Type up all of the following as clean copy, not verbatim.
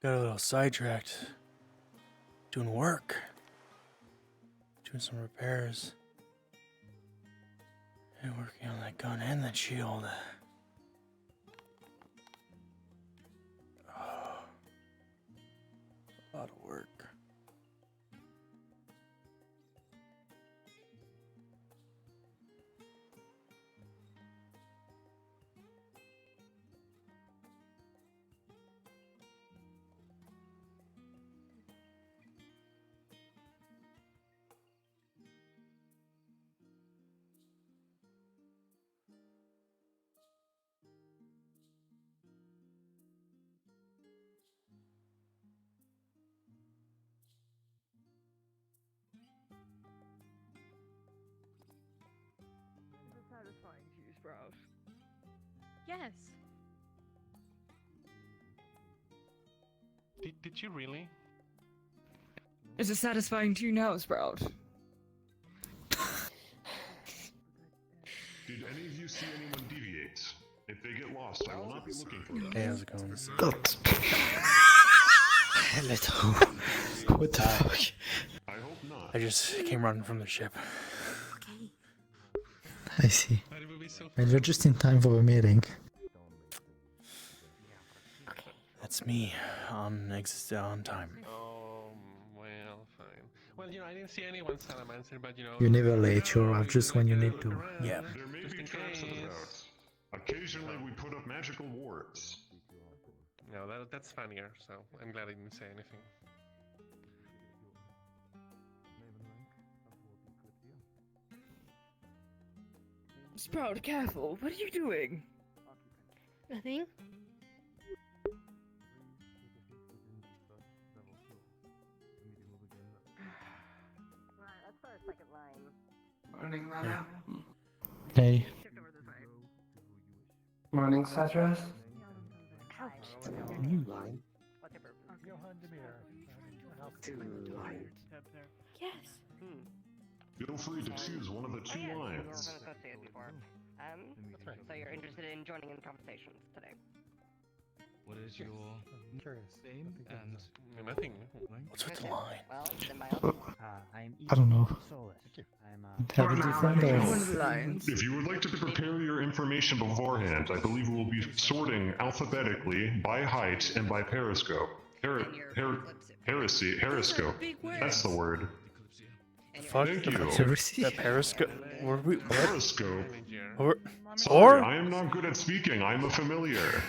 Got a little sidetracked. Doing work. Doing some repairs. And working on that gun and that shield. Oh, a lot of work. Satisfying to you, Sprout. Yes. Did you really? Is it satisfying to you now, Sprout? Did any of you see anyone deviate? If they get lost, I will not be looking for them. Hey, how's it going? God. Leto. What the fuck? I hope not. I just came running from the ship. Okay. I see. That would be so And you're just in time for a meeting. That's me on time. Well, fine. Well, I didn't see anyone salamander, but You're never late, you arrive just when you need to. Yeah. There may Just be in traps case. about. Occasionally, we put up magical wards. No, that's funnier, so I'm glad I didn't say anything. Sprout, careful. What are you doing? Nothing. Morning, Leto. Hey. Morning, Cedrus. New line. Yes. Feel free to choose one of the two lines. So you're interested in joining in conversations today? What is your name and Nothing. What's with the line? Well, then by all I don't know. Have a different If you would like to prepare your information beforehand, I believe we will be sorting alphabetically by height and by periscope. Periscope. That's the word. Fuck. Thank you. The periscope. Were we? What? Periscope. Or? Sorry, I am not good at speaking. I am a familiar.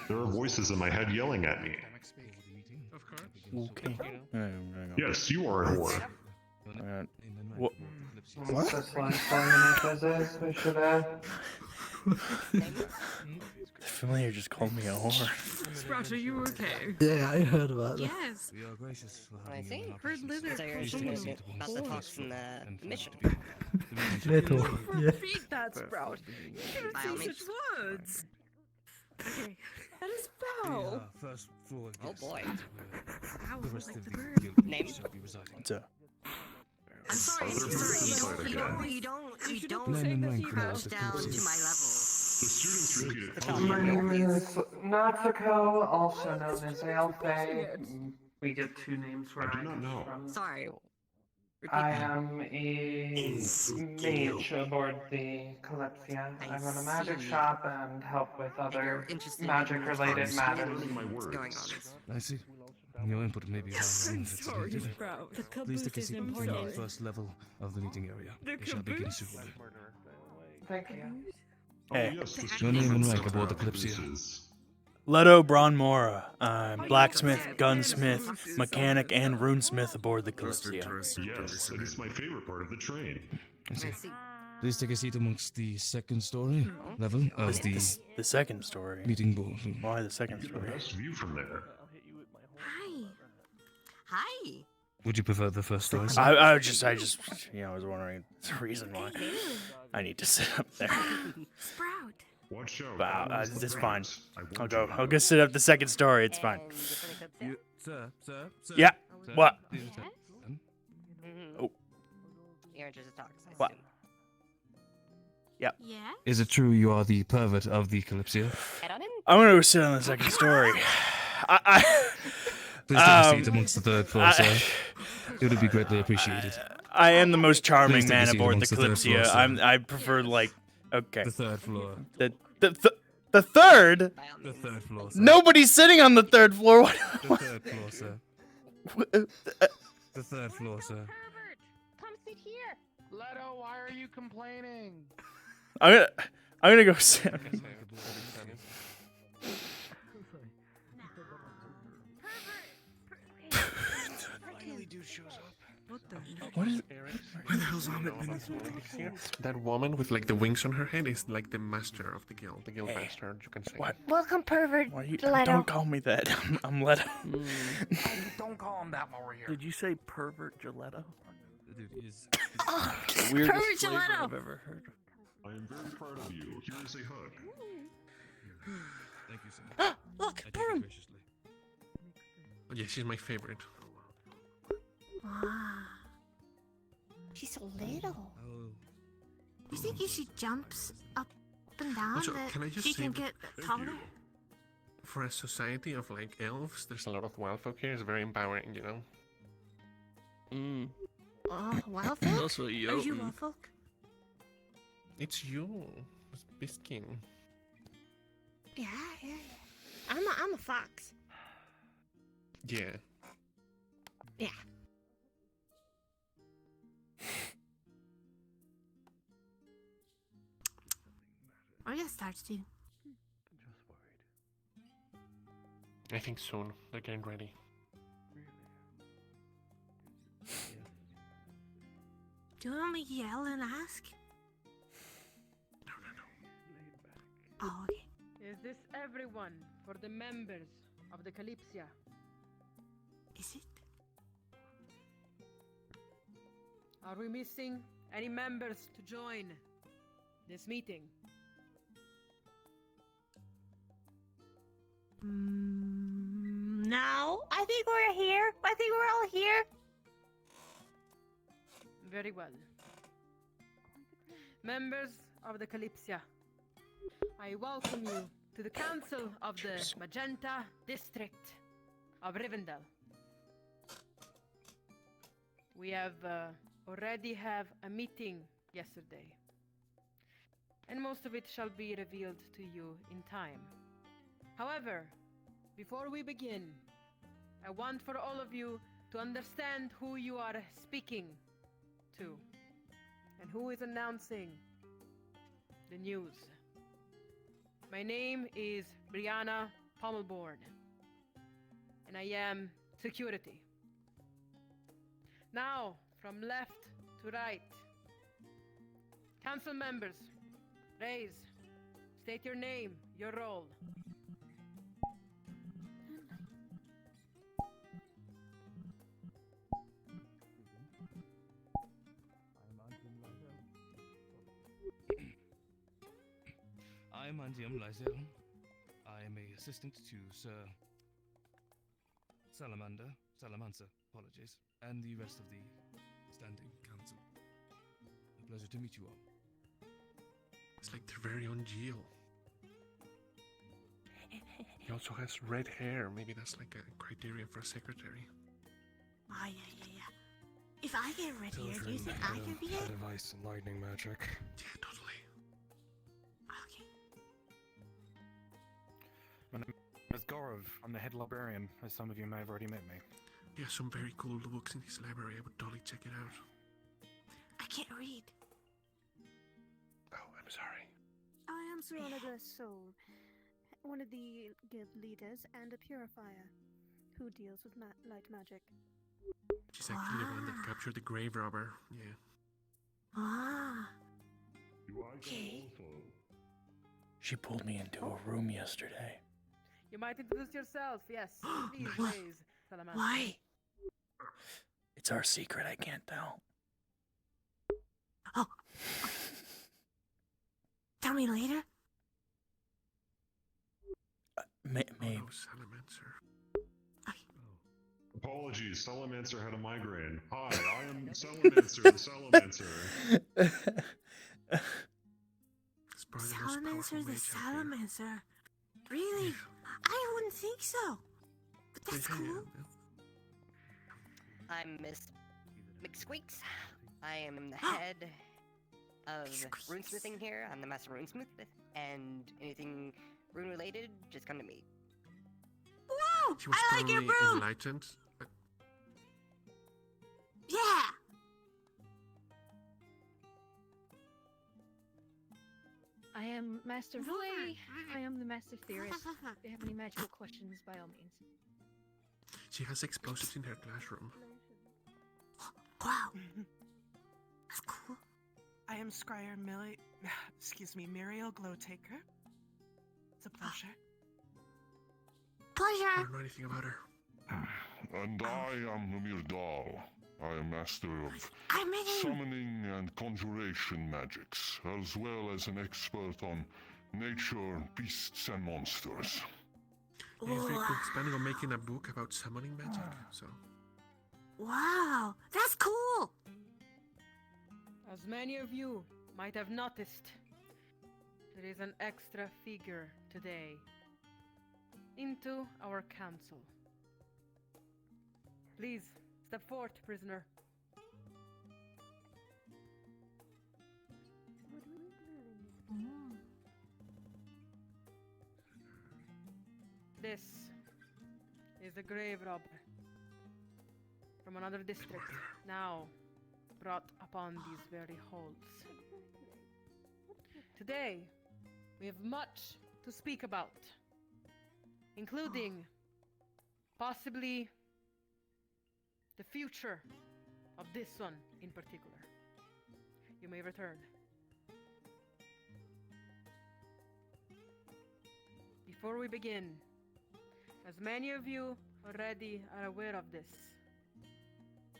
There are voices in my head yelling at me. Of course. Okay. Yes, you are a whore. What? What's this one? 4 minute quizzes, we should add. The familiar just called me a whore. Sprout, are you okay? Yeah, I heard about that. Yes. we are gracious for I see. Heard Lizard So you're call interested someone in about the talks from the mission. Leto. Yeah. Repeat that, Sprout. You shouldn't By all say means. such words. Okay. That is foul. first floor. Oh boy. Wow, The rest like of the the bird. guild Name? shall be residing. What's up? I'm sorry, Other people decide again. you should don't have said that rank you across have. the down to Kalypsia. my level. The students repeat it. My name is Natsuko, also known as Alfei. We get 2 names where I do I not come know. from. Sorry. Repeat I that. am a mage aboard the Kalypsia. I run a magic shop and help with other magic-related matters. My What's going on? words. I see. Your input may be I'm valuable. sorry, Sprout. The Please take a caboose is seat before the important. first level of the meeting area. The We shall begin caboose? soon. Thank you. Hey. Oh, yes, the Your students name and are rank aboard the cabooses. Calypsia. Leto Bronmora. I'm blacksmith, gunsmith, mechanic, and runesmith aboard the Kalypsia. Yes, it is my favorite part of the train. I see. I see. Please take a seat amongst the second story level of the The second story. meeting board. Why the second Get the story? best view from there. Hi. Hi. Would you prefer the first story? I was wondering the reason why I need to sit up there. Sprout. Watch out. Wow, that is it's the fine. threat. I I'll warned go. you. I'll go sit up the second story. It's fine. And you're from the Kalypsia? Sir. Yeah. What? Mhm. Oh. You're interested in talks, I What? assume. Yeah. Is it true you are the pervert of the Calypsia? Head on in. I'm gonna go sit on the second story. Please take a seat amongst the third floor, sir. It would be greatly appreciated. I am the most charming Please take a man seat aboard the amongst the third floor, Kalypsia. sir. I prefer like okay. The third floor. The third? The third floor, sir. Nobody's sitting on the third floor. The third floor, sir. The third floor, sir. Come sit here. Leto, why are you complaining? I'm gonna go sit. What is? Where the hell's Ahmed been? That woman with like the wings on her head is like the master of the guild master, you can say. What? Welcome, pervert. Why you, Leto. don't call me that. I'm Leto. Don't call him that while we're here. Did you say pervert Gelato? Dude, he's Oh, The weirdest pervert flavor Gelato. I've ever heard. I am very proud of you. Here is a hug. Thank you, sir. Look, I take it broom. graciously. Oh, yeah, she's my favorite. Wow. She's so little. Oh. You think if she jumps up and down, Also, that can I just she say can that- get taller? For a society of like elves, there's a lot of wild folk here. It's very empowering, you know. Mm. Oh, wild folk? Also, Are you Jotun. wild folk? It's you, it's Biskin. Yeah. I'm a fox. Yeah. Yeah. Are you gonna start soon? I think soon. They're getting ready. Do you want me to yell and ask? Oh, okay. Is this everyone for the members of the Kalypsia? Is it? Are we missing any members to join this meeting? No, I think we're here. I think we're all here. Very well. Members of the Kalypsia, I welcome you to the Council of the Magenta District of Rivendell. We have already have a meeting yesterday, and most of it shall be revealed to you in time. However, before we begin, I want for all of you to understand who you are speaking to and who is announcing the news. My name is Brianna Pommelborn, and I am security. Now, from left to right, council members, raise, state your name, your role. I'm Andiam Lyzel. I am a assistant to Sir Salamancer, apologies, and the rest of the standing council. A pleasure to meet you all. It's like their very own Geo. He also has red hair. Maybe that's like a criteria for a secretary. Oh, yeah. If I get red hair, do you think I can be it? Device and lightning magic. Yeah, totally. Okay. My name is Gaurav. I'm the head librarian, as some of you may have already met me. He has some very cool books in his library. I would totally check it out. I can't read. Oh, I'm sorry. I am Serenada Soul, one of the guild leaders and a purifier who deals with light magic. She's actually the one that captured the grave robber. Yeah. Ah. Okay. She pulled me into a room yesterday. You might introduce yourself, yes. Please, What? please, Salamander. Why? It's our secret. I can't tell. Oh. Tell me later. Maybe. Oh, Salamancer. Apologies, Salamancer had a migraine. Hi, I am Salamancer, the Salamancer. It's probably the most powerful Salamancer the mage out there. Salamancer. Really? I wouldn't think so. But that's Yeah, cool. I'm Miss McSqueaks. I am the head of runesmithing here. I'm the master runesmith, and anything rune related, just come to me. Whoa! She was I like your probably broom! enlightened. Yeah! I am Master Roy. I am the Master Theorist. If you have any magical questions, by all means. She has explosives in her classroom. Wow. That's cool. I am Scryer Muriel Glowtaker. It's a pleasure. Pleasure. I don't know anything about her. And I am Mimir Dal. I am master of I'm in. summoning and conjuration magics, as well as an expert on nature, beasts, and monsters. Yeah, we're planning on making a book about summoning magic, so... Wow, that's cool! As many of you might have noticed, there is an extra figure today into our council. Please, step forth, prisoner. This is the grave robber from another district, now brought upon these very halls. Today, we have much to speak about, including possibly the future of this one in particular. You may return. Before we begin, as many of you already are aware of this,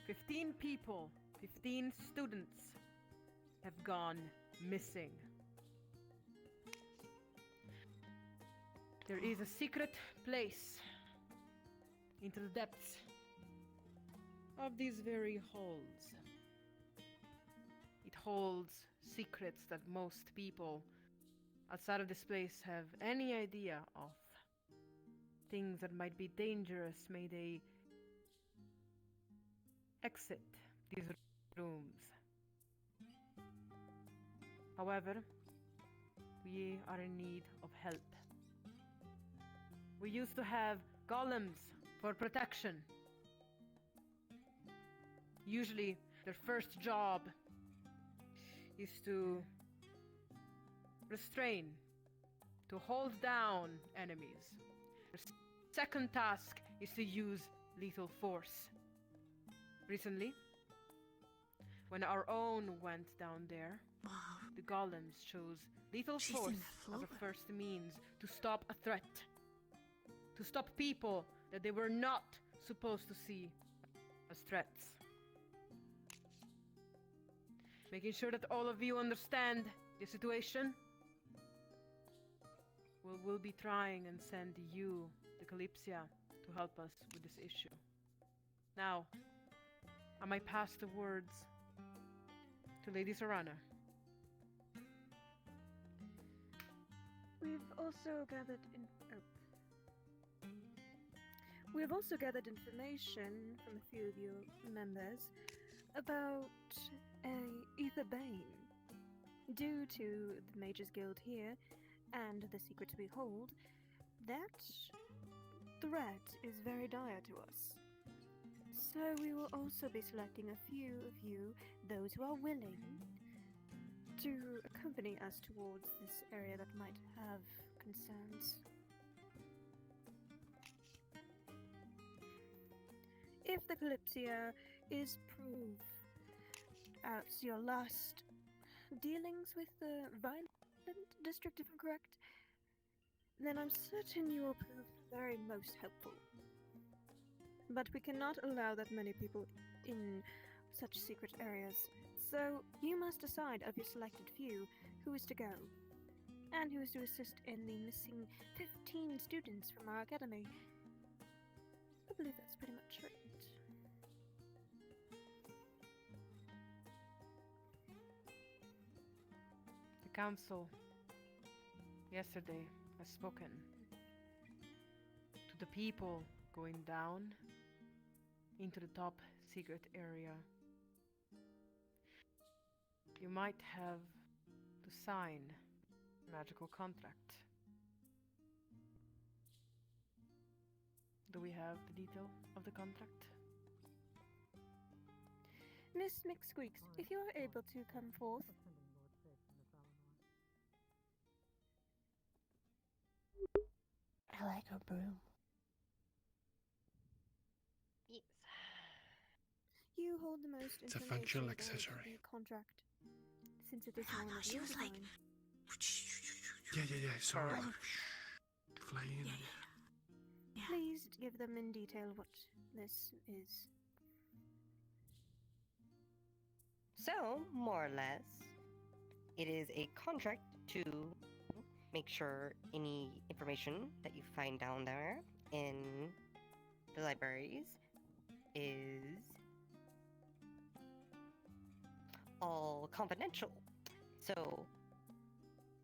15 people, 15 students have gone missing. There is a secret place into the depths of these very halls. It holds secrets that most people outside of this place have any idea of. Things that might be dangerous, may they exit these rooms. However, we are in need of help. We used to have golems for protection. Usually, their first job is to restrain, to hold down enemies. Their second task is to use lethal force. Recently, when our own went down there, the golems chose lethal force as a first means to stop a threat. To stop people that they were not supposed to see as threats. Making sure that all of you understand the situation, we'll be trying and send you, the Kalypsia, to help us with this issue. Now, I might pass the words to Lady Serana. We've also gathered We've also gathered information from a few of your members about Ether Bane. Due to the Mages Guild here and the secrets we hold, that threat is very dire to us. So we will also be selecting a few of you, those who are willing, to accompany us towards this area that might have concerns. If the Kalypsia is proof at your last dealings with the violent district, if I'm correct, then I'm certain you will prove very most helpful. But we cannot allow that many people in such secret areas, so you must decide of your selected few who is to go, and who is to assist in the missing 15 students from our academy. I believe that's pretty much right. The council yesterday has spoken to the people going down into the top secret area. You might have to sign a magical contract. Do we have the detail of the contract? Miss McSqueaks, if you are able to come forth. I like her broom. Yes. You hold the most It's a information functional about accessory. the contract, since it is one of She your was like, design. Yeah. Sorry. Fly in. Please give them in detail what this is. So, more or less, it is a contract to make sure any information that you find down there in the libraries is all confidential. So,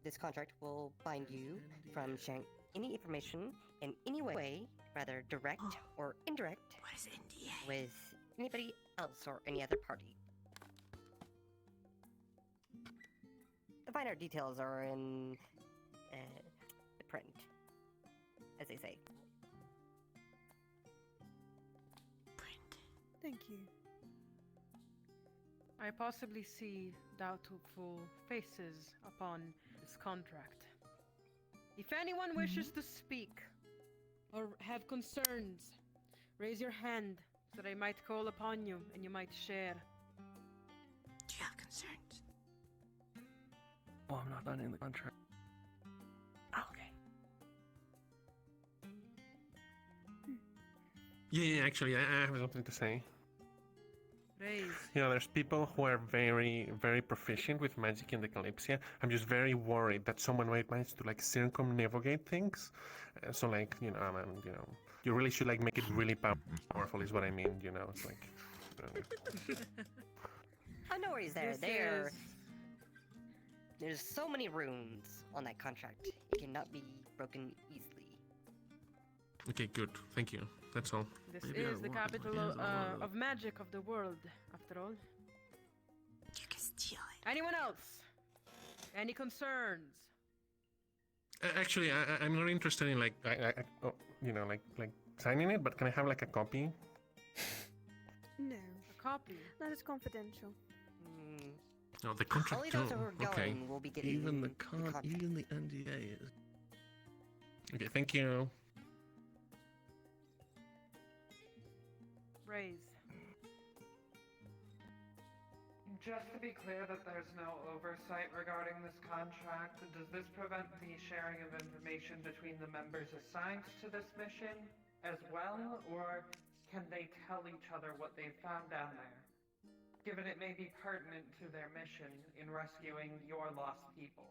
this contract will bind you from sharing any information in any way, rather direct or indirect, what is NDA? with anybody else or any other party. The finer details are in the print, as they say. Thank you. I possibly see doubtful faces upon this contract. If anyone wishes to speak or have concerns, raise your hand so that I might call upon you and you might share. Do you have concerns? Oh, I'm not signing the contract. Okay. Yeah, actually, I have something to say. Raise. You know, there's people who are very, very proficient with magic in the Kalypsia. I'm just very worried that someone might manage to like circumnavigate things. So like, you really should like make it really powerful. Is what I mean. You know, it's like. Oh, no worries there. This There's so many runes on that contract. It cannot be broken easily. Okay, good. Thank you. That's all. This Maybe I is the won't. capital Hands all over. of magic of the world, after all. You can steal it. Anyone else? Any concerns? Actually, I'm not interested in like, like signing it. But can I have like a copy? No, A copy? that is confidential. No, the contract Only too. those who are going Okay. will be getting Even the contract. even the NDA is. Okay. Thank you. Raise. Just to be clear that there's no oversight regarding this contract, does this prevent the sharing of information between the members assigned to this mission as well, or can they tell each other what they found down there? Given it may be pertinent to their mission in rescuing your lost people.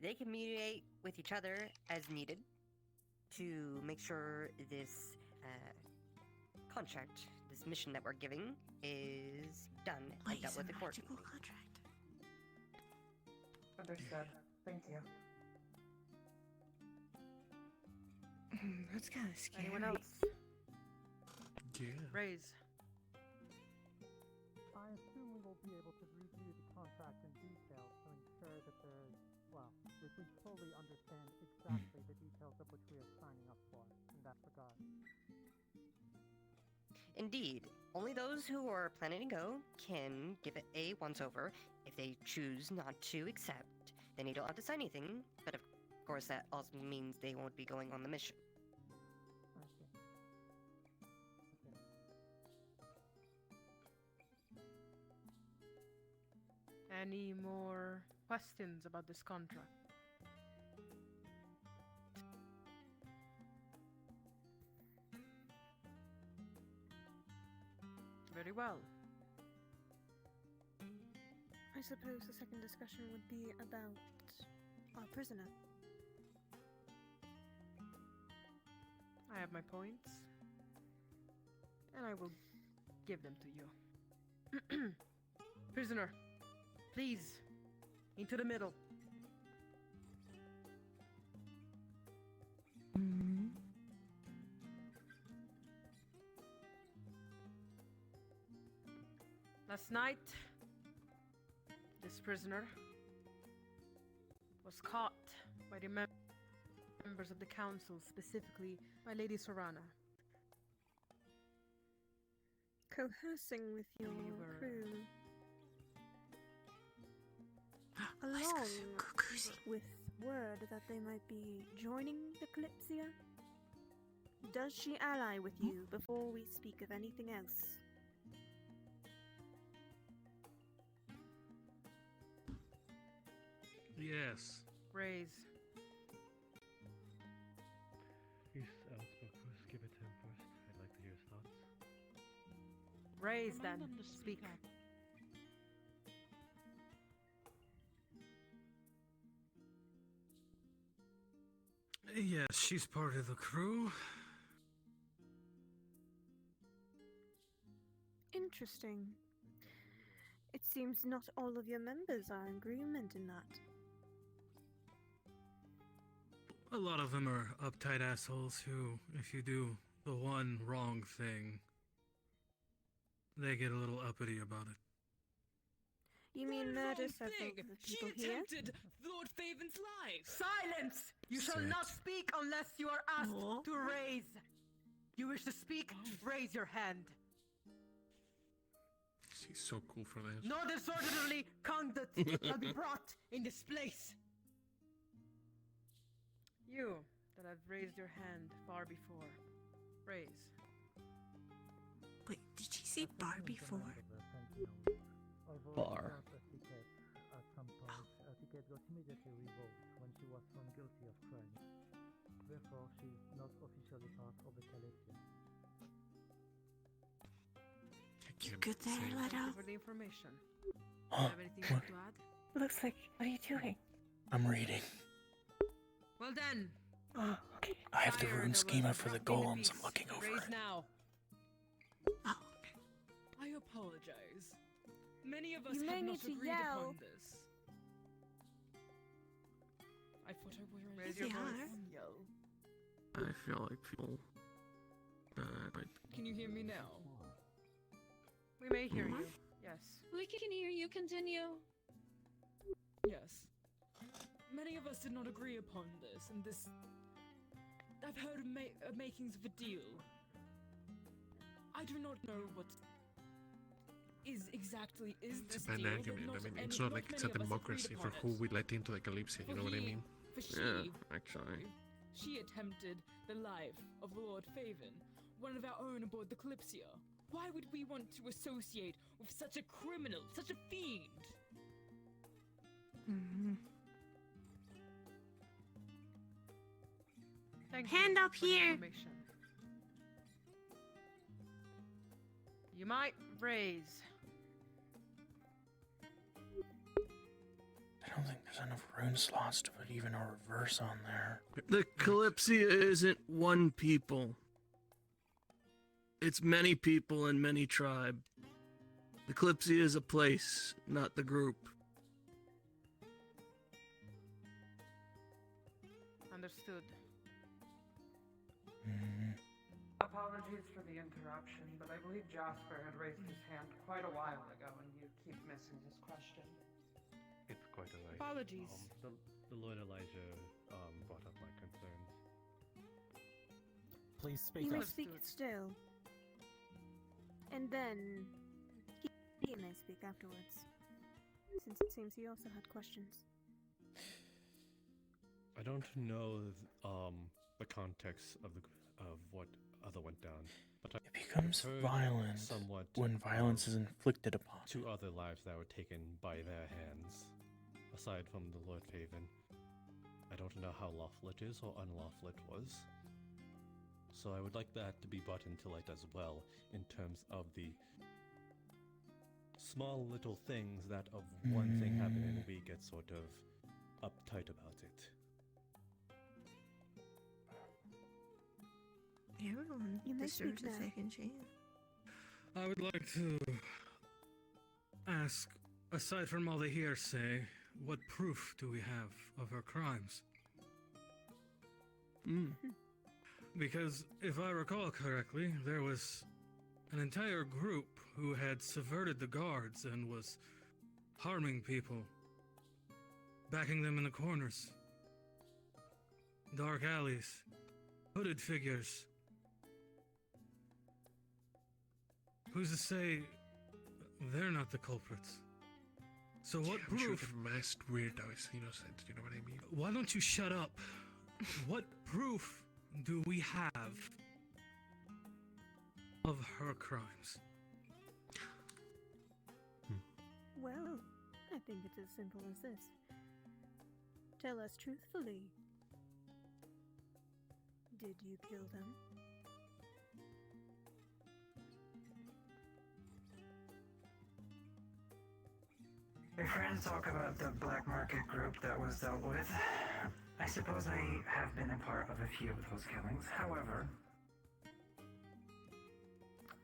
They communicate with each other as needed to make sure this contract, this mission that we're giving, is done and dealt with accordingly. Contract. Understood. Thank you. That's kind of scary. Anyone else? Yeah. Raise. I assume we will be able to review the contract in detail to ensure that that we fully understand exactly the details of which we are signing up for in that regard. Indeed, only those who are planning to go can give it a once-over. If they choose not to accept, then they don't have to sign anything, but of course that also means they won't be going on the mission. I see. Okay. Any more questions about this contract? Very well. I suppose the second discussion would be about our prisoner. I have my points, and I will give them to you. Prisoner, please, into the middle. Last night, this prisoner was caught by the members of the council, specifically by Lady Sorana. Coercing with your were- crew. Along with word that they might be joining the Kalypsia. Does she ally with you before we speak of anything else? Yes. Raise. He's outspoken first. Give it to him first. I'd like to hear his thoughts. Raise Remind then. them to Speak. speak up. Yes, she's part of the crew. Interesting. It seems not all of your members are in agreement in that. A lot of them are uptight assholes who, if you do the one wrong thing, they get a little uppity about it. You mean murder several thing. of the She people here? attempted Lord Faven's life. Silence! You shall not speak unless you are asked to raise. You wish to speak? Raise your hand. She's so cool for that. No disorderly conduct shall be brought in this place. You that have raised your hand far before, raise. Wait, did she say bar before? Bar. Ticket got immediately revoked when she was found guilty of crimes. Therefore, she is not officially part of the Kalypsia. You good there, Thank Leto? you for the information. Do you have anything else to add? Looks like. What are you doing? I'm reading. Well then. I have the Fire rune that schema was for the dropped into golems. I'm peace. looking over Raise it. now. I apologize. Many of us You may have need not to agreed yell. upon this. I thought I was Raise your They voice. are. Yell. I feel like people. Can you hear me now? We may hear you. Yes. We can hear you. Continue. Yes. Many of us did not agree upon this, and this. I've heard of makings of a deal. I do not know what is exactly is It's this a bad deal. argument. Not I mean, any- it's not like many it's a of us agreed democracy for upon who it. we let into the Kalypsia, you know what I mean? For she, Yeah, actually. she attempted the life of Lord Faven, one of our own aboard the Kalypsia. Why would we want to associate with such a criminal, such a fiend? Mm-hmm. Thank Hand you up for the here. information. You might raise. I don't think there's enough rune slots to put even a reverse on there. The Kalypsia isn't one people. It's many people and many tribe. The Kalypsia is a place, not the group. Understood. Apologies for the interruption, but I believe Jasper had raised his hand quite a while ago, and you keep missing his question. It's quite alright. Apologies. The Lord Elijah brought up my concerns. Please speak You may up. speak still. And then he may speak afterwards. Since it seems he also had questions. I don't know the context of what other went down, but It becomes heard violent somewhat when violence is inflicted upon. two other lives that were taken by their hands, aside from the Lord Faven. I don't know how lawful it is or unlawful it was. So I would like that to be brought into light as well, in terms of the small little things that of one thing happening, we get sort of uptight about it. Everyone You may deserves speak a now. second chance. I would like to ask, aside from all the hearsay, what proof do we have of her crimes? Mm. Because if I recall correctly, there was an entire group who had subverted the guards and was harming people, backing them in the corners, dark alleys, hooded figures. Who's to say they're not the culprits? So what I'm sure proof? they're masked weirdos, innocent, you know what I mean? Why don't you shut up? What proof do we have of her crimes? Well, I think it's as simple as this. Tell us truthfully. Did you kill them? If we're going to talk about the black market group that was dealt with, I suppose I have been a part of a few of those killings. However,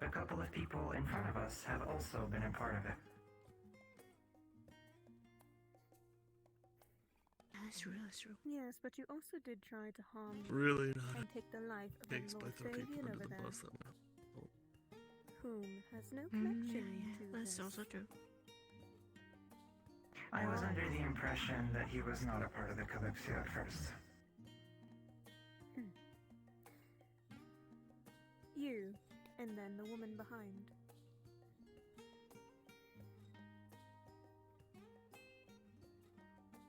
a couple of people in front of us have also been a part of it. That's true, that's true. Yes, but you also did try to harm Really not and take the life of Thanks a by Lord throwing people Fabian under over the there, bus that way. whom has no connection to That's this. also true. I was under the impression that he was not a part of the Kalypsia at first. You, and then the woman behind.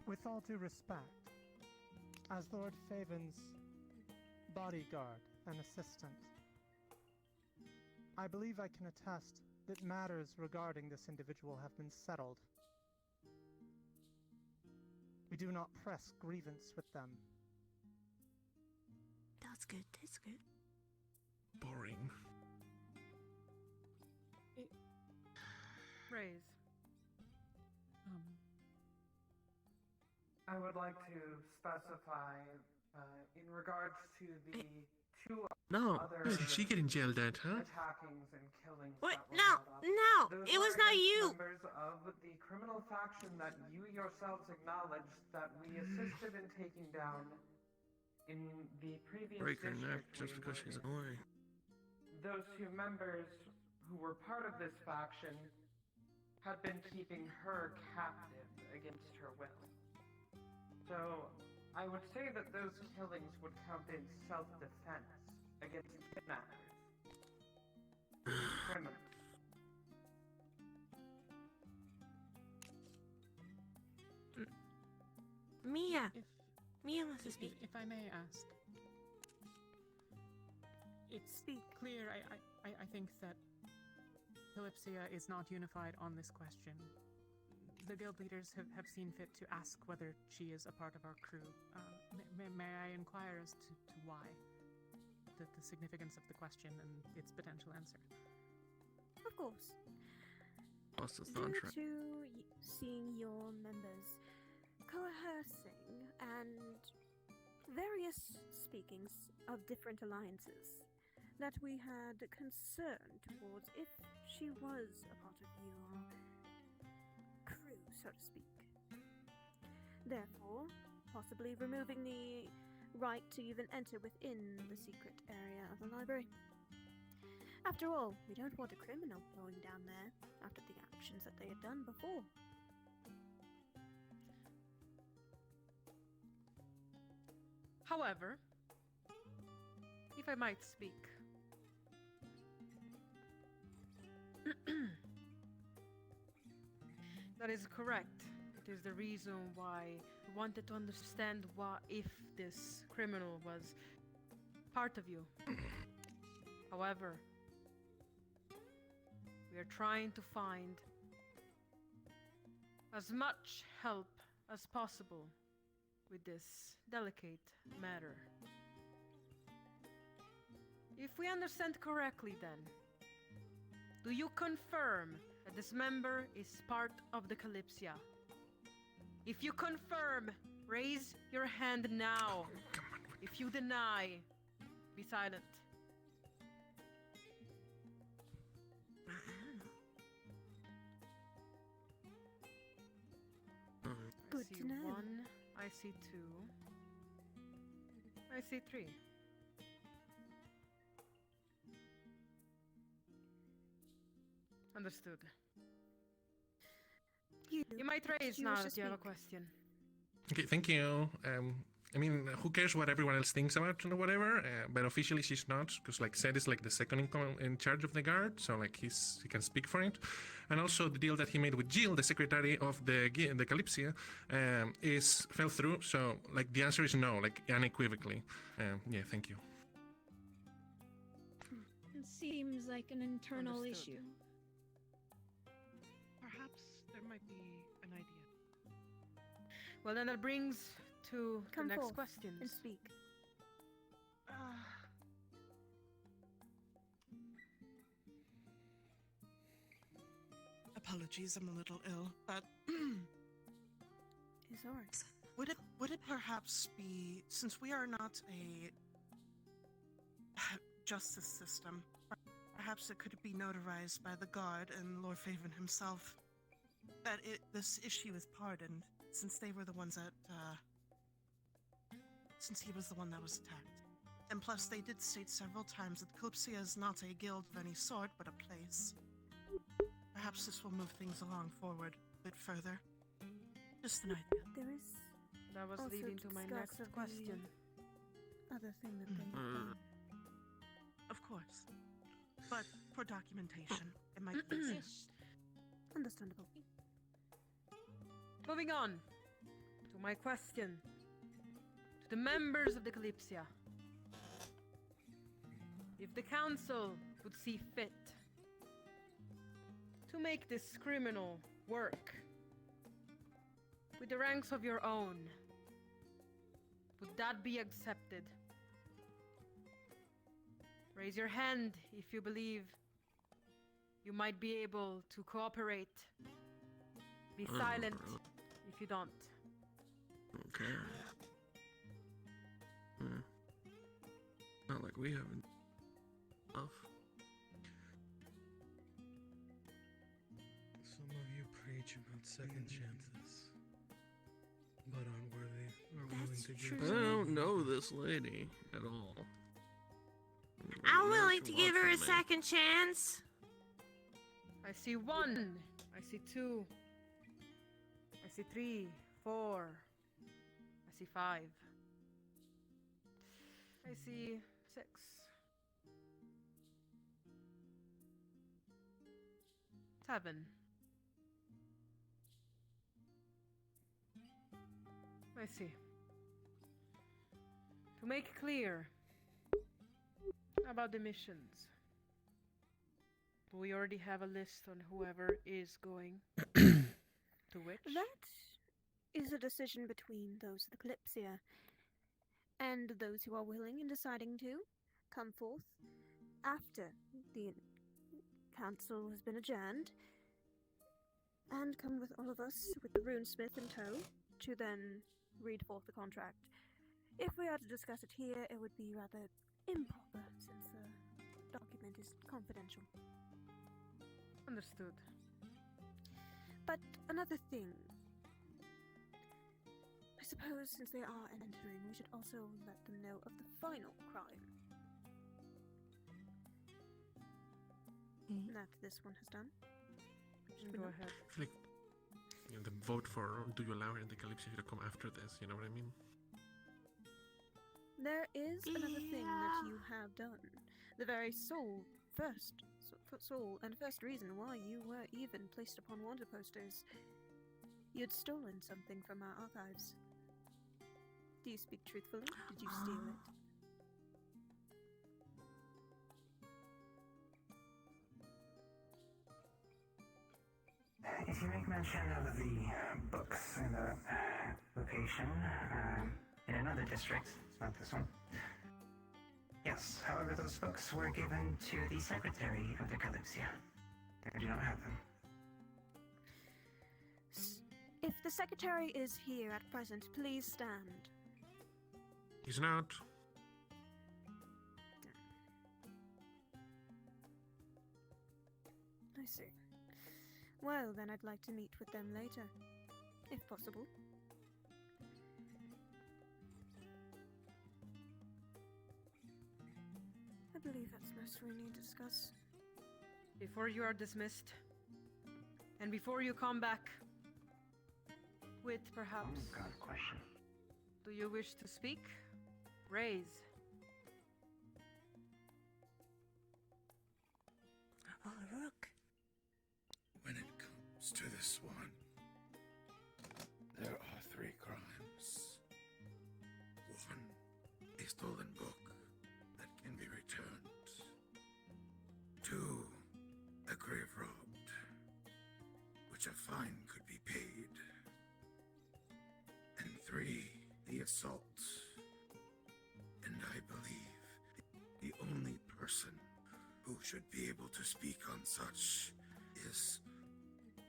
With all due respect, as Lord Faven's bodyguard and assistant, I believe I can attest that matters regarding this individual have been settled. We do not press grievance with them. That's good, that's good. Boring. Raise. I would like to specify, in regards to the two No. other She getting jailed out, huh? attackings and killings. What? that were No, brought up. no, Those it was were not against you. Members of the criminal faction that you yourselves acknowledged that we assisted in taking down in the previous Break her neck district just we because were she's in. annoying. Those two members who were part of this faction had been keeping her captive against her will. So, I would say that those killings would count in self-defense against kidnappers. Criminals. Mia! Mia wants to speak. If I may ask, it's clear, I think that Kalypsia is not unified on this question. The guild leaders have seen fit to ask whether she is a part of our crew. May I inquire as to why? The significance of the question and its potential answer. Of course. What's the Due contract? to seeing your members coercing and various speakings of different alliances, that we had concern towards if she was a part of your crew, so to speak. Therefore, possibly removing the right to even enter within the secret area of the library. After all, we don't want a criminal going down there after the actions that they had done before. However, if I might speak, that is correct. It is the reason why I wanted to understand if this criminal was part of you. However, we are trying to find as much help as possible with this delicate matter. If we understand correctly then, do you confirm that this member is part of the Kalypsia? If you confirm, raise your hand now. If you deny, be silent. Good I see to know. 1, I see 2, I see 3. Understood. You might raise you now wish to that you have a speak? question. Okay, thank you. I mean, who cares what everyone else thinks about or whatever? But officially, she's not, because like Seth is like the second in charge of the guard, so like he can speak for it. And also the deal that he made with Jill, the secretary of the Kalypsia, fell through. So like the answer is no, like unequivocally. Yeah, thank you. It seems like an internal Understood. issue. Perhaps there might be an idea. Well, then that brings to Come the next forth questions. and speak. Apologies, I'm a little ill, but It's alright. would it perhaps be, since we are not a justice system, perhaps it could be notarized by the guard and Lord Faven himself that this issue is pardoned, since they were the ones that since he was the one that was attacked. And plus, they did state several times that Kalypsia is not a guild of any sort, but a place. Perhaps this will move things along forward a bit further. Just an idea. There is That was also leading to my discuss next of the question. other thing that they Of course. But for documentation, it might be easier. Understandable. Moving on to my question to the members of the Kalypsia. If the council would see fit to make this criminal work with the ranks of your own, would that be accepted? Raise your hand if you believe you might be able to cooperate. Be silent if you don't. Okay. Not like we haven't enough. Some of you preach about second chances, but aren't worthy or willing to give. I don't know this lady at all. I'm willing to give her a second chance. I see 1. I see 2. I see 3, 4. I see 5. I see 6. 7. I see. To make clear about the missions, we already have a list on whoever is going to which. That is a decision between those of the Kalypsia and those who are willing and deciding to come forth after the council has been adjourned and come with all of us with the runesmith in tow to then read forth the contract. If we are to discuss it here, it would be rather improper since the document is confidential. Understood. But another thing, I suppose since they are entering, we should also let them know of the final crime that this one has done. Should we Go not? ahead. I feel like the vote for do you allow her in the Kalypsia to come after this, you know what I mean? There is another thing that you have done. The very sole reason why you were even placed upon wanted posters. You'd stolen something from our archives. Do you speak truthfully? Did you steal it? If you make mention of the books and the location in another district, it's not this one. Yes, however, those books were given to the secretary of the Kalypsia. I do not have them. If the secretary is here at present, please stand. He's not. I see. Well, then I'd like to meet with them later, if possible. I believe that's most we need to discuss. Before you are dismissed, And before you come back with perhaps... Got a question. Do you wish to speak? Raise. Oh, Rook. When it comes to this one, there are 3 crimes. 1, a stolen book that can be returned. 2, a grave robbed, which a fine could be paid. And 3, the assault. And I believe the only person who should be able to speak on such is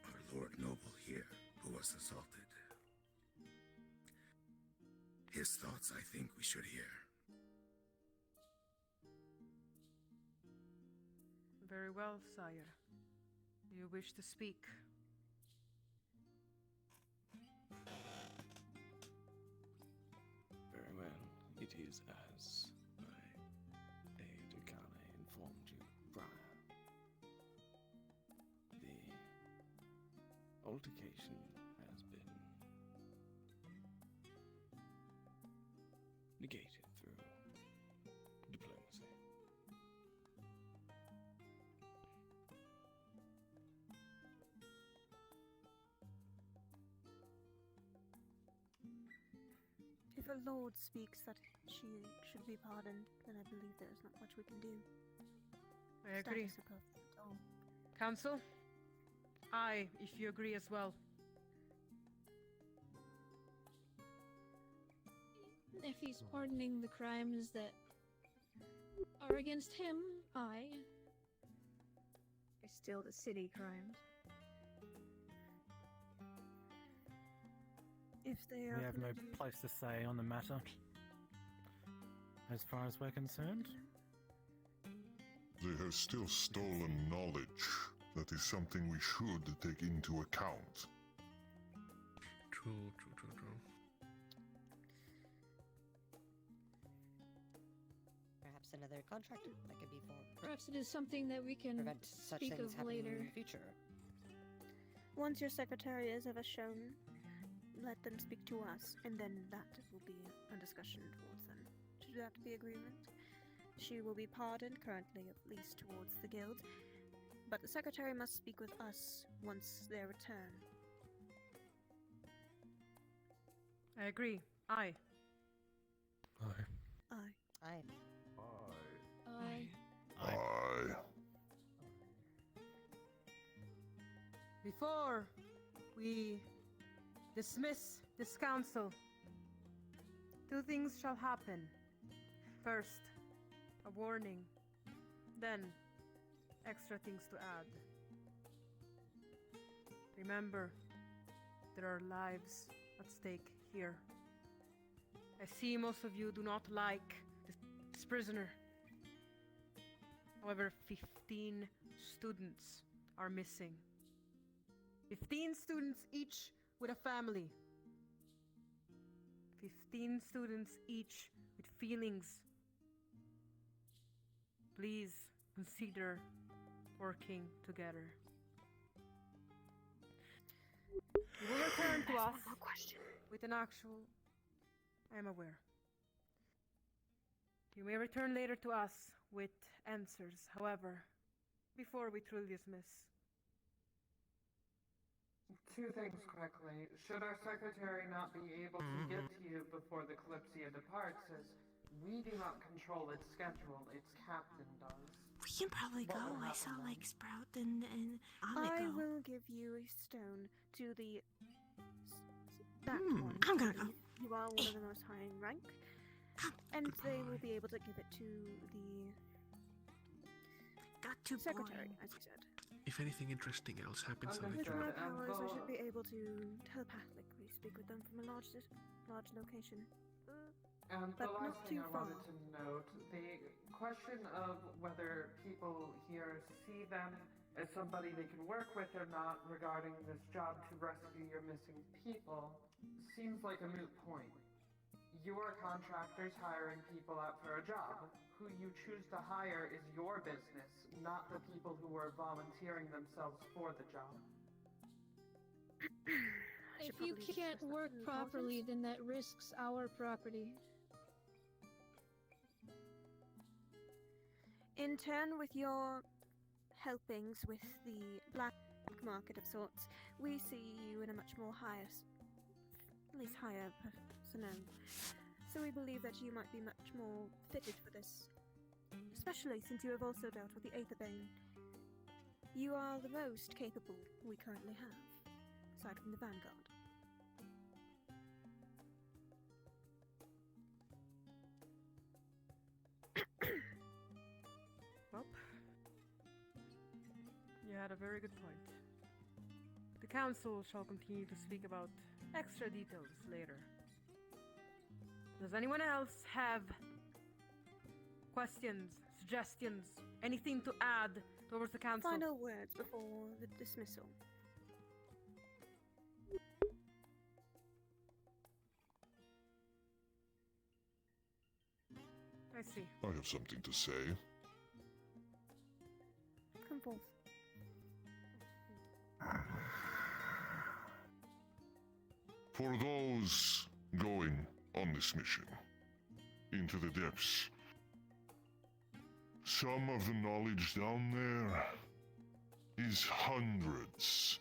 our Lord Noble here, who was assaulted. His thoughts, I think, we should hear. Very well, sire. You wish to speak? Very well. It is as my aide-de-camp informed you prior. The altercation has been negated through diplomacy. If a lord speaks that she should be pardoned, then I believe there is not much we can do. I agree. Status above it all. Council? Aye, if you agree as well. If he's pardoning the crimes that are against him, aye. They're still the city crimes. If they are We have no gonna do- place to say on the matter, as far as we're concerned. They have still stolen knowledge. That is something we should take into account. True. Perhaps another contract that could be formed. Perhaps it is something that we can Prevent such speak things of happening later. in the future. Once your secretary is ever shown, let them speak to us, and then that will be a discussion towards them. Should that be agreement? She will be pardoned currently, at least towards the guild, but the secretary must speak with us once their return. I agree. Aye. Aye. Aye. Aye. Aye. Aye. Before we dismiss this council, 2 things shall happen. First, a warning. Then, extra things to add. Remember, there are lives at stake here. I see most of you do not like this prisoner. However, 15 students are missing. 15 students each with a family. 15 students each with feelings. Please consider working together. You will return to us with an actual... I am aware. You may return later to us with answers, however, before we truly dismiss. 2 things quickly. Should our secretary not be able to get to you before the Kalypsia departs, as we do not control its schedule, its captain does. We can probably What go. will I happen saw then? like Sprout and I Amico. will give you a stone to the... that one. I'm gonna go. You are one of the most high in rank. And they will be able to give it to the... Got too secretary, boring. as you said. If anything interesting else happens on the With job, my powers, I should be able to telepathically speak with them from a large location. And But the last not thing too I far. wanted to note, the question of whether people here see them as somebody they can work with or not regarding this job to rescue your missing people seems like a moot point. You are contractors hiring people out for a job. Who you choose to hire is your business, not the people who are volunteering themselves for the job. If you can't work properly, then that risks our property. In turn, with your helpings with the black market of sorts, we see you in a much more higher, at least higher personnel. So we believe that you might be much more fitted for this, especially since you have also dealt with the Aetherbane. You are the most capable we currently have, aside from the Vanguard. Well, you had a very good point. The council shall continue to speak about extra details later. Does anyone else have questions, suggestions, anything to add towards the council? Final words before the dismissal. I see. I have something to say. Come forth. For those going on this mission into the depths, some of the knowledge down there is hundreds,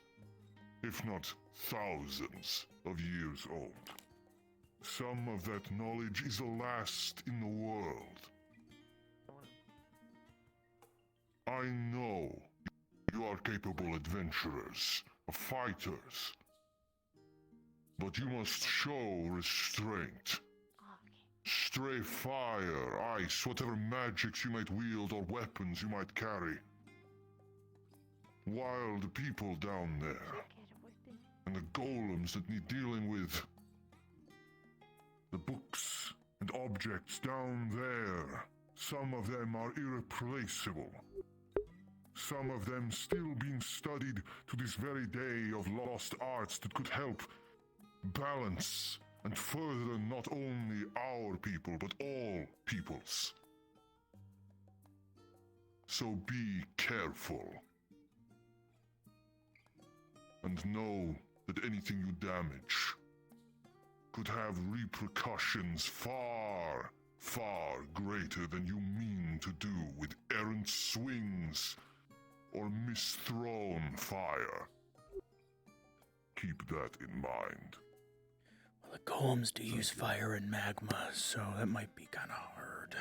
if not thousands, of years old. Some of that knowledge is the last in the world. I know you are capable adventurers, fighters, but you must show restraint. Stray fire, ice, whatever magics you might wield or weapons you might carry. Wild people down there, and the golems that need dealing with. The books and objects down there, some of them are irreplaceable. Some of them still being studied to this very day of lost arts that could help balance and further not only our people, but all peoples. So be careful. And know that anything you damage could have repercussions far, far greater than you mean to do with errant swings or misthrown fire. Keep that in mind. Well, the golems do use fire and magma, so that might be kind of hard.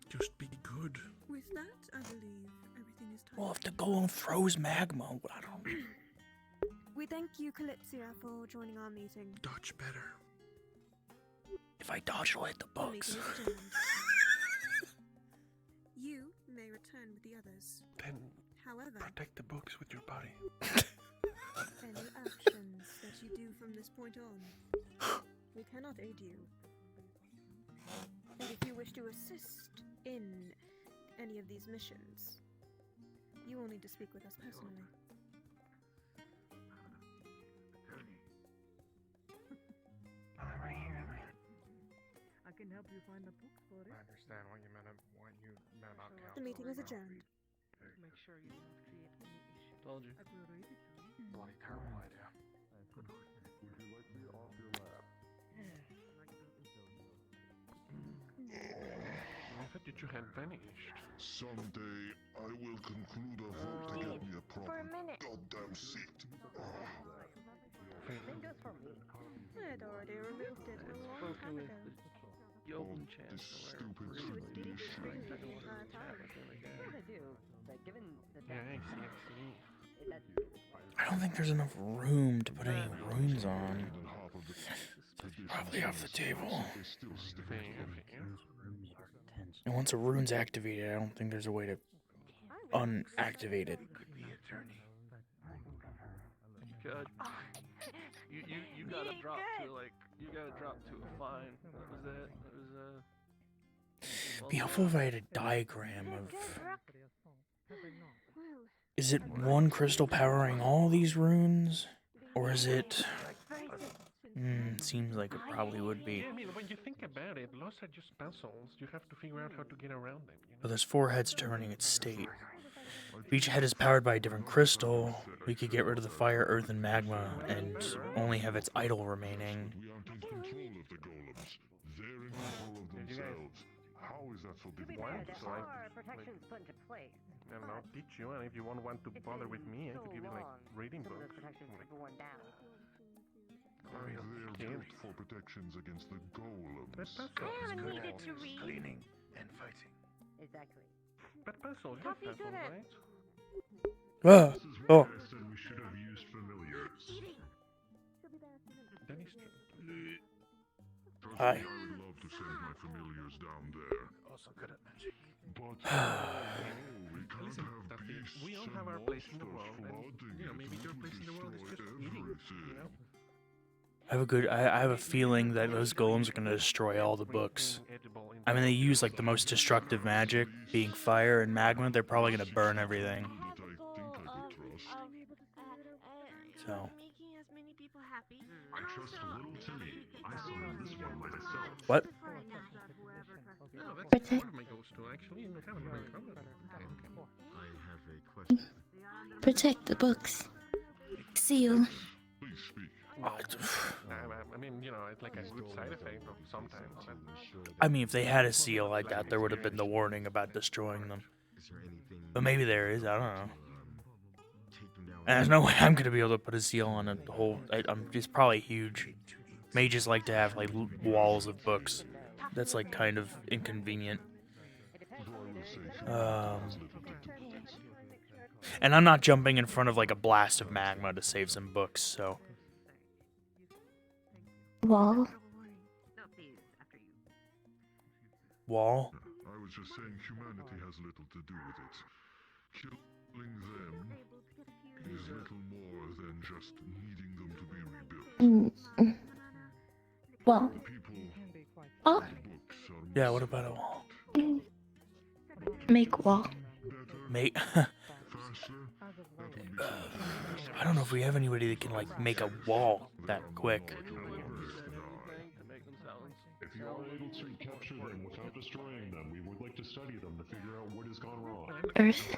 Just be good. With that, I believe everything is time. Well, if the golem throws magma, I don't... We thank you, Kalypsia, for joining our meeting. Dodge better. If I dodge, it'll hit the The bugs. meeting is adjourned. You may return with the others. Then However, protect the books with your body. any actions that you do from this point on, we cannot aid you. And if you wish to assist in any of these missions, you will need to speak with us personally. Right here. I can help you find the book for it. I understand what you meant. What you meant about council. The meeting is adjourned. Make sure you don't create any issue. Told you. I will read it to you. Bloody terrible idea. Would you like me off your lap? I thought that you had vanished. Someday I will conclude a vote to get me a proper goddamn seat. Fingers for me. I had already removed it a long time ago. Young This Chancellor. stupid Really tradition. Yeah, they do. Like, given the Yeah, I see. I don't think there's enough room to put any runes on. Probably off the table. And once a rune's activated, I don't think there's a way to unactivate it. God. You gotta drop to like a fine. That was it. That was Be helpful if I had a diagram of... Is it one crystal powering all these runes? Or is it... seems like it probably would be. Yeah, I mean, when you think about it, those are just puzzles. You have to figure out how to get around them. You know? But there's 4 heads determining its state. Each head is powered by a different crystal. We could get rid of the fire, earth, and magma, and only have its idol remaining. We aren't in control of the golems. They're in control of themselves. How is that so difficult? protections put into place. And I'll teach you, and if you won't want to bother with me, I could give you like reading Some of books. those protections Like, were worn down. And they're built for protections against the golems. Aaron needed to read. Cleaning and fighting. Exactly. But puzzles, you're Coffee puzzles, good at- right? Ah, oh. I said we should have used familiars. Dennis. Hi. I would love to send my familiars down there. Also good at magic. But we can't Listen, have Duffy, beasts we all and have our place in the monsters world, and flooding you know, it maybe that your would place in the world is destroy just eating. everything. You know? I have a feeling that those golems are gonna destroy all the books. I mean, they use like the most destructive magic, being fire and magma. They're probably gonna burn everything. So. Making as many people happy. I trust little Timmy. I summoned this one myself. What? No, that's Protect- one of my goals too, actually, and I haven't really covered it. Okay. I have a question. Protect the books. Seal. Please speak. I mean, you know, it's like a good side effect of sometimes. I mean, if they had a seal, I doubt there would have been the warning about destroying them. But maybe there is. I don't know. And there's no way I'm gonna be able to put a seal on a whole. I'm just probably huge. Mages like to have like walls of books. That's like kind of inconvenient. And I'm not jumping in front of like a blast of magma to save some books. So. Wall. Wall. I was just saying humanity has little to do with it. Killing them is little more than just needing them to be rebuilt. Wall. Oh. Yeah. What about a wall? Make wall. Make. I don't know if we have anybody that can like make a wall that quick. If you are able to capture them without destroying them, we would like to study them to figure out what has gone wrong. Earth.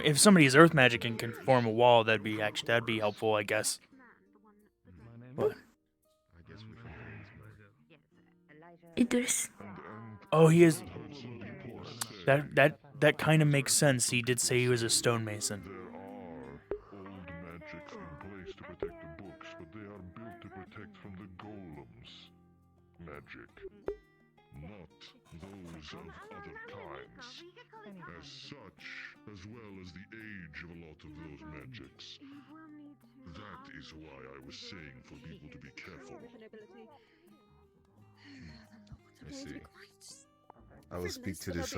If somebody's earth magic and can form a wall, that'd be helpful, I guess. What? Idris. Oh, he is. That kind of makes sense. He did say he was a stonemason. Old magics in place to protect the books, but they are built to protect from the golems. Magic. Not those of other kinds. As such, as well as the age of a lot of those magics. That is why I was saying for people to be careful. I see. I will speak to this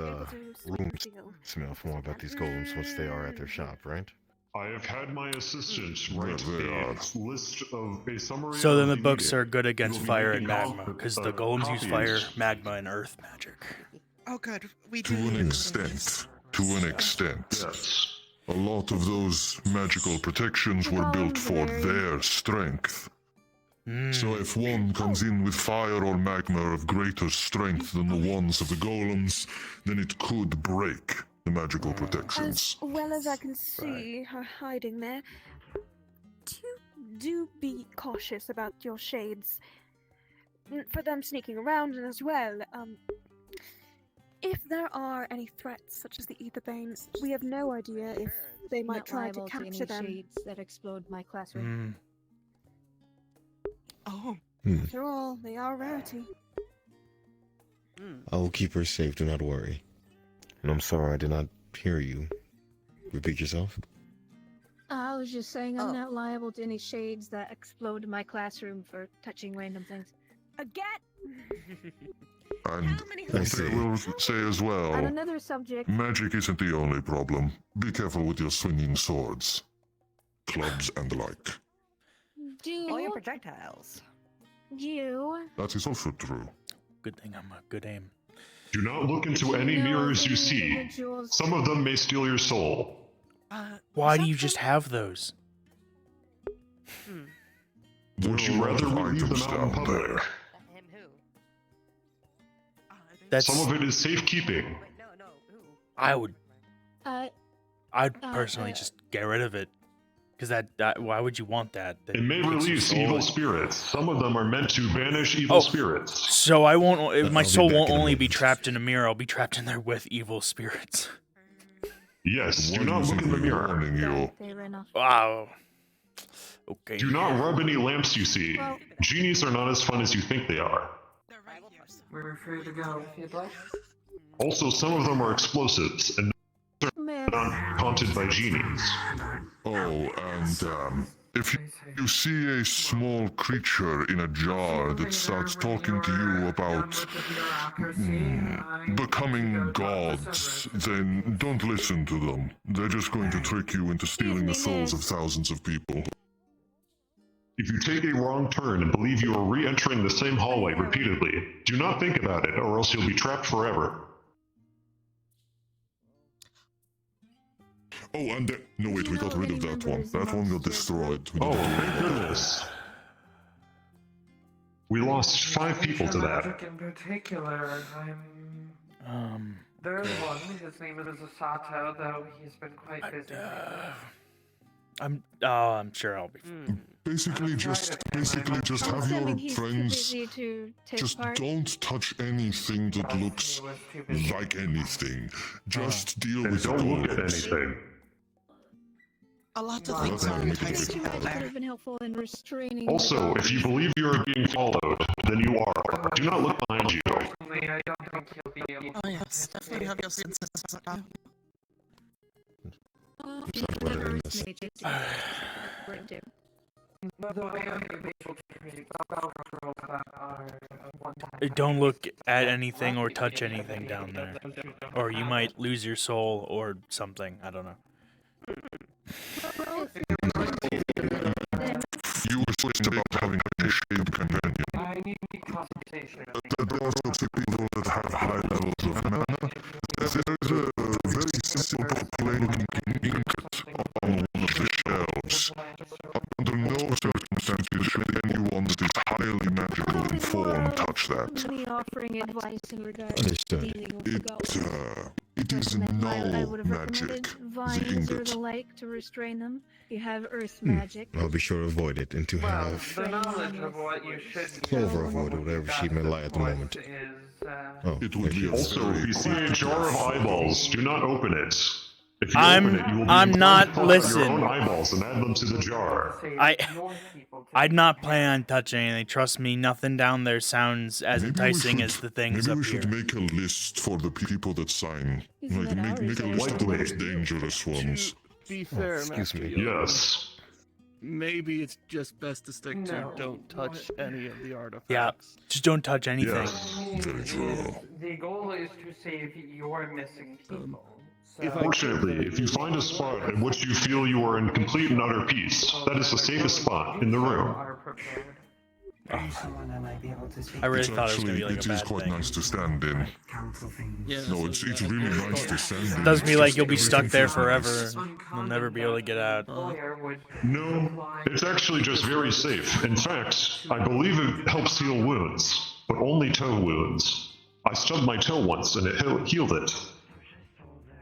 roomsmith more about these golems once they are at their shop, right? I have had my assistant write a list of a summary. So then of the books meeting. are good against We will be fire and making magma, because the golems use copies. fire, magma, and earth magic. Oh, good. We To do. an extent. To an extent. Yes. A lot of those magical protections were built for their strength. So if one comes in with fire or magma of greater strength than the ones of the golems, then it could break the magical protections. As well as I can see her hiding there, do be cautious about your shades. For them sneaking around, and as well, if there are any threats such as the Etherbanes, we have no idea if they might Not try to liable capture any them. shades that explode my classroom. Oh. After all, they are a rarity. I will keep her safe, do not worry. And I'm sorry I did not hear you. Repeat yourself. I was just saying I'm not liable to any shades that explode my classroom for touching random things. Again? And I see. I will say as On well, another subject, magic isn't the only problem. Be careful with your swinging swords, clubs, and the like. All your projectiles. That is also true. Good thing I'm a good aim. Do not look into any mirrors you see. Some of them may steal your soul. Why do you just have those? Would you rather we leave them out in public? That's... Some of it is safekeeping. I'd personally just get rid of it. Because that why would you want that? That It may takes your release soul evil and- spirits. Some of them are meant to banish evil spirits. So I won't. My I'll be soul back won't in a only be moment. trapped in a mirror. I'll be trapped in there with evil spirits. Yes, do not look in the mirror. Wow. Okay. Do not rub any lamps you see. Genies are not as fun as you think they are. We're free to go if you'd like. Also, some of them are explosives, and not haunted by genies. Oh, and if you see a small creature in a jar that starts talking to you about becoming gods, then don't listen to them. They're just going to trick you into stealing the souls of thousands of people. If you take a wrong turn and believe you are re-entering the same hallway repeatedly, do not think about it, or else you'll be trapped forever. Oh, and no, wait, we got rid of that one. That one got destroyed. Oh, thank goodness. We lost 5 people to that. Magic in particular, there's one. His name is Asato, though he's been quite busy. I'm sure I'll be fine. Basically, just have your friends. Just don't touch anything that looks like anything. Just deal with don't it look at anything. A lot of things are enticing. That would have been helpful in restraining. Also, if you believe you are being followed, then you are. Do not look behind you. I don't think he'll be able to. Oh yes, definitely have your senses up. Don't look at anything or touch anything down there, or you might lose your soul or something. I don't know. You were saying about having a shade companion. I need consultation. There are also people that have high levels of mana. There's a very simple plain-looking ingot on one of the shelves. Under no circumstances should anyone that is highly magical in form touch that. Me offering advice in regards Understood. to dealing with the ghosts. It is I no would have recommended magic. vines or ingot. the like to restrain them. You have earth magic. I'll be sure to avoid it and to have The knowledge of what you should Clover avoid whatever she may lie at the moment. Oh, it would be Also, if you see a jar of eyeballs, do not open it. If you open it, you will be I'm inclined not to pull out listen. your own eyeballs and add them to the jar. I'd not plan on touching anything. Trust me, nothing down there sounds as enticing as the things Maybe up we here. should make a list for the people that sign. Like, make a list of the most dangerous ones. Be fair, excuse Master me. Yoda, Yes. Maybe it's just best to stick to No. don't touch any of the artifacts. Yeah, just don't touch anything. Very true. The goal is to save your missing people. Fortunately, if you find a spot in which you feel you are in complete and utter peace, that is the safest spot in the room. I really thought it was gonna be like a It is bad quite thing. nice to stand in. No, it's really nice to stand in. It does It's be like just you'll be stuck everything there feels forever. nice. You'll never be able to get out. No, it's actually just very safe. In fact, I believe it helps heal wounds, but only toe wounds. I stubbed my toe once and it healed it.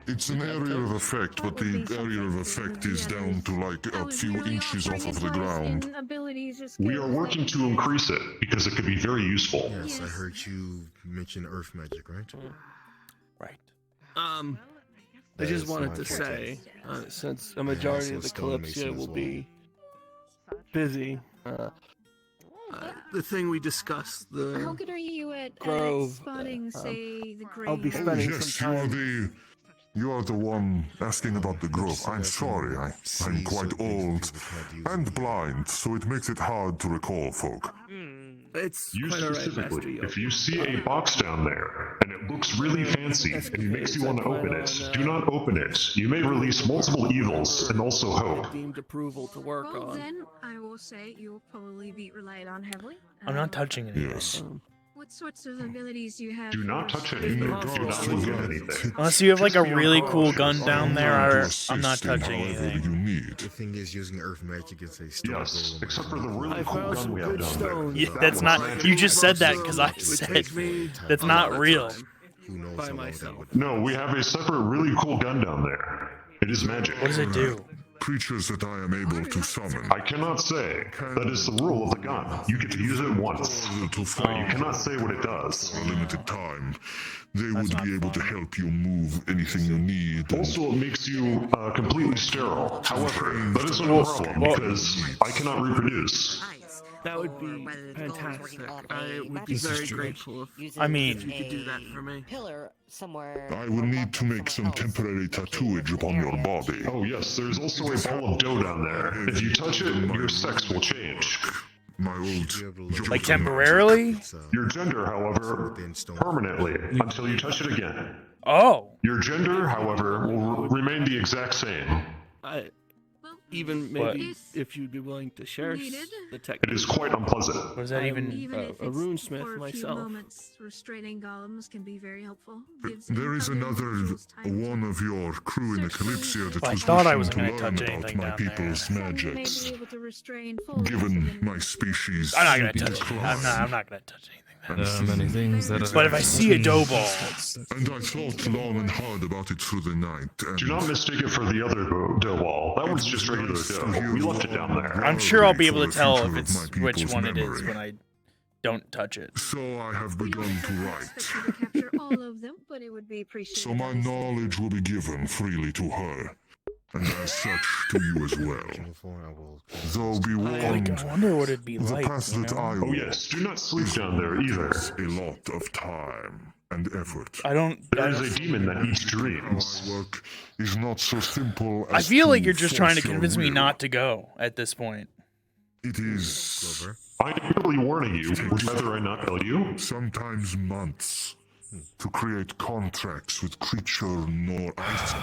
It's an area of effect, but the area of effect is down to like a few inches off of the ground. We are working to increase it because it could be very useful. Yes, I heard you mention earth magic, right? Right. I That just is wanted my to forte. say, since a majority of the stone Kalypsia mason will as well. be busy, The thing we discussed, How the good are you at Grove, spotting, say, the grave? I'll be Oh spending yes, some time. you are the one asking about the grove. I'm sorry, I'm quite old and blind, so it makes it hard to recall folk. It's You quite alright, Master specifically, Yoda. if you see a box down there and it looks really fancy and makes you want to open it, do not open it. You may release multiple evils and also hope. Deemed approval to work Well, on. then, I will say you'll probably be relied on heavily. I'm not touching anything. Yes. What sorts of abilities do you have? Do not for touch speaking? anything. Do not look at anything. Unless you have like a really cool gun cautious. down there, I'm not Assist in touching however anything. you need. The thing is, using earth magic is a stone Yes, golem. except for the really I cool found gun some we have good down there. stones. Yeah, That that's one's not. magic. You just said that because I It would said take me that's a not lot of real. time. by myself. No, we have a separate really cool gun down there. It is magic. What does it do? Creatures that I am able to summon. I cannot say. That is the rule of the gun. You get to use it once. But you cannot say what it does. For a limited time, they would be able to help you move anything you need. Also, it makes you completely sterile. However, that is no problem because I cannot reproduce. That would be fantastic. I would be very grateful if I mean, you could do that for me. Pillar somewhere. I will need to make some temporary tattooage upon your body. Oh yes, there's also a ball of dough down there. If you touch it, your sex will change. My old... Like temporarily? Your gender, however, permanently, until you touch it again. Oh. Your gender, however, will remain the exact same. Even maybe if you'd be willing to share the technique. It is quite unpleasant. What does that even... a runesmith for a few myself. moments, restraining golems can be very helpful. There is another one of your crew in the Kalypsia that I was thought I wishing wasn't to gonna learn touch about anything my down people's Some may magics. be able to restrain full Given my species... I'm not gonna touch it. I'm not gonna touch anything. There are many things that are... But if I see a dough ball... And I thought long and hard about it through the night. And Do not mistake it for the other dough ball. That one's just regular dough. We left it down there. I'm sure I'll be able to tell if it's which one it is when I don't touch it. So I have begun to write. to capture all of them, but it would be appreciated. So my knowledge will be given freely to her. And as such to you as well. Though be warned, I wonder what it'd be the like. path that I Oh yes, do not sleep down there either. a lot of time and effort. I don't... There is a demon that eats dreams. My work is not so simple I as feel to like you're just trying to force your convince me will. not to go at this point. It is I am merely warning you. Would you rather I not tell you? sometimes months to create contracts with creature nor item.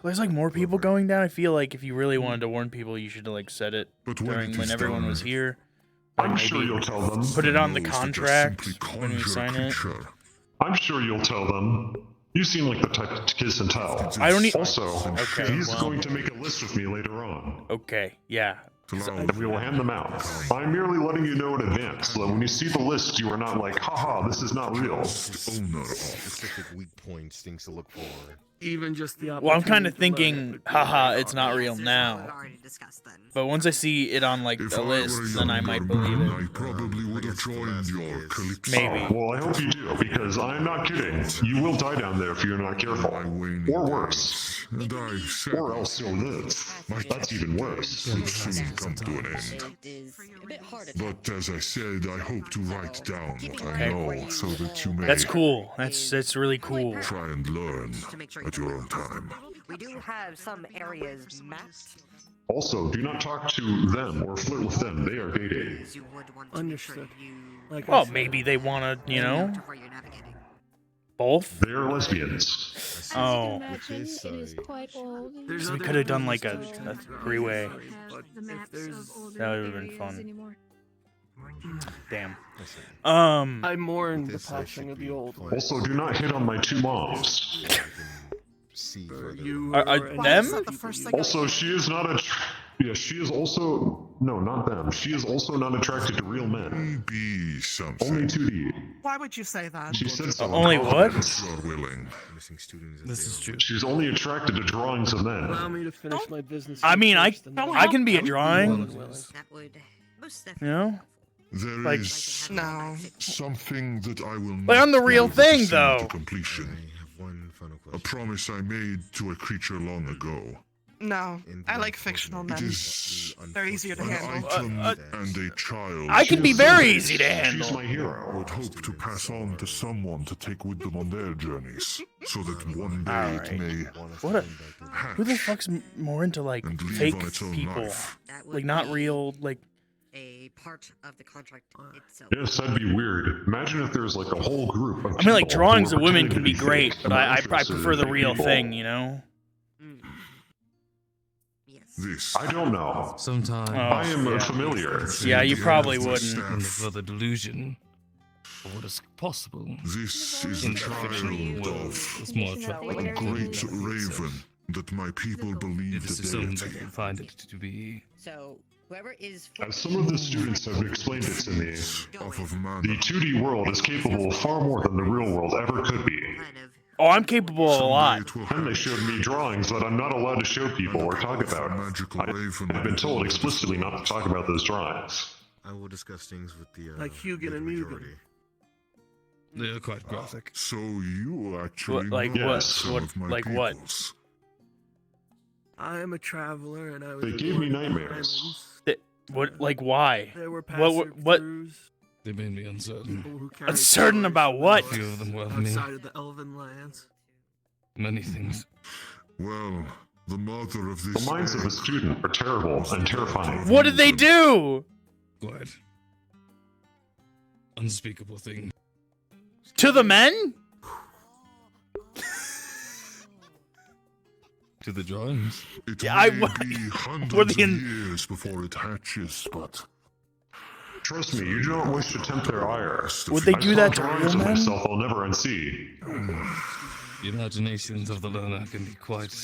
There's like more people going down. I feel like if you really wanted to warn people, you should like set it But when during it when is everyone done, was here. I'm Like, sure maybe you'll tell them. Put it on the knows that they contract simply when we conjure a sign it. creature. I'm sure you'll tell them. You seem like the type to kiss and tell. I don't need. Also, Okay, he's well. going to make a list with me later on. Okay, yeah. And we will hand them out. I'm merely letting you know in advance, so that when you see the list, you are not like, haha, this is not real. Owner of Specific weak points, things to look for. Even just the Well, I'm kind of opportunity to learn thinking, would be haha, very it's not real now. But once I see it on like If the I were list, a then I younger might believe man, it. I probably would have joined your Kalypsia. Maybe. Well, I hope you do, because I'm not kidding. You will die down there if you're not careful. Or worse. And I said Or else you'll live. That's even worse. would soon come to an end. It is a bit hard to But as I said, I hope to write down what I Okay. know so that you may That's cool. That's really cool. try and learn at your own time. We do have some areas mapped. Also, do not talk to them or flirt with them. They are dating. Understood. Like I Well, said, maybe they want to, you know, both. They are lesbians. Oh, Imagine it is quite old. There's so we other could have done things like a to three-way. but The if maps there's- of older That would've been areas fun. anymore. Damn. I mourn the This passing of the old one. Also, do not hit on my two moms. See further. You Are were them? Is that the first thing I- Also, she is not a... Yeah, she is also... No, not them. She is also not attracted to real men. Be something. Only 2D. Why would you say that? She said so. Only what? If you are willing. Missing students. This is true. She's only attracted to drawings of Allow men. me to finish my business. I mean, I first and then- I can be a drawing. That would most You definitely. know, There Like- is No. something that I will Like, not I'm the real be able to thing, see though. To completion. I have one final A question. promise I made to a creature long ago. No. In the I like fictional It men. is They're easier to an handle. item and a child. I can be very easy to She's handle. my hero. Would hope to pass on to someone to take with them on their journeys, so that one day Alright. it may What a, hatch who the fuck's more into like and leave fake on its own people, life. That would like not be real, like a part of the contract itself. Yes, that'd be weird. Imagine if there's like a whole group of I mean, like people drawings who of are women pretending can to be great, fake but and I not interested prefer in the real people. thing, you know. Mm. Yes. This. I don't know. Sometimes I am yeah. familiar. Yeah, you probably Hands of wouldn't. in the staff. further delusion of what is possible. This is In the the fictional child world, of it's more a attractive. great raven that my people It believe is the assumed deity. that you find it to be So Whoever is As some of the students have explained it to me, Off of mana. the 2D world is capable of far more than the real world ever could be. Oh, I'm capable of a lot. And they showed me drawings that I'm not allowed to show people or talk about. I've been told explicitly not to talk about those drawings. I will discuss things with the Like Hugin and Mugen. They're quite graphic. So you actually Like know what? some What? of my Like what? peoples. I am a traveler, and I was. They gave me nightmares. What? Like why? There were What? They made me uncertain. People who carried Uncertain swords about from what? the A few of them were me. outside of the elven lands. Many things. Well, the mother of this The minds of a student are terrible and terrifying. What did they do? Quite unspeakable thing. To the men? To the drawings. It Yeah, may be hundreds were of they in- years before it hatches, but Trust me, you do not wish to tempt their ire. Would they I do saw that to drawings real of men? myself I'll never unsee. The imaginations of the learner can be quite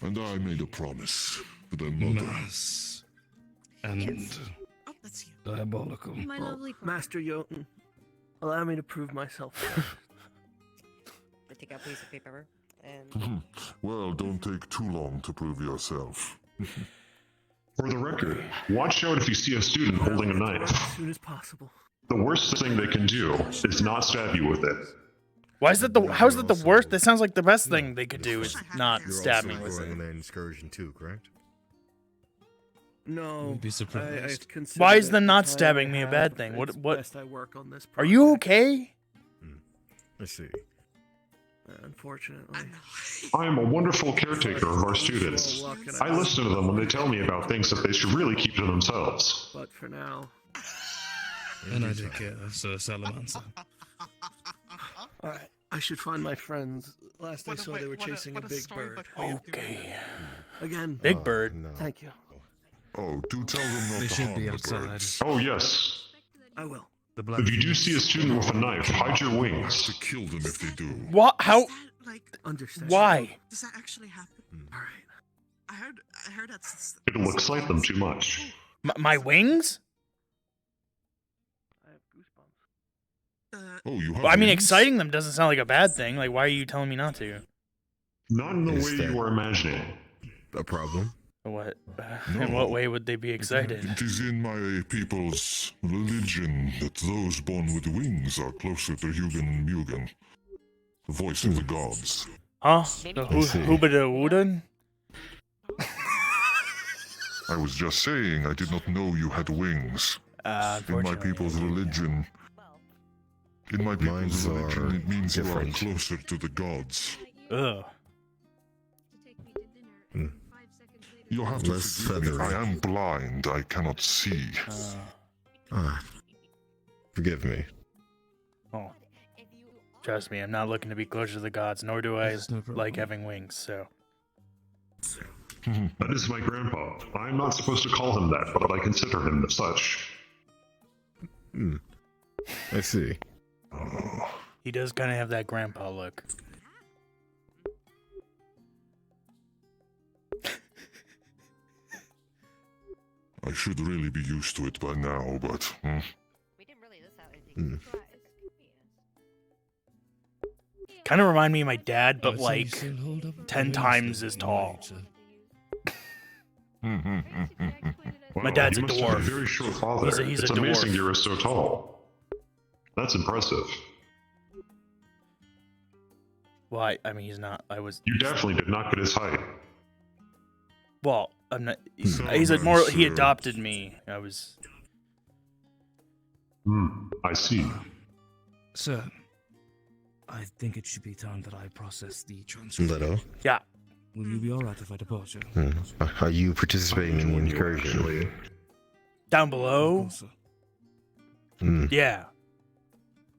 and I made a promise to their mother. nice and diabolical. My lovely Master Jotun, allow me to prove myself. Take out a piece of paper and. Well, don't take too long to prove yourself. For the record, watch out if you see a student holding a knife. As soon as possible. The worst thing they can do is not stab you with it. Why is that the? How is that the worst? That sounds like the best thing they could do is not You're stab also me with going it. on an excursion too, correct? No. You'd be surprised. Why is the not stabbing me a bad thing? What? Best I work on this Are you okay? I see. Unfortunately. I am a wonderful caretaker of our students. I listen to them when they tell me about things that they should really keep to themselves. But for now. And I take care of Sir Salamancer. Alright. I should find my friends. Last I saw, they were chasing a big bird. Okay. Again. Big bird. Thank you. Oh, do tell them not They to should harm be the outside. birds. Oh yes. I will. If you do see a student with a knife, hide your wings. To kill them if they do. What? How? Understand. Why? Does that actually happen? Alright. I heard that's. It'll excite them too much. My wings? I have goosebumps. Oh, you have Well, I mean, wings? exciting them doesn't sound like a bad thing. Like, why are you telling me not to? Not in the Is way that- you are imagining. A problem? What? In what way would they be excited? It is in my people's religion that those born with wings are closer to Hugin and Mugen, the voice of the gods. Huh? Maybe The you- Hubada I was just saying I did not know you had wings. In my Unfortunately. people's religion, in my people's Mines religion, are it means you are different. closer to the gods. Ugh. You'll have to Less forgive me. feathery. I am blind. I cannot see. Forgive me. Oh. Trust me, I'm not looking to be closer to the gods, nor do I That's no problem. like having wings, so. That is my grandpa. I am not supposed to call him that, but I consider him as such. I see. He does kind of have that grandpa look. I should really be used to it by now, but We didn't really list out anything. Kind of remind me of my dad, Oh, but so you like still hold up 10 wings times then, as tall. Wow, My dad's you a must have dwarf. a very short father. He's a It's amazing dwarf. you are so tall. That's impressive. Well, I mean, he's not. I was. You definitely did not get his height. Well, I'm not. He's So a more. He sure. adopted me. I was. I see. Sir, I think it should be time that I process the transcript. Leto? Yeah. Will you be alright if I depart you? Are you participating in the incursion? Down below? Yeah.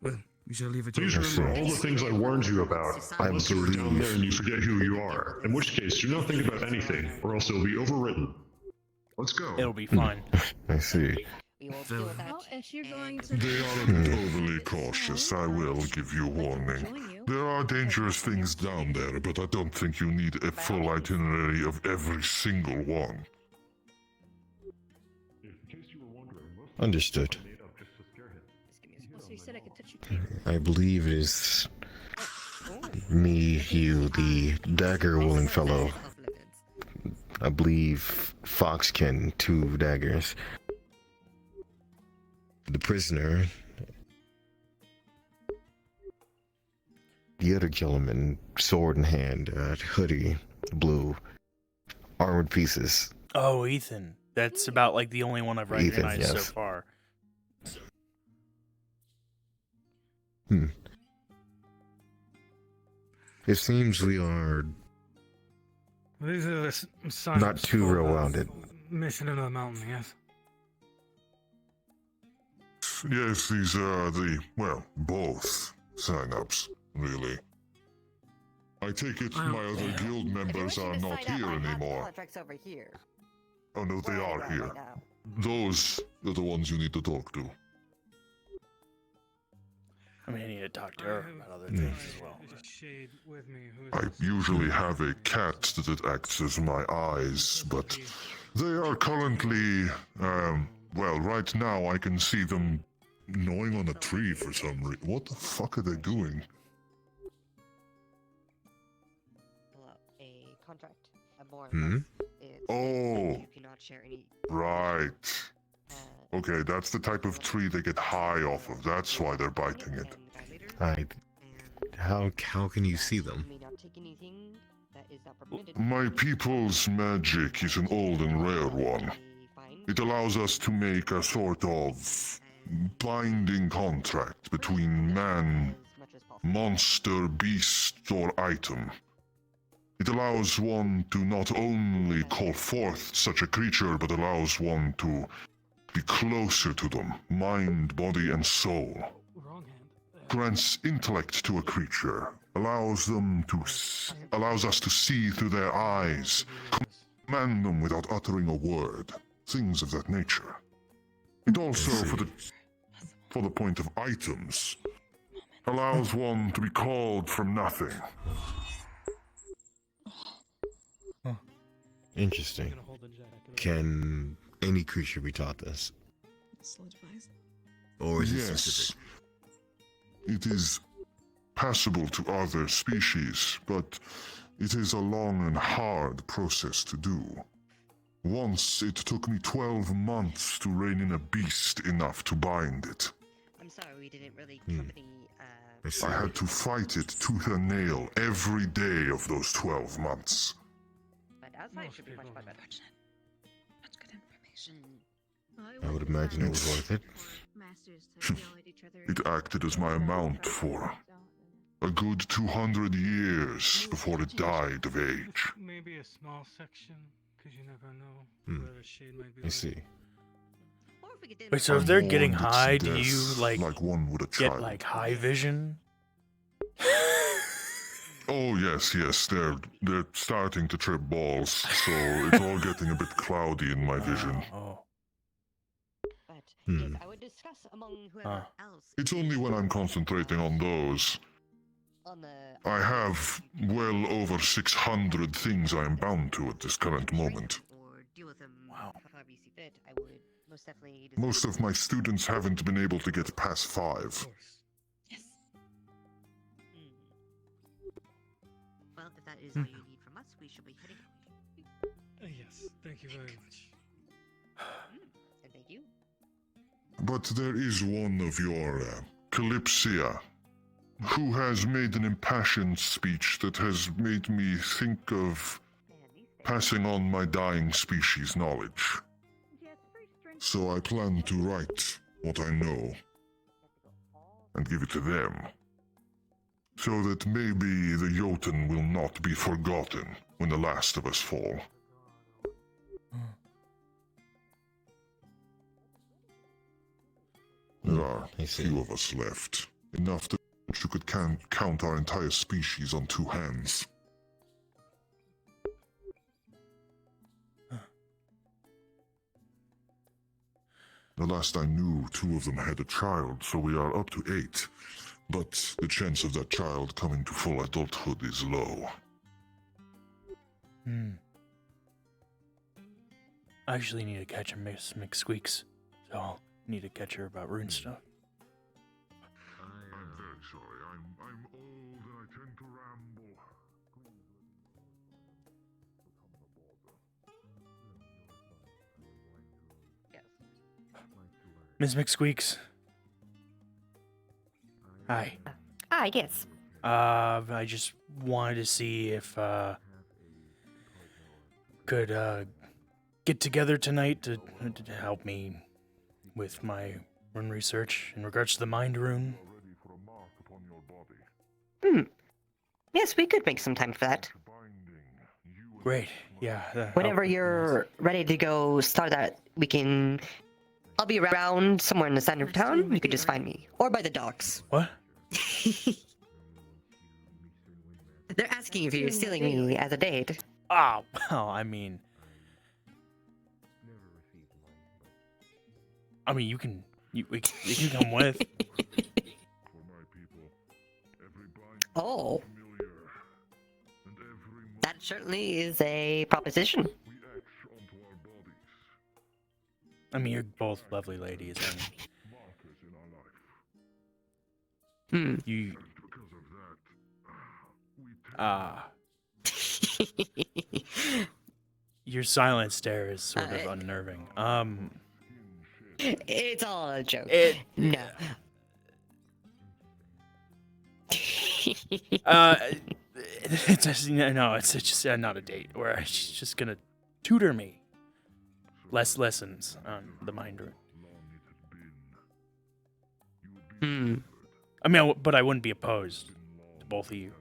Well, we shall leave it to Please you. remember all the things I warned you about. Unless you are down there and you forget who you are. In which case, do not think about anything, or else it will be overwritten. Let's go. It'll be fun. I see. Well, if you're going to. they are a bit overly cautious. I will give you warning. There are dangerous things down there, but I don't think you need a full itinerary of every single one. Understood. Oh, so you said I could touch you. I believe it is me, you, the dagger-wielding fellow. I believe Foxkin, 2 daggers. The prisoner. The other gentleman, sword in hand, hoodie, blue, armored pieces. Oh, Ethan. That's about like the only one I've recognized Ethan, so yes. far. It seems we are These are the signs not too for the well-rounded. mission into the mountain, yes? Yes, these are both sign-ups, really. I take it my other guild members are not here anymore. Contracts over here. Oh no, they Where are at here. right now? Those are the ones you need to talk to. I mean, I need to talk to her about other things as well. Shade with me, I usually have a cat that acts as my eyes, but they are currently, well, right now I can see them gnawing on a tree for some reason. What the fuck are they doing? Pull out a contract. A more Hmm? Oh, you cannot share any. right. Okay, that's the type of tree they get high off of. That's why they're biting it. How can you see them? May not take anything that is not permitted. My people's magic is an old and rare one. It allows us to make a sort of binding contract between man, monster, beast, or item. It allows one to not only call forth such a creature, but allows one to be closer to them, mind, body, and soul. Grants intellect to a creature, allows us to see through their eyes, command them without uttering a word, things of that nature. It also, for the point of items, allows one to be called from nothing. Interesting. Can any creature be taught this? Or is it specific? It is passable to other species, but it is a long and hard process to do. Once it took me 12 months to rein in a beast enough to bind it. I'm sorry, we didn't really company. I had to fight it tooth and nail every day of those 12 months. But outside should be much better. That's good information. I would imagine it was worth it. It acted as my amount for a good 200 years before it died of age. Maybe a small section, because you never know where the shade might be. I see. Wait, so if they're getting high, do you like one would a get child. like high vision? Oh yes, they're starting to trip balls, so it's all getting a bit cloudy in my vision. But yes, I would discuss among whoever else. It's only when I'm concentrating on those. I have well over 600 things I am bound to at this current moment. Wow. However you see fit, I would most definitely. Most of my students haven't been able to get past 5. Well, if that is all you need from us, we shall be heading. Yes, thank you very much. And thank you. But there is one of your Kalypsia, who has made an impassioned speech that has made me think of passing on my dying species' knowledge. So I plan to write what I know and give it to them, so that maybe the Jotun will not be forgotten when the last of us fall. There are few of us left, enough that you could count our entire species on 2 hands. The last I knew, 2 of them had a child, so we are up to 8. But the chance of that child coming to full adulthood is low. I actually need to catch a Miss McSqueaks, so need to catch her about rune stuff. I'm very sorry. I'm old and I tend to ramble. Miss McSqueaks. Hi. Yes. I just wanted to see if could get together tonight to help me with my rune research in regards to the mind rune. Yes, we could make some time for that. Great. Yeah. Whenever you're ready to go start that, I'll be around somewhere in the center of town. You could just find me. Or by the docks. What? They're asking if you're stealing me as a date. Oh, well, I mean, you can come with. Oh. That certainly is a proposition. I mean, you're both lovely ladies. You. Your silent stare is sort of unnerving. It's all a joke. No. It's just, no, it's just not a date where she's just gonna tutor me. Less lessons on the mind rune. I mean, but I wouldn't be opposed to both of you.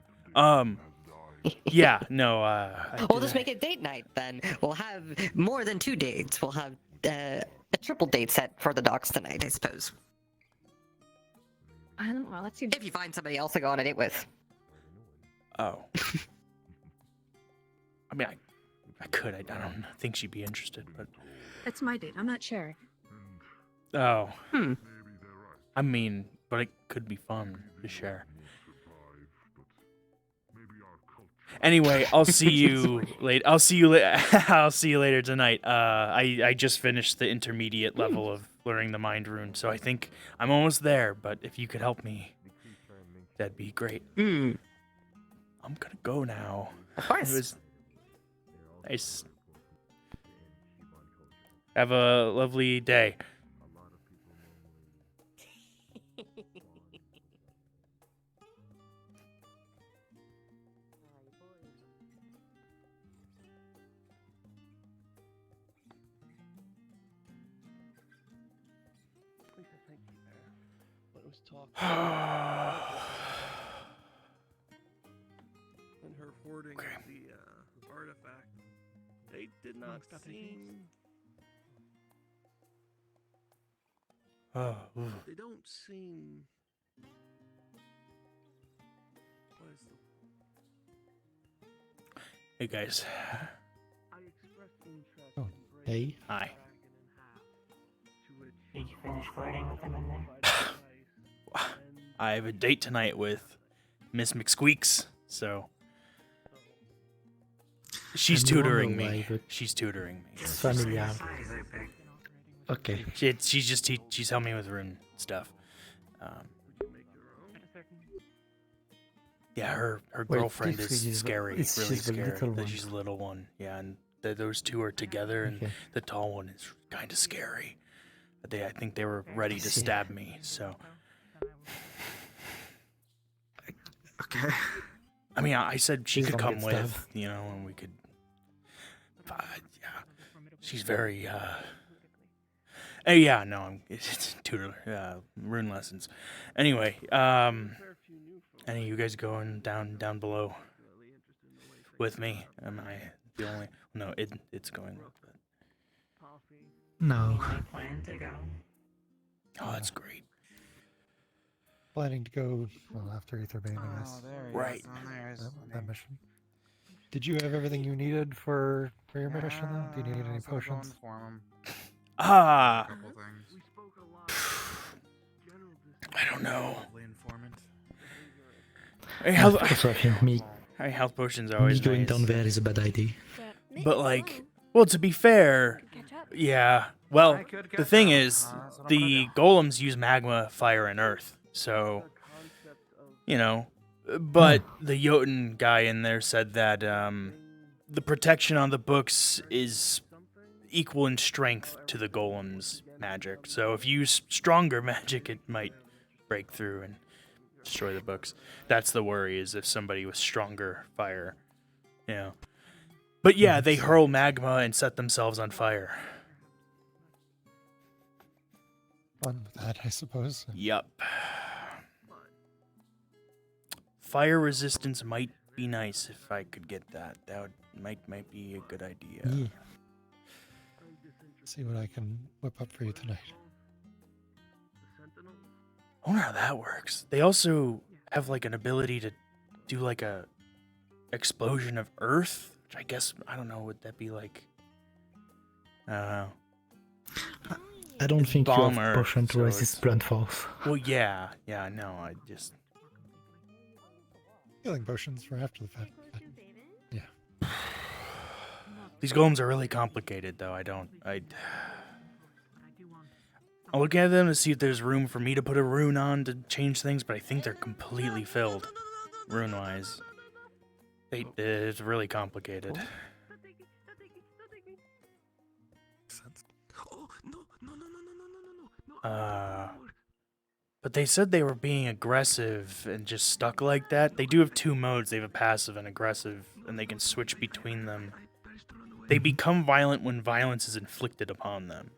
Yeah, no. We'll just make it date night then. We'll have more than 2 dates. We'll have a triple date set for the docks tonight, I suppose. I don't know. Let's see. If you find somebody else to go on a date with. Oh. I mean, I could. I don't think she'd be interested, but. That's my date. I'm not sharing. Oh. I mean, but it could be fun to share. Anyway, I'll see you later. I'll see you later tonight. I just finished the intermediate level of learning the mind rune, so I think I'm almost there. But if you could help me, that'd be great. I'm gonna go now. Of course. It was nice. Have a lovely day. And her hoarding of the artifact. They did not seem. They don't seem. What is the... Hey guys. I expressed interest. Oh, hey. Hi. Did you finish flirting with them in there? I have a date tonight with Miss McSqueaks, so she's tutoring me. She's tutoring me. It's familiar. Okay. She's helping me with rune stuff. Yeah, her girlfriend is scary, really scary. She's a little one. Yeah, and those two are together, and the tall one is kind of scary. I think they were ready to stab me, so. Okay. I mean, I said she could come with, and we could. Yeah, she's very. Yeah, no, it's tutor, rune lessons. Anyway, any of you guys going down below with me? Am I the only? No, it's going with it. No. Oh, that's great. Planning to go after Aetherbane, I guess. Right. That mission. Did you have everything you needed for your mission, though? Do you need any potions? I don't know. Me health potions are always going nice. down there is a bad idea. But like, Well, to be fair, Catch up. yeah. Well, I could the get thing them. is, That's what I'm the golems use magma, fire, and earth. So, you know, but the Jotun guy in there said that the protection on the books is equal in strength to the golem's magic. So if you use stronger magic, it might break through and destroy the books. That's the worry, is if somebody with stronger fire, you know. But yeah, they hurl magma and set themselves on fire. Fun with that, I suppose. Yup. Fire resistance might be nice if I could get that. That might be a good idea. Yeah. See what I can whip up for you tonight. I wonder how that works. They also have like an ability to do like a explosion of earth, which I guess, I don't know, would that be like, I don't know. I don't think you Bomb have earth, potion to so resist it's- blunt force. Well, yeah, no, I just... Healing potions for after the fact. but- Yeah. These golems are really complicated, though. I'll look at them to see if there's room for me to put a rune on to change things, but I think they're completely filled, rune-wise. It's really complicated. But they said they were being aggressive and just stuck like that. They do have two modes. They have a passive and aggressive, and they can switch between them. They become violent when violence is inflicted upon them,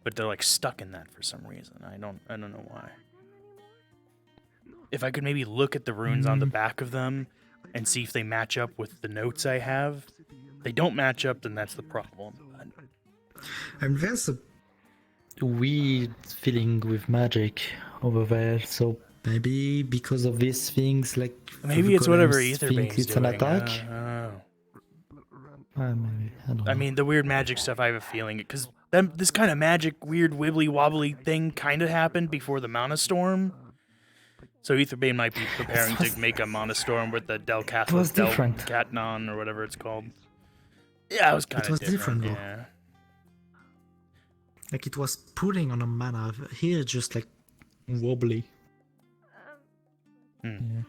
but they're like stuck in that for some reason. I don't know why. If I could maybe look at the runes on the back of them and see if they match up with the notes I have. If they don't match up, then that's the problem. And there's a weird feeling with magic over there, so maybe because of these things, like Maybe the it's whatever golems think Etherbane's it's an doing. attack. Maybe. I don't know. I mean, the weird magic stuff, I have a feeling, because this kind of magic, weird, wibbly-wobbly thing kind of happened before the Mana Storm. So Etherbane might be preparing to make a Mana Storm with the was different. Delcatnon, or whatever it's called. Yeah, it was kind of was different, though. yeah. Like it was pulling on a mana. Here, just like wobbly. Yeah.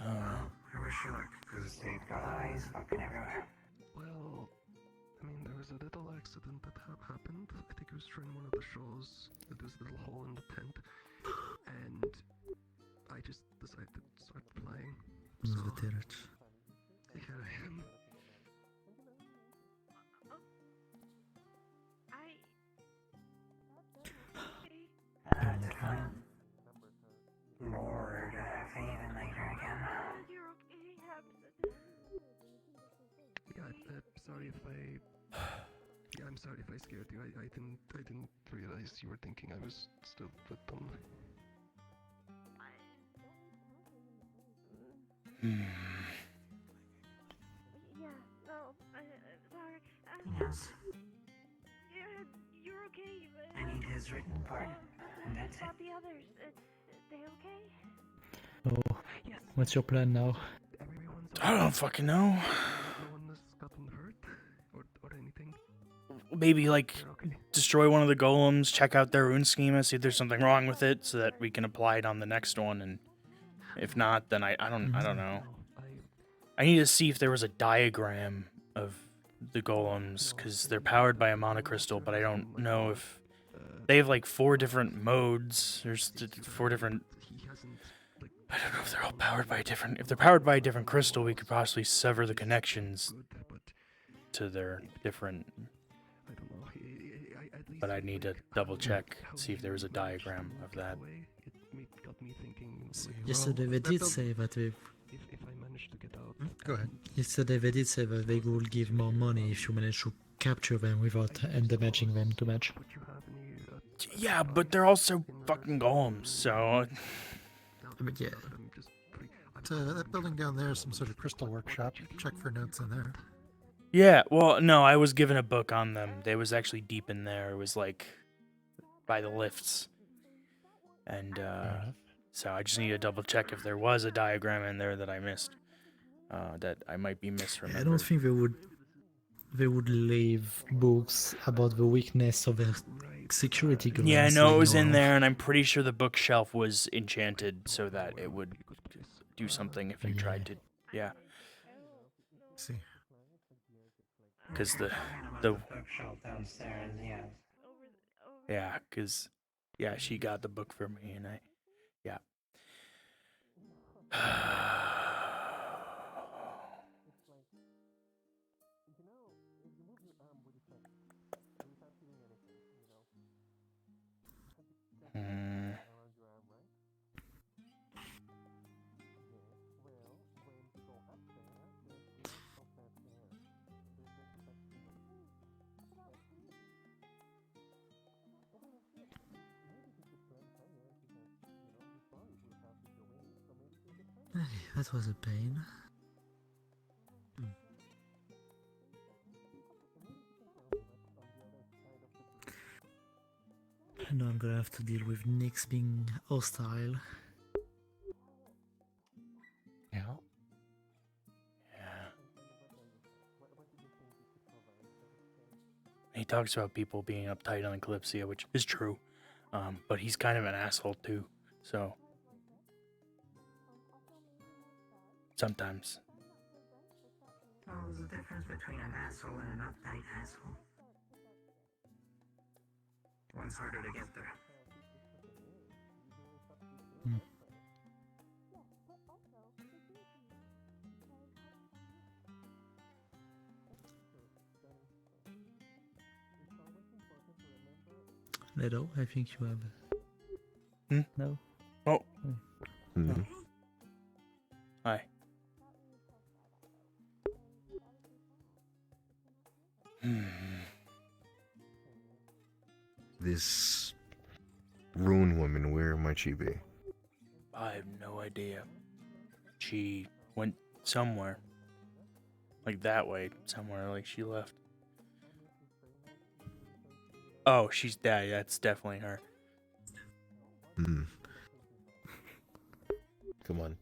I wish you luck, because they've got eyes fucking everywhere. Well, I mean, there was a little accident that happened. I think it was during one of the shows. There was a little hole in the tent, and I just decided to start playing. So, here I am. Lord, Faven later again. Yeah, sorry if I... Yeah, I'm sorry if I scared you. I didn't realize you were thinking I was still with them. Yes. You're okay, but I need his written part, and that's it. about the others? They okay? Oh, what's your plan now? I don't fucking know. No one has gotten hurt or anything. Maybe, like, destroy one of the golems, check out their rune schema, see if there's something wrong with it, so that we can apply it on the next one, and if not, then I don't know. I need to see if there was a diagram of the golems, because they're powered by a mana crystal, but I don't know if... They have, like, 4 different modes. There's 4 different... I don't know if they're all powered by a different... If they're powered by a different crystal, we could possibly sever the connections to their different... But I need to double check, see if there was a diagram of that. Yesterday they did say that they... If I manage to get out... Go ahead. Yesterday they did say that they would give more money if you manage to capture them without damaging them too much. Yeah, but they're also fucking golems, so... But yeah. That building down there is some sort of crystal workshop. Check for notes in there. Yeah, well, no, I was given a book on them. They was actually deep in there. It was, like, by the lifts. And, so I just need to double check if there was a diagram in there that I missed. that I might be misremembering. I don't think they would leave books about the weakness of their security golems. Yeah, I know it was in around. there, and I'm pretty sure the bookshelf was enchanted so that it would do something if you tried to. Yeah. See. Because the bookshelf downstairs, yes. yeah, because yeah, she got the book for me, and yeah. Hmm. That was a pain. I know I'm gonna have to deal with Nyx being hostile. Yeah. He talks about people being uptight on Kalypsia, which is true, but he's kind of an asshole too. So sometimes. Well, there's a difference between an asshole and an uptight asshole. One's harder to get there. Leto, I think you have. No. Oh. Hmm. Hi. This rune woman, where might she be? I have no idea. She went somewhere. Like that way, somewhere. Like she left. Oh, she's dead. That's definitely her. Come on.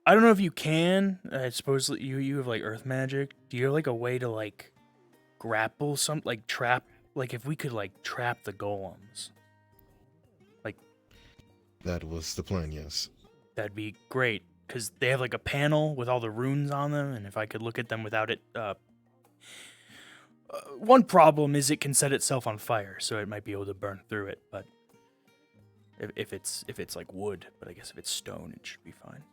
I don't know if you can. I suppose you have like earth magic. Do you have like a way to like grapple some, like trap? Like if we could like trap the golems. Like That was the plan, yes. that'd be great. Because they have like a panel with all the runes on them. And if I could look at them without it... one problem is it can set itself on fire. So it might be able to burn through it. But if it's like wood. But I guess if it's stone, it should be fine.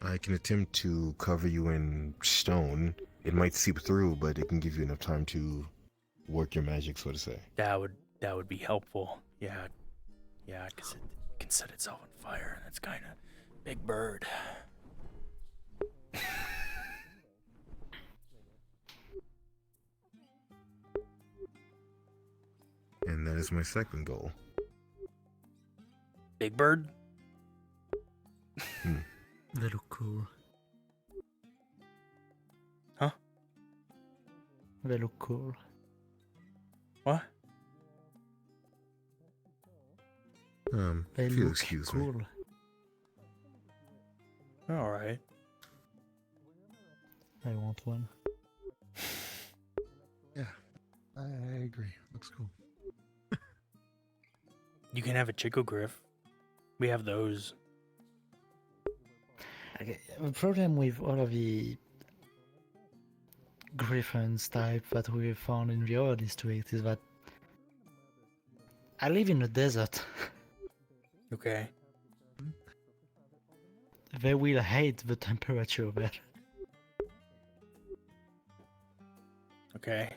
I can attempt to cover you in stone. It might seep through, but it can give you enough time to work your magic, so to say. That would be helpful. Yeah, because it can set itself on fire, and it's kind of big bird. And that is my second goal. Big bird? They look cool. Huh? They look cool. What? They if you'll look excuse me. cool. All right. I want one. Yeah, I agree. Looks cool. You can have a Chickogriff. We have those. Okay, the problem with all of the griffins type that we found in the other district is that I live in a desert. Okay. They will hate the temperature there. Okay.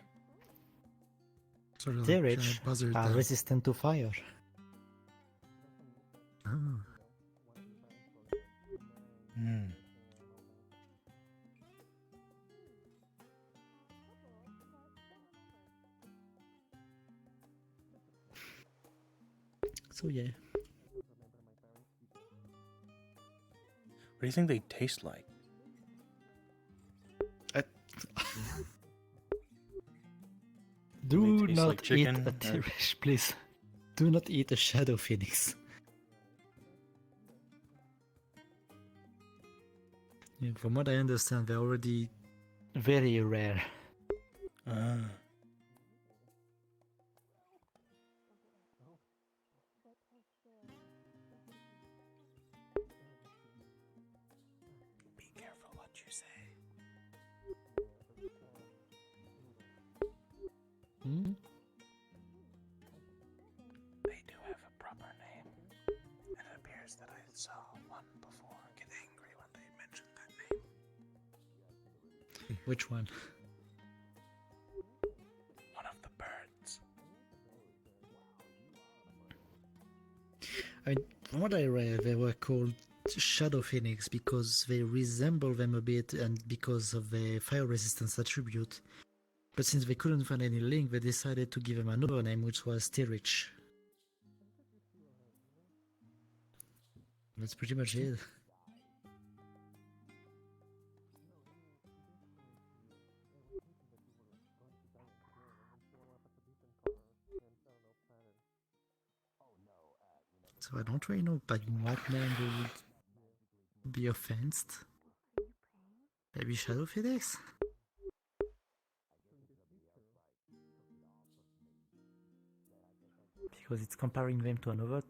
Sort of They're like rich, buzzard are then. resistant to fire. Oh. So yeah. What do you think they taste like? Do taste not like chicken, eat a Tirish, please. Do not eat a Shadow Phoenix. Yeah, from what I understand, they're already very rare. Be careful what you say. Hmm? They do have a proper name. It appears that I saw one before get angry when they mentioned that name. Which one? One of the birds. I mean, from what I read, they were called Shadow Phoenix because they resemble them a bit and because of their fire resistance attribute. But since they couldn't find any link, they decided to give them another name, which was Tirich. That's pretty much it. So I don't really know by what name they would be offensed. Maybe Shadow Phoenix? Because it's comparing them to another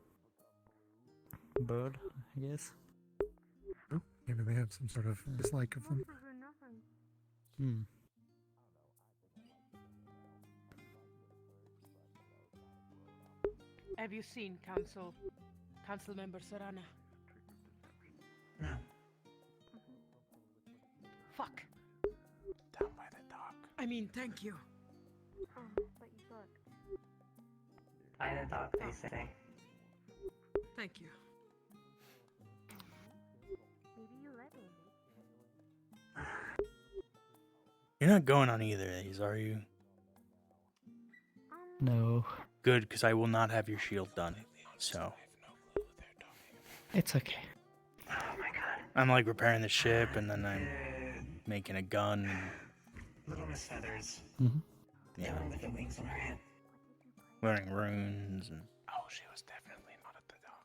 bird, I guess. Oh, maybe they have some sort of dislike of them. Hmm. Have you seen Council Member Sorana? No. Fuck. Down by the dock. I mean, thank you. But you looked. By the dog, they say. Thank you. Maybe you let me. You're not going on either of these, are you? No. Good, because I will not have your shield done. So. It's okay. Oh my god. I'm like repairing the ship, and then I'm making a gun. Little Miss Feathers. Mm-hmm. The Yeah. one with the wings on her head. Learning runes and. Oh, she was definitely not at the dock.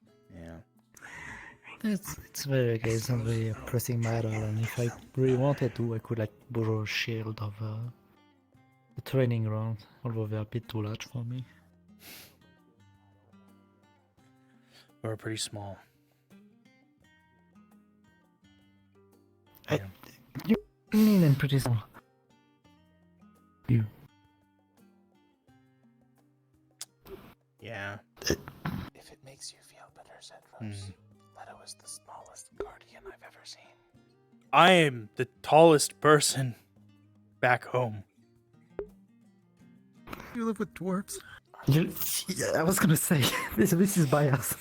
Yeah. It's very okay, it's not very pressing matter, and if I really wanted to, I could like borrow a shield of the training ground, although they're a bit too large for me. Or pretty small. You mean and pretty small. You. Yeah. If it makes you feel better, said Rose, Leto is the smallest guardian I've ever seen. I am the tallest person back home. You live with dwarves? Yeah, I was gonna say this is bias.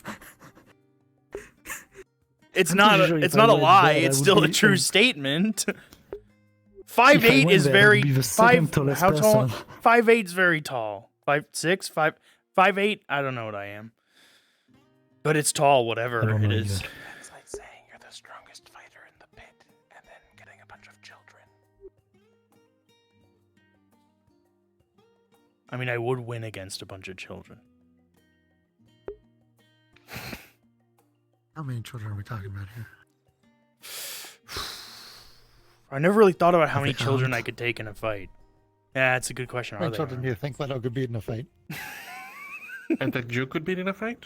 It's I'm not. pretty sure if It's I not a went lie. there, I It's would still a be- true statement. If I 5'8" went is there, I would very be the second tallest How tall? person. 5'8" is very tall. 5'6", 5'8". I don't know what I am, but it's tall. Whatever I don't it know is. either. It's like saying you're the strongest fighter in the pit, and then getting a bunch of children. I mean, I would win against a bunch of children. How many children are we talking about here? I never really thought about how Have many they children count? I could take in a fight. Yeah, that's a good question. How Are many they? children do you think Leto could beat in a fight? And that you could beat in a fight?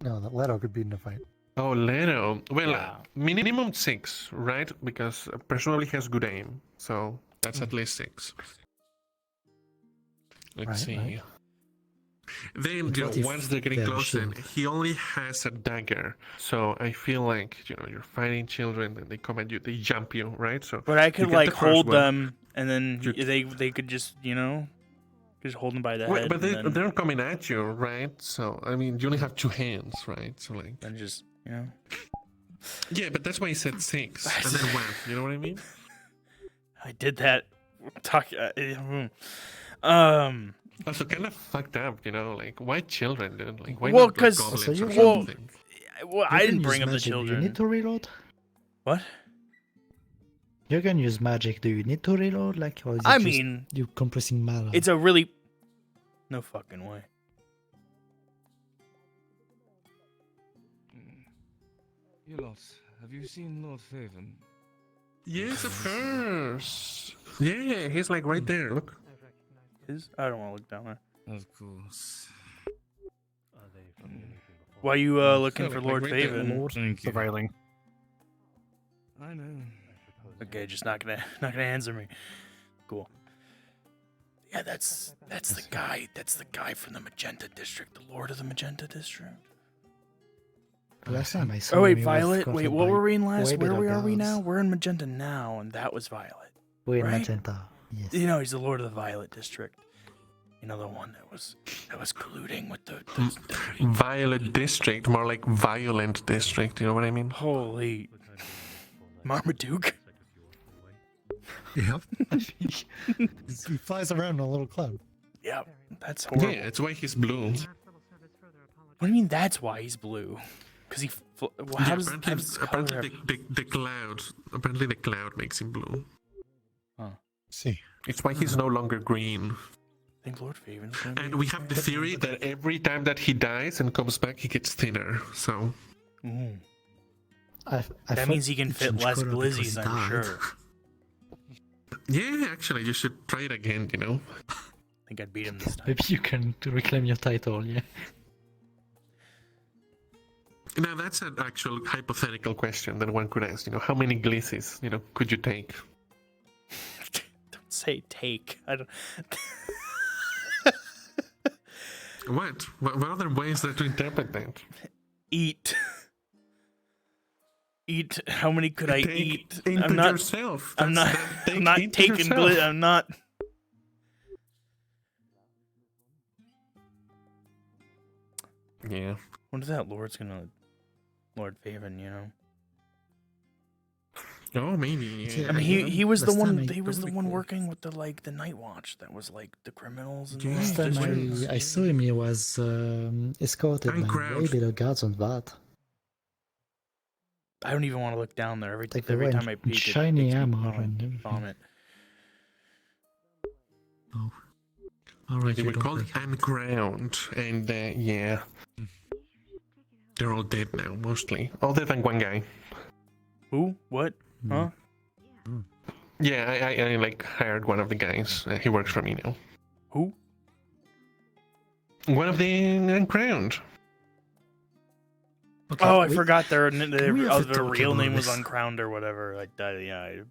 No, that Leto could beat in a fight. Oh, Leto. Well, Yeah. minimum 6, right? Because presumably he has good aim. So that's at least 6. Let's Right, see. right. Then, But you know, what if once they're getting they have a close, then shield? he only has a dagger. So I feel like, you know, you're fighting children, and they come at you, they jump you, right? So But I you could get like the first hold one. them, and then You- they could just just hold them by the Wait, head, but and then, they're coming at you, right? So, I mean, you only have 2 hands, right? So, like. then just Yeah, but that's why he said 6. And then one. You know what I mean? I did that. Also, kind of fucked up, you know? Like, why children, dude? Like, why Well, not 'cause- goblins So you or can- something? Well, You I can didn't use bring up the magic. Do children. you need to reload? What? You can use magic. Do you need to reload? Like, or is it I just mean, you compressing mana? it's a really no fucking way. You lot, have you seen Lord Faven? Yes, of course. Yeah, he's like right there. Look. I don't want to look down there. Of course. Why are you looking So, for like, Lord right there. Faven? Lord Thank you. surveilling. I know. Okay, just not gonna answer me. Cool. Yeah, that's the guy. That's the guy from the Magenta District, the Lord of the Magenta District. Last time I saw Oh wait, him, he was Violet. Wait, escorted what by were we in last? way Where better are we guards. now? We're in Magenta now, and that was Violet. We're in right? Magenta. Yes. You know, he's the Lord of the Violet District. You know, the one that was colluding with the Violet District, more like Violent District, you know what I mean? Holy Marmaduke. Yep. He flies around in a little cloud. Yeah, that's horrible. Yeah, that's why he's blue. What do you mean that's why he's blue? Because he. Well, how Yeah, does apparently the cloud. Apparently the cloud makes him blue. Huh. See. It's why he's no longer green. I think Lord Faven's gonna be. And we have the theory that every time that he dies and comes back, he gets thinner. So. I That means he can fit less glizzies, I'm sure. Yeah, actually, you should try it again. You know. I think I'd beat him this time. Maybe you can reclaim your title, yeah. Now that's an actual hypothetical question that one could ask. You know, how many glizzies, could you take? Don't say take. I don't. What? What other ways there to interpret that? Eat. Eat. How many could I Take eat? into I'm not. yourself. I'm not. Take I'm not into taking. yourself. I'm not. Yeah. What is that Lord's gonna? Lord Faven, you know. Oh, maybe. Yeah. I mean, he was the Last one. time I- He was the one working with the Night Watch. That was like the criminals and Last the time I saw him, he was escorted by way Uncrowned. better guards on that. I don't even want to look down there. Like they were Every in time I peek, shiny it makes me armor and everything. vomit. Oh. Alright, They you were don't called like- Unground, and yeah. They're all dead now, mostly. Other than one guy. Who? What? Huh? Yeah, I like hired one of the guys. He works for me now. Who? One of the Uncrowned. Okay, Oh, I we- forgot their we have to their talk real about name was this. Uncrowned or whatever. Like that. Yeah.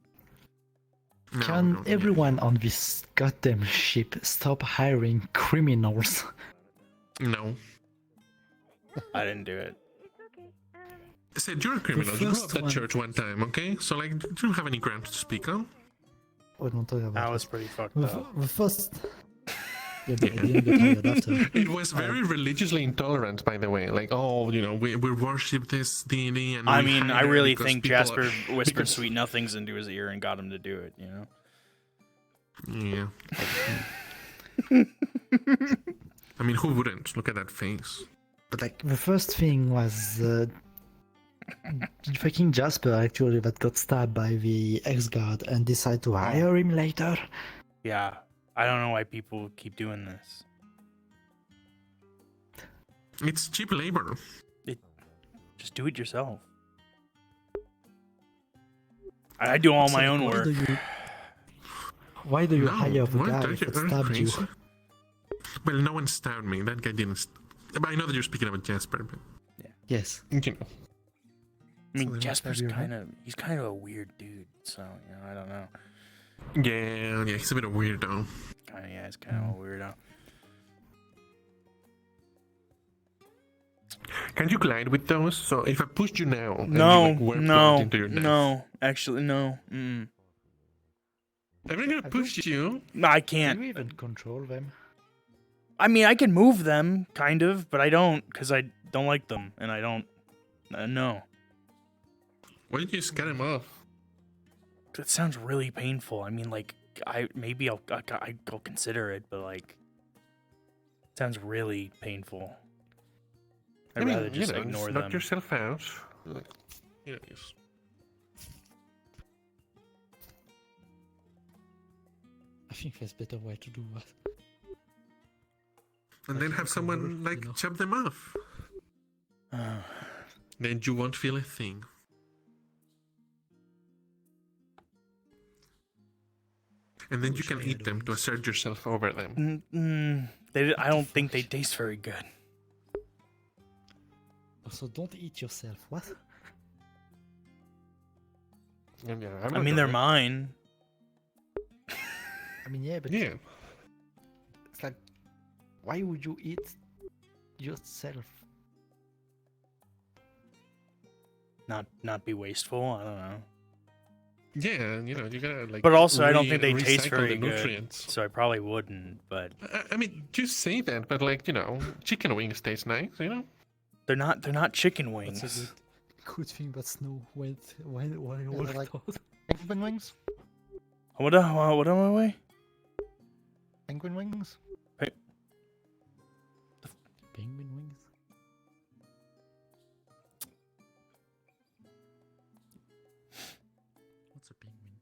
Can everyone on this goddamn ship stop hiring criminals? No. I didn't do it. Said you're a criminal. You grew first up that one- church one time, okay? So, like, you don't have any ground to speak on. We don't talk about That it. was pretty fucked The, up. the first. Yeah, but I didn't get hired after. It was very religiously intolerant, by the way. Like, oh, we worship this deity, and I we mean, I hide it really because think people Jasper are- whispered because- sweet nothings into his ear and got him to do it. You know. Yeah. I mean, who wouldn't? Look at that face. But like the first thing was fucking Jasper actually that got stabbed by the ex-guard and decided to hire him later. Yeah. I don't know why people keep doing this. It's cheap labor. Just do it yourself. I do all my So own why work. do you- Why do you No, hire the what? guy Are you- that are you stabbed you? crazy? Well, no one stabbed me. That guy didn't. I know that you're speaking about Jasper, but Yes. you know. I So mean, they Jasper's must have he's kind of a weird dude. So I don't know. Yeah, he's a bit of a weirdo. Yeah, he's kind of a weirdo. Can you glide with those? So if I pushed you now, and No, you, like, warped no, out into your death, no. Actually, no. Mm. I'm not gonna push you. No, I Can can't. you even control them? I mean, I can move them, kind of, but I don't, because I don't like them, and I don't. No. Why did you just cut him off? That sounds really painful. I mean, like, I'll consider it, but like, it sounds really painful. I'd rather just ignore knock them. yourself out. Yes. I think there's a better way to do that. And then have someone like chop them off. Then you won't feel a thing. and then you can eat them to assert yourself over them. I don't think they taste very good. Also, don't eat yourself. What? And yeah, I mean, they're mine. I mean, yeah, but yeah, it's like, why would you eat yourself? Not be wasteful. I don't know. yeah, you gotta like. But also, I don't think they taste recycle very the good, nutrients. so I probably wouldn't. But I mean, you say that, but like chicken wings taste nice. they're not chicken wings. That's a good thing that Snow went while like penguin wings. What am I? Penguin wings. Penguin wings. What's a penguin?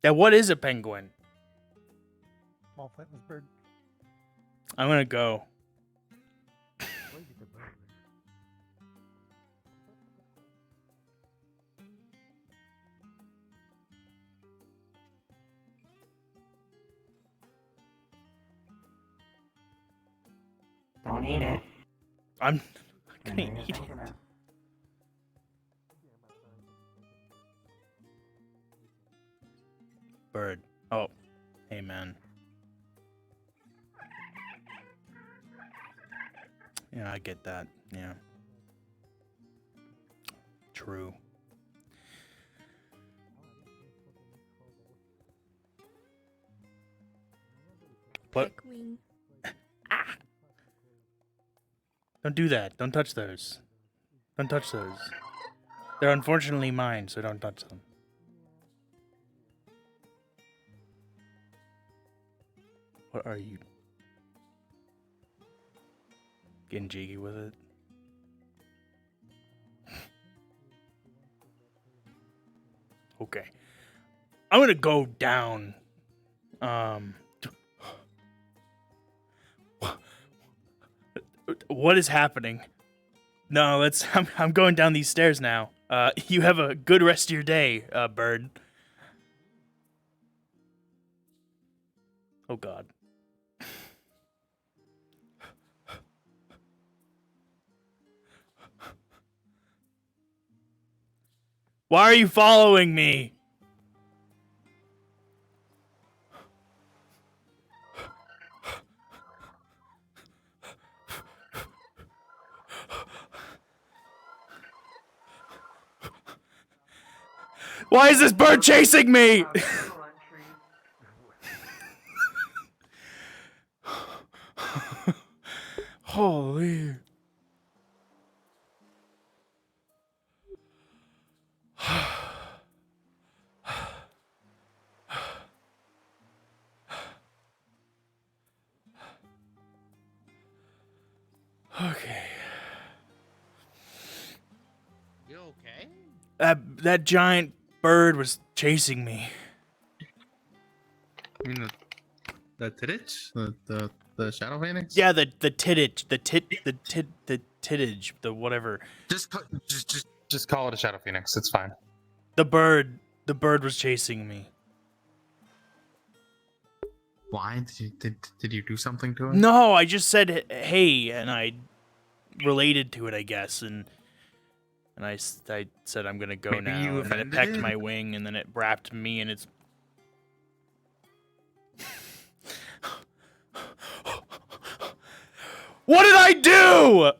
Yeah, what is a penguin? Small flightless bird. I'm gonna go. Don't eat it. I'm gonna eat it. Bird. Oh, hey man. Yeah, I get that. Yeah. True. What? Don't do that. Don't touch those. Don't touch those. They're unfortunately mine, so don't touch them. What are you? Getting jiggy with it? Okay. I'm gonna go down. What is happening? No, I'm going down these stairs now. You have a good rest of your day, bird. Oh God. Why are you following me? Why is this bird chasing me? Holy. Okay. You okay? That giant bird was chasing me. You mean the Tittich? The Shadow Phoenix? Yeah, the tittage, the tittage, the whatever. Just call it a Shadow Phoenix. It's fine. The bird was chasing me. Why did you do something to it? No, I just said hey, and I related to it, I guess, and I said I'm gonna go Maybe now, you and then it offended pecked it? my wing, and then it wrapped me, and it's. What did I do?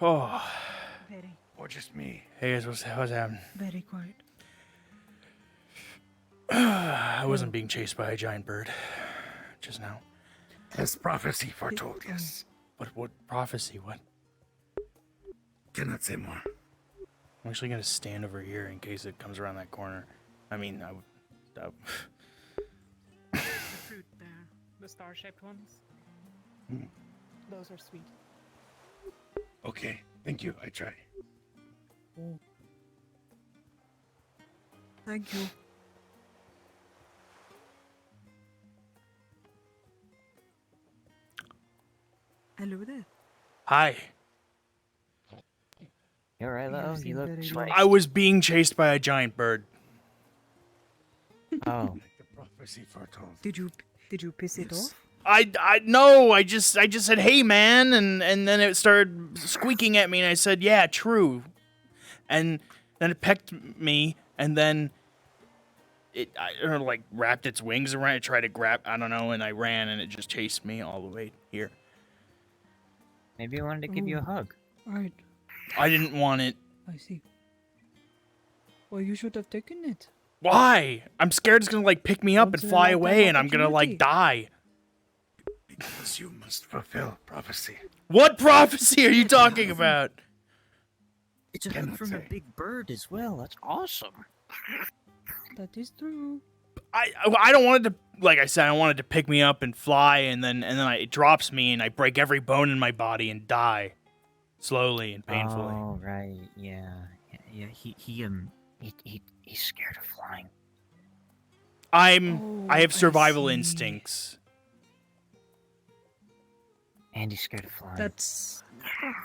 Oh. Very. Or just me. Hey guys, what's happening? Very quiet. I wasn't being chased by a giant bird just now. As prophecy foretold, yes. What prophecy? What? Cannot say more. I'm actually gonna stand over here in case it comes around that corner. I mean, The fruit there, the star-shaped ones. Hmm. Those are sweet. Okay, thank you. I try. Oh. Thank you. Hello there. Hi. You alright, Leto? You look sweaty. I was being chased by a giant bird. Oh. Did you piss it off? No, I just said, hey man, and then it started squeaking at me, and I said, yeah, true. And then it pecked me, and then I don't know, like, wrapped its wings around it, tried to grab, I don't know, and I ran, and it just chased me all the way here. Maybe I wanted to give you a hug. Right. I didn't want it. I see. Well, you should have taken it. Why? I'm scared it's gonna, like, pick me up and Once in a fly lifetime away, and I'm gonna, like, die. Because you must fulfill prophecy. What prophecy are you talking about? It's a hug from a big bird as well. That's awesome. That is true. I don't want it to, like I said, I wanted to pick me up and fly, and then it drops me, and I break every bone in my body and die, slowly and painfully. Oh right, yeah. He's scared of flying. I have survival instincts. And he's scared of flying. That's.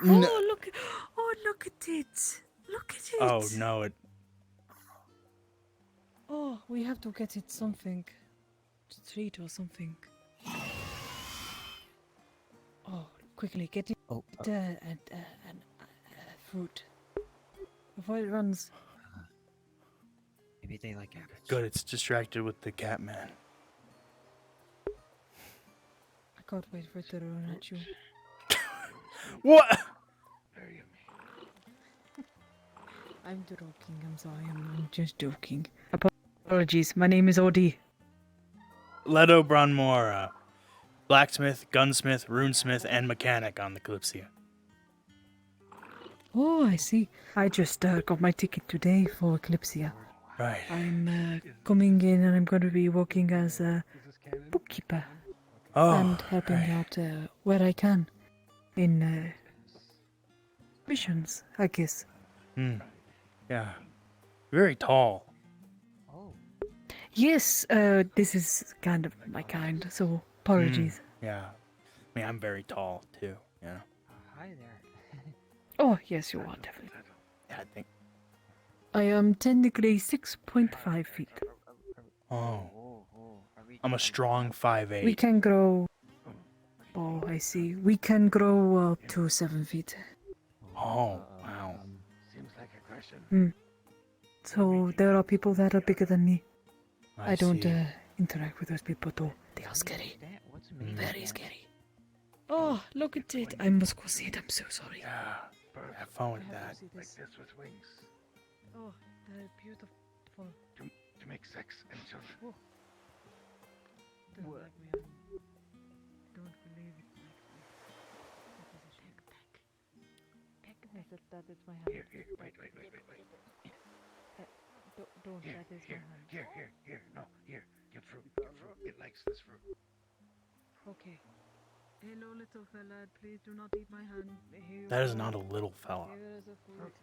Oh, look! Oh, look at it! Look at it! Oh no! It. Oh, we have to get it something. Treat or something. Oh, quickly get it and fruit before it runs. Maybe they like apples. Good. It's distracted with the cat man. I can't wait for it to run at you. What? I'm joking. I'm sorry. I'm just joking. Apologies. My name is Odie. Leto Bronmora, blacksmith, gunsmith, runesmith, and mechanic on the Kalypsia. Oh, I see. I just got my ticket today for Kalypsia. Right. I'm coming in and I'm going to be working as a bookkeeper. And helping out where I can in missions, I guess. Yeah. Very tall. Yes, this is kind of my kind, so apologies. Yeah. I mean, I'm very tall, too, yeah. Hi there. Oh, yes, you are, definitely. Yeah, I think. I am technically 6.5 feet. Oh. I'm a strong 5'8". We can grow... Oh, I see. We can grow up to 7 feet. Oh, wow. Seems like aggression. So there are people that are bigger than me. I don't see. interact with those people though. They are scary. Very scary. Oh, look at it. I must go see it. I'm so sorry. Yeah. Have fun with that. Like this with wings. Oh, they're beautiful. To make sex and children. Oh. Don't like me. Don't believe it. That is my hand. Here, wait. Don't, Here, that is here, my hand. here, no, here, get fruit. It likes this fruit. Okay. Hello, little fella. Please do not eat my hand. Here That you is go. not a little fella. Here is a fruit.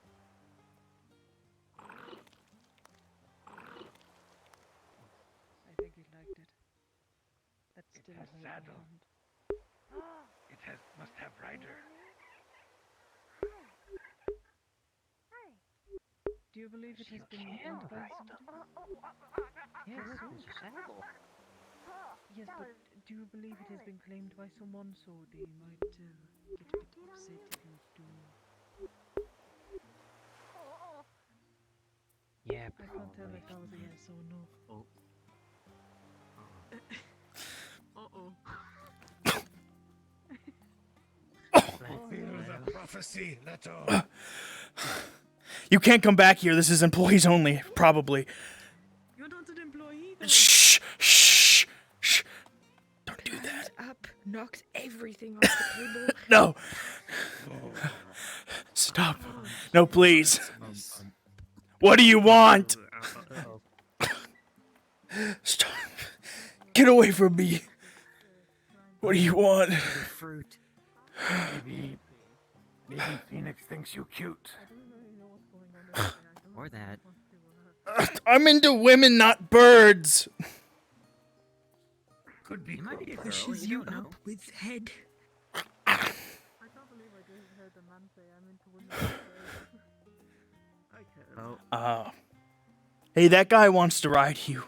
I think he liked it. That's still has in my saddle. hand. It must have rider. Do you believe it has been claimed by someone? Yes, yes, but do you believe it has been claimed by someone so they might get a bit upset if you do? Yeah, I can't tell if that was a yes or no. Fulfill the prophecy, Leto. You can't come back here. This is employees only, probably. You're not an employee. Shh. Don't do that. Up, knocked everything off the table. No. Stop. No, please. What do you want? Stop. Get away from me. What do you want? Fruit. Maybe Phoenix thinks you cute. Or that. I'm into women, not birds. Could be. Pushes you up with head. Oh. Hey, that guy wants to ride you.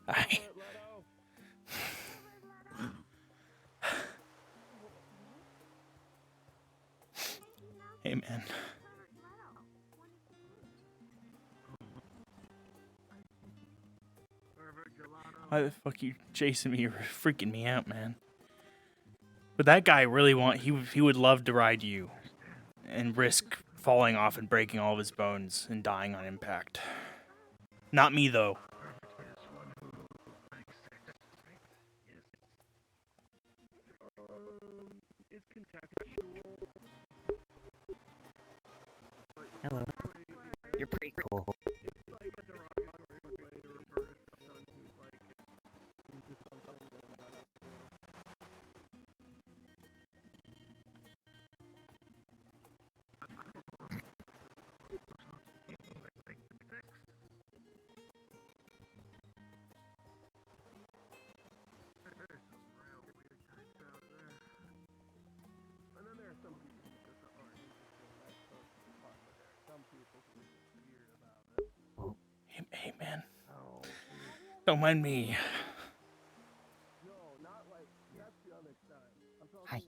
I... Hey, man. Why the fuck you chasing me? You're freaking me out, man. But that guy really he would love to ride you and risk falling off and breaking all of his bones and dying on impact. Not me, though. Hello. You're pretty cool. Hey, man. Don't mind me. Hi.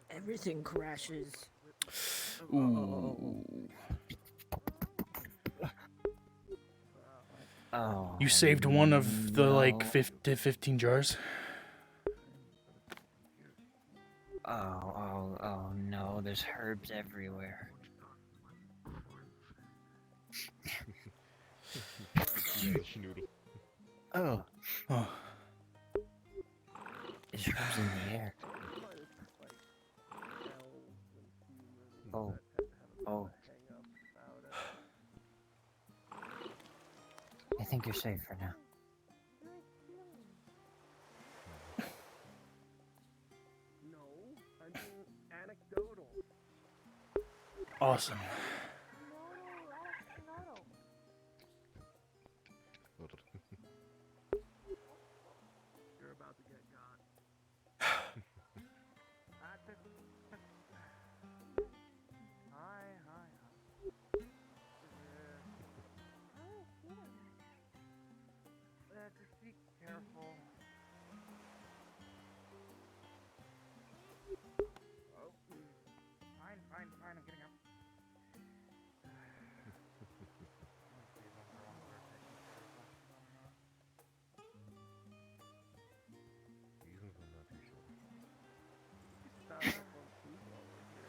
Everything crashes. Ooh. Oh. You saved one of the, like, 15 jars? Oh no, there's herbs everywhere. Oh. Oh. There's herbs in the air. Oh. I think you're safe for now. Awesome. You're about to get got. Just be careful. Oh, fine, I'm getting up.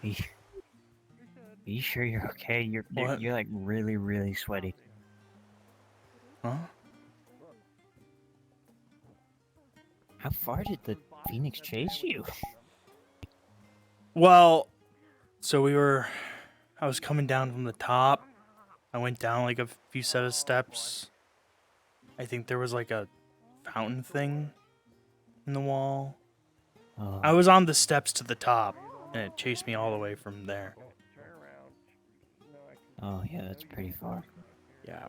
Are you sure you're okay? You're like really sweaty. Huh? How far did the Phoenix chase you? Well, so I was coming down from the top. I went down like a few set of steps. I think there was like a fountain thing in the wall. Oh. I was on the steps to the top, and it chased me all the way from there. Oh yeah, that's pretty far. Yeah.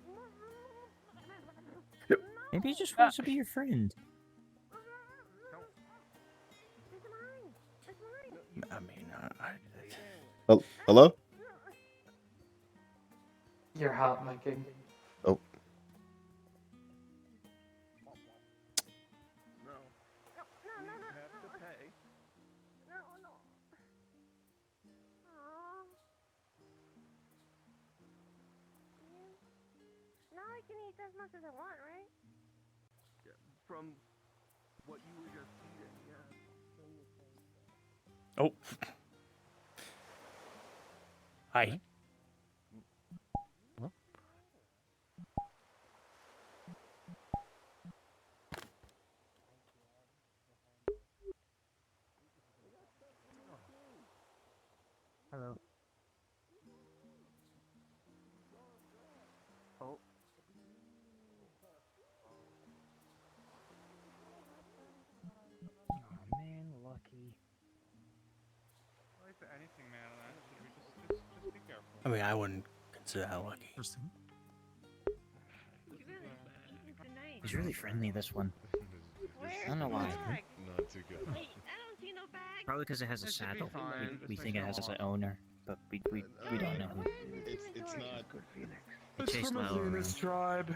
Maybe he just wants to be your friend. I mean, Oh, hello? You're hot, my king. Oh. Now I can eat as much as I want, right? Yeah, from what you were just eating, yeah. Oh. Hi. Huh? Hello. Oh. Oh man, lucky. Like for anything, man, on that, should we just be careful? I mean, I wouldn't consider that lucky. He's really friendly, this one. I don't know why. Not too good. Probably because it has a saddle. We think it has an owner, but we don't know who. It's not. It chased Lalo around. tribe.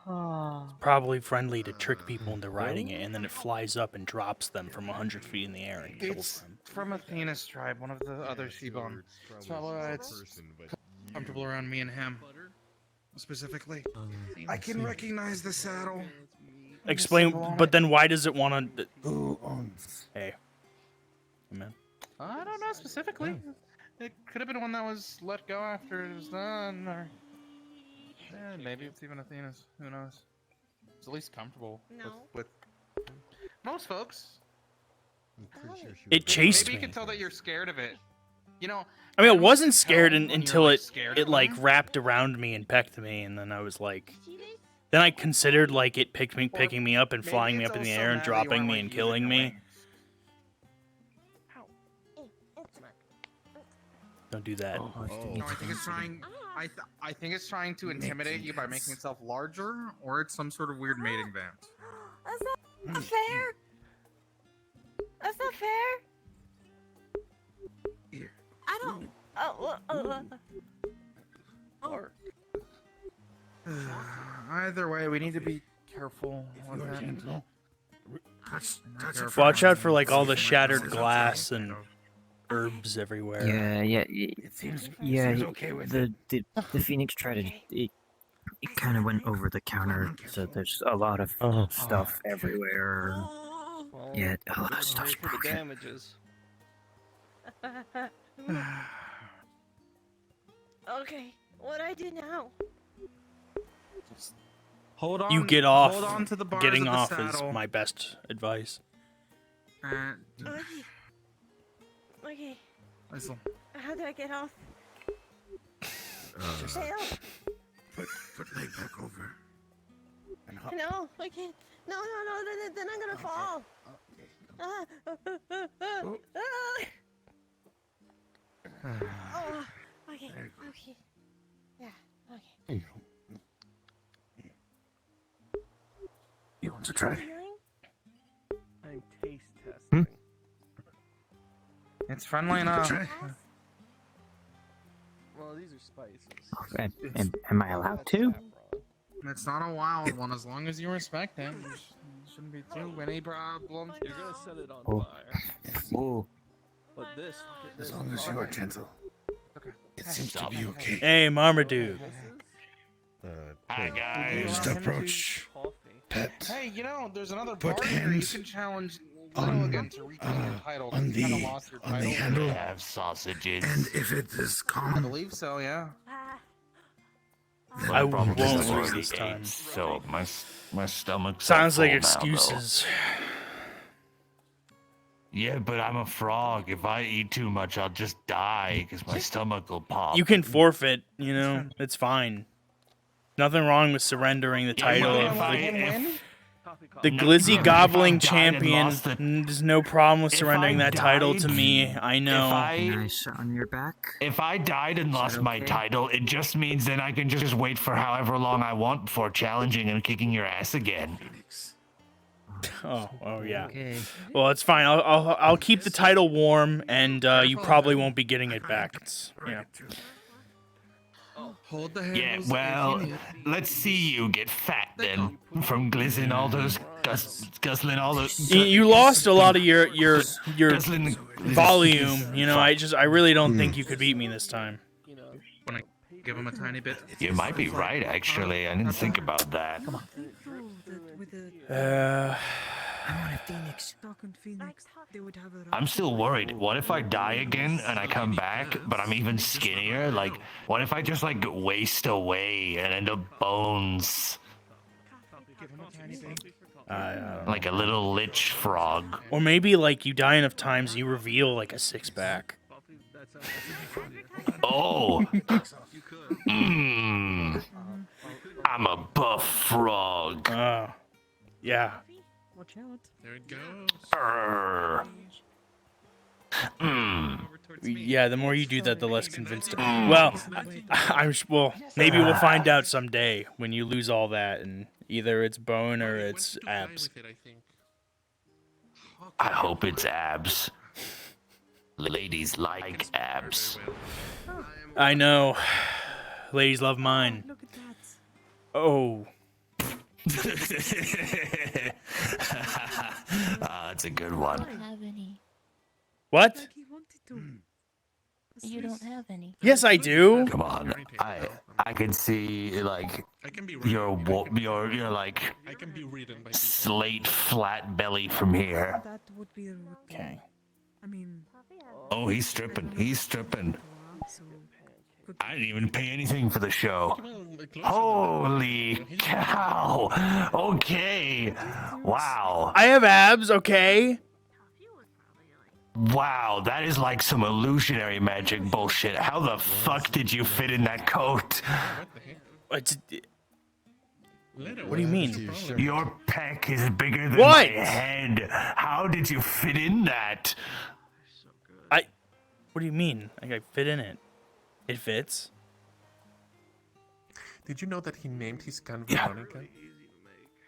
It's probably friendly to trick people into riding it, and then it flies up and drops them from 100 feet in the air and kills It's them. from Athena's tribe, one of the other Seabone. It's probably why it's comfortable around me and him. Specifically. I can recognize the saddle. Explain, but then why does it want to... Hey. Man. I don't know specifically. It could have been one that was let go after it was done, or maybe it's even Athena's. Who knows? It's at least comfortable with most folks. It chased Maybe me. you can tell that you're scared of it. You know. I mean, I wasn't scared until like, it scared it of like them. wrapped around me and pecked me, and then I was like, then I considered like it picking me up and flying me up in the air and dropping me and killing me. Don't do that. No, I think it's trying. I think it's trying to intimidate you by making itself larger, or it's some sort of weird mating band. That's not fair. That's not fair. I don't. Either way, we need to be careful with that. Watch out for like all the shattered glass and herbs everywhere. Yeah. Yeah, okay with the Phoenix tried to. It kind of went over the counter, so there's a lot of stuff everywhere. Yeah, a lot of stuff's broken. Damages. Okay, what do I do now? Hold on. You get off. Hold on to the bars Getting of the off saddle. is my best advice. Okay. Listen. How do I get off? Just Help. put leg back over. No, I can't. No, then I'm gonna fall. Ah. Oh, okay. Yeah, okay. You want to try? I'm taste testing. It's friendly enough. Well, these are spices. Am I allowed to? It's not a wild one, as long as you respect it. There shouldn't be too many problems. You're gonna set it on Oh. fire. Ooh. But this. As long as you are gentle. It seems to be okay. Hey, Marmaduke. Hi guys. Just approach. Pet. Hey, you know, there's another Put bar here. You hands can challenge on, Leto again to reclaim your title. on You kinda the lost your on the title. handle. Have sausages. And if it is I calm, believe so, yeah. I probably won't just lose already this time. ate, so my stomach's Sounds all like full excuses. Now, yeah, but I'm a frog. If I eat too much, I'll just die because my stomach will pop. You can forfeit, you know, it's fine. Nothing wrong with surrendering the title well, of if the Glizzy Gobbling Champion. There's no problem with surrendering that title to me. I know. Nice on your back. If I died and lost my title, it just means then I can just wait for however long I want before challenging and kicking your ass again. Oh yeah. Okay. Well, it's fine. I'll keep the title warm, and you probably won't be getting it back. It's, yeah. Hold the Yeah, handles. well, let's see you get fat then from glizzing all those, guzzling all those. You lost a lot of your Guzzling volume. You know, I really don't think you could beat me this time. When I give him a tiny bit. You might be right, actually. I didn't think about that. I want a phoenix. Talking phoenix. They would have a I'm still worried. What if I die again and I come back, but I'm even skinnier? Like, what if I just, like, waste away and end up bones? Like a little lich frog. Or maybe, like, you die enough times, you reveal, like, a six-pack. Oh! I'm a buff frog. Yeah. Watch out. There it goes. Yeah, the more you do that, the less convinced. Well, well, maybe we'll find out someday when you lose all that, and either it's bone or it's abs. I hope it's abs. Ladies like abs. I know. Ladies love mine. Look at that. Oh. That's a good one. I don't have any. What? Like he wanted to. You don't have any. Yes, I do. Come on, I can see like your like slate flat belly from here. That would be rude. Okay. I mean, Oh, he's stripping. He's stripping. so I didn't even pay anything for the show. Holy cow! Okay. Wow. I have abs, okay? Wow, that is like some illusionary magic bullshit. How the fuck did you fit in that coat? What do you mean? Your peck is bigger than What? my head. How did you fit in that? What do you mean? Like I fit in it. It fits. Did you know that he named his gun Veronica?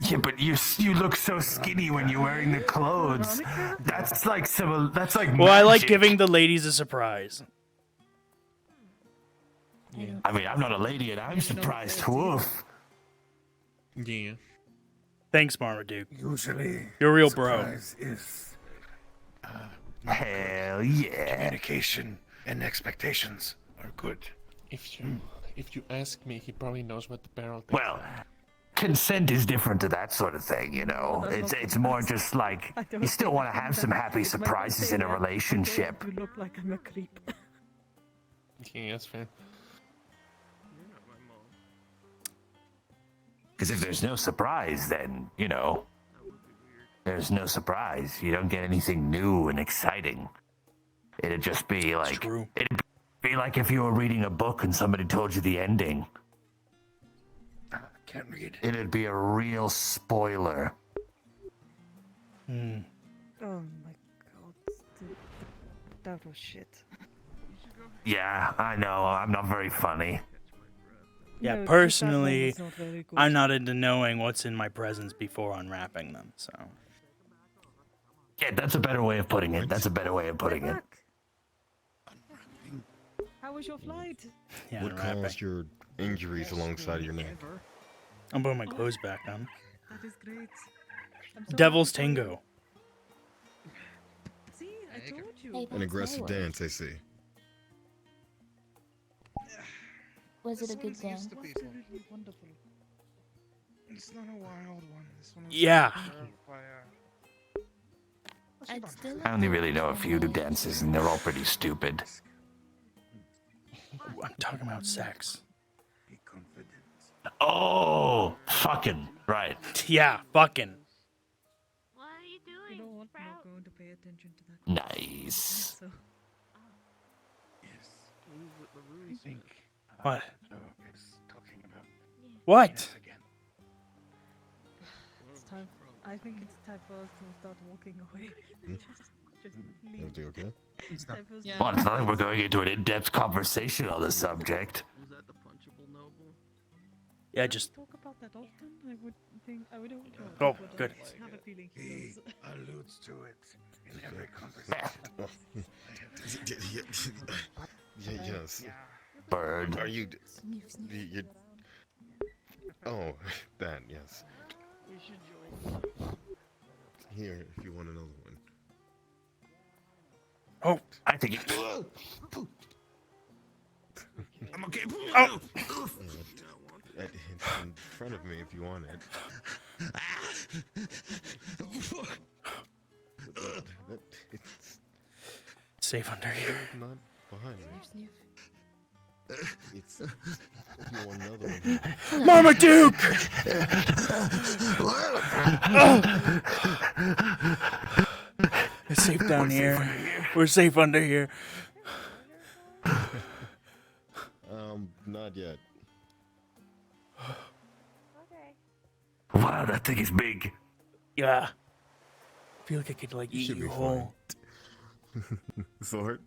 Yeah, but you look so skinny when you're wearing the clothes. That's like Well, I like magic. giving the ladies a surprise. I mean, I'm not a lady and I'm surprised. Woof. Yeah. Thanks, Marmaduke. Usually, You're a real bro. surprise is Hell yeah. communication and expectations are good. If you ask me, he probably knows what the barrel tastes Well, consent is different to that sort of thing, you know. It's more just like you still want to have some happy surprises in a relationship. you look like I'm a creep. Yeah, that's fair. Because if there's no surprise, then, you know, there's no surprise. You don't get anything new and exciting. It'd just be like, it'd be like if you were reading a book and somebody told you the ending. Can't read. It'd be a real spoiler. Oh my god, that was shit. Yeah, I know. I'm not very funny. Yeah, No, personally, that one was not very good. I'm not into knowing what's in my presents before unwrapping them, so. Yeah, that's a better way of putting it. That's a better way of putting it. How was your flight? Yeah, What unwrapping. caused your injuries alongside of your neck? I'm putting my clothes back on. That is great. I'm so Devil's happy for you. Tango. See, I told you. Hey, An that's aggressive fireworks. dance, I see. Was it a good dance? Absolutely wonderful. It's not a wild one. This one was Yeah. I'd still I only really know a few dances, and they're all pretty stupid. I'm talking about sex. Be confident. Oh, fucking right. Yeah, fucking. What are you doing? You know what? I'm not going to pay attention to that. Nice. So, I think What? is talking about What? again. it's time. I think it's time for us to start walking away. Just leave. Everything okay? It's time for us to Well, it's not like we're going into an in-depth conversation on the subject. Was that the punchable noble? Yeah, just. talk about that often. I would think I would. Oh, good. I have a feeling he He does. alludes to it in every conversation. Yes. Bird. Are you? You? Oh, that yes. We should join. Here, if you want another one. Oh, I think it. I'm okay. Oh. It's in front of me if you want it. It's safe under here. not behind me. It's if you want another one. Marmaduke! It's safe down here. We're safe under here. Not yet. Wow, that thing is big. Yeah. I feel like I could like You eat should you be whole. Sword?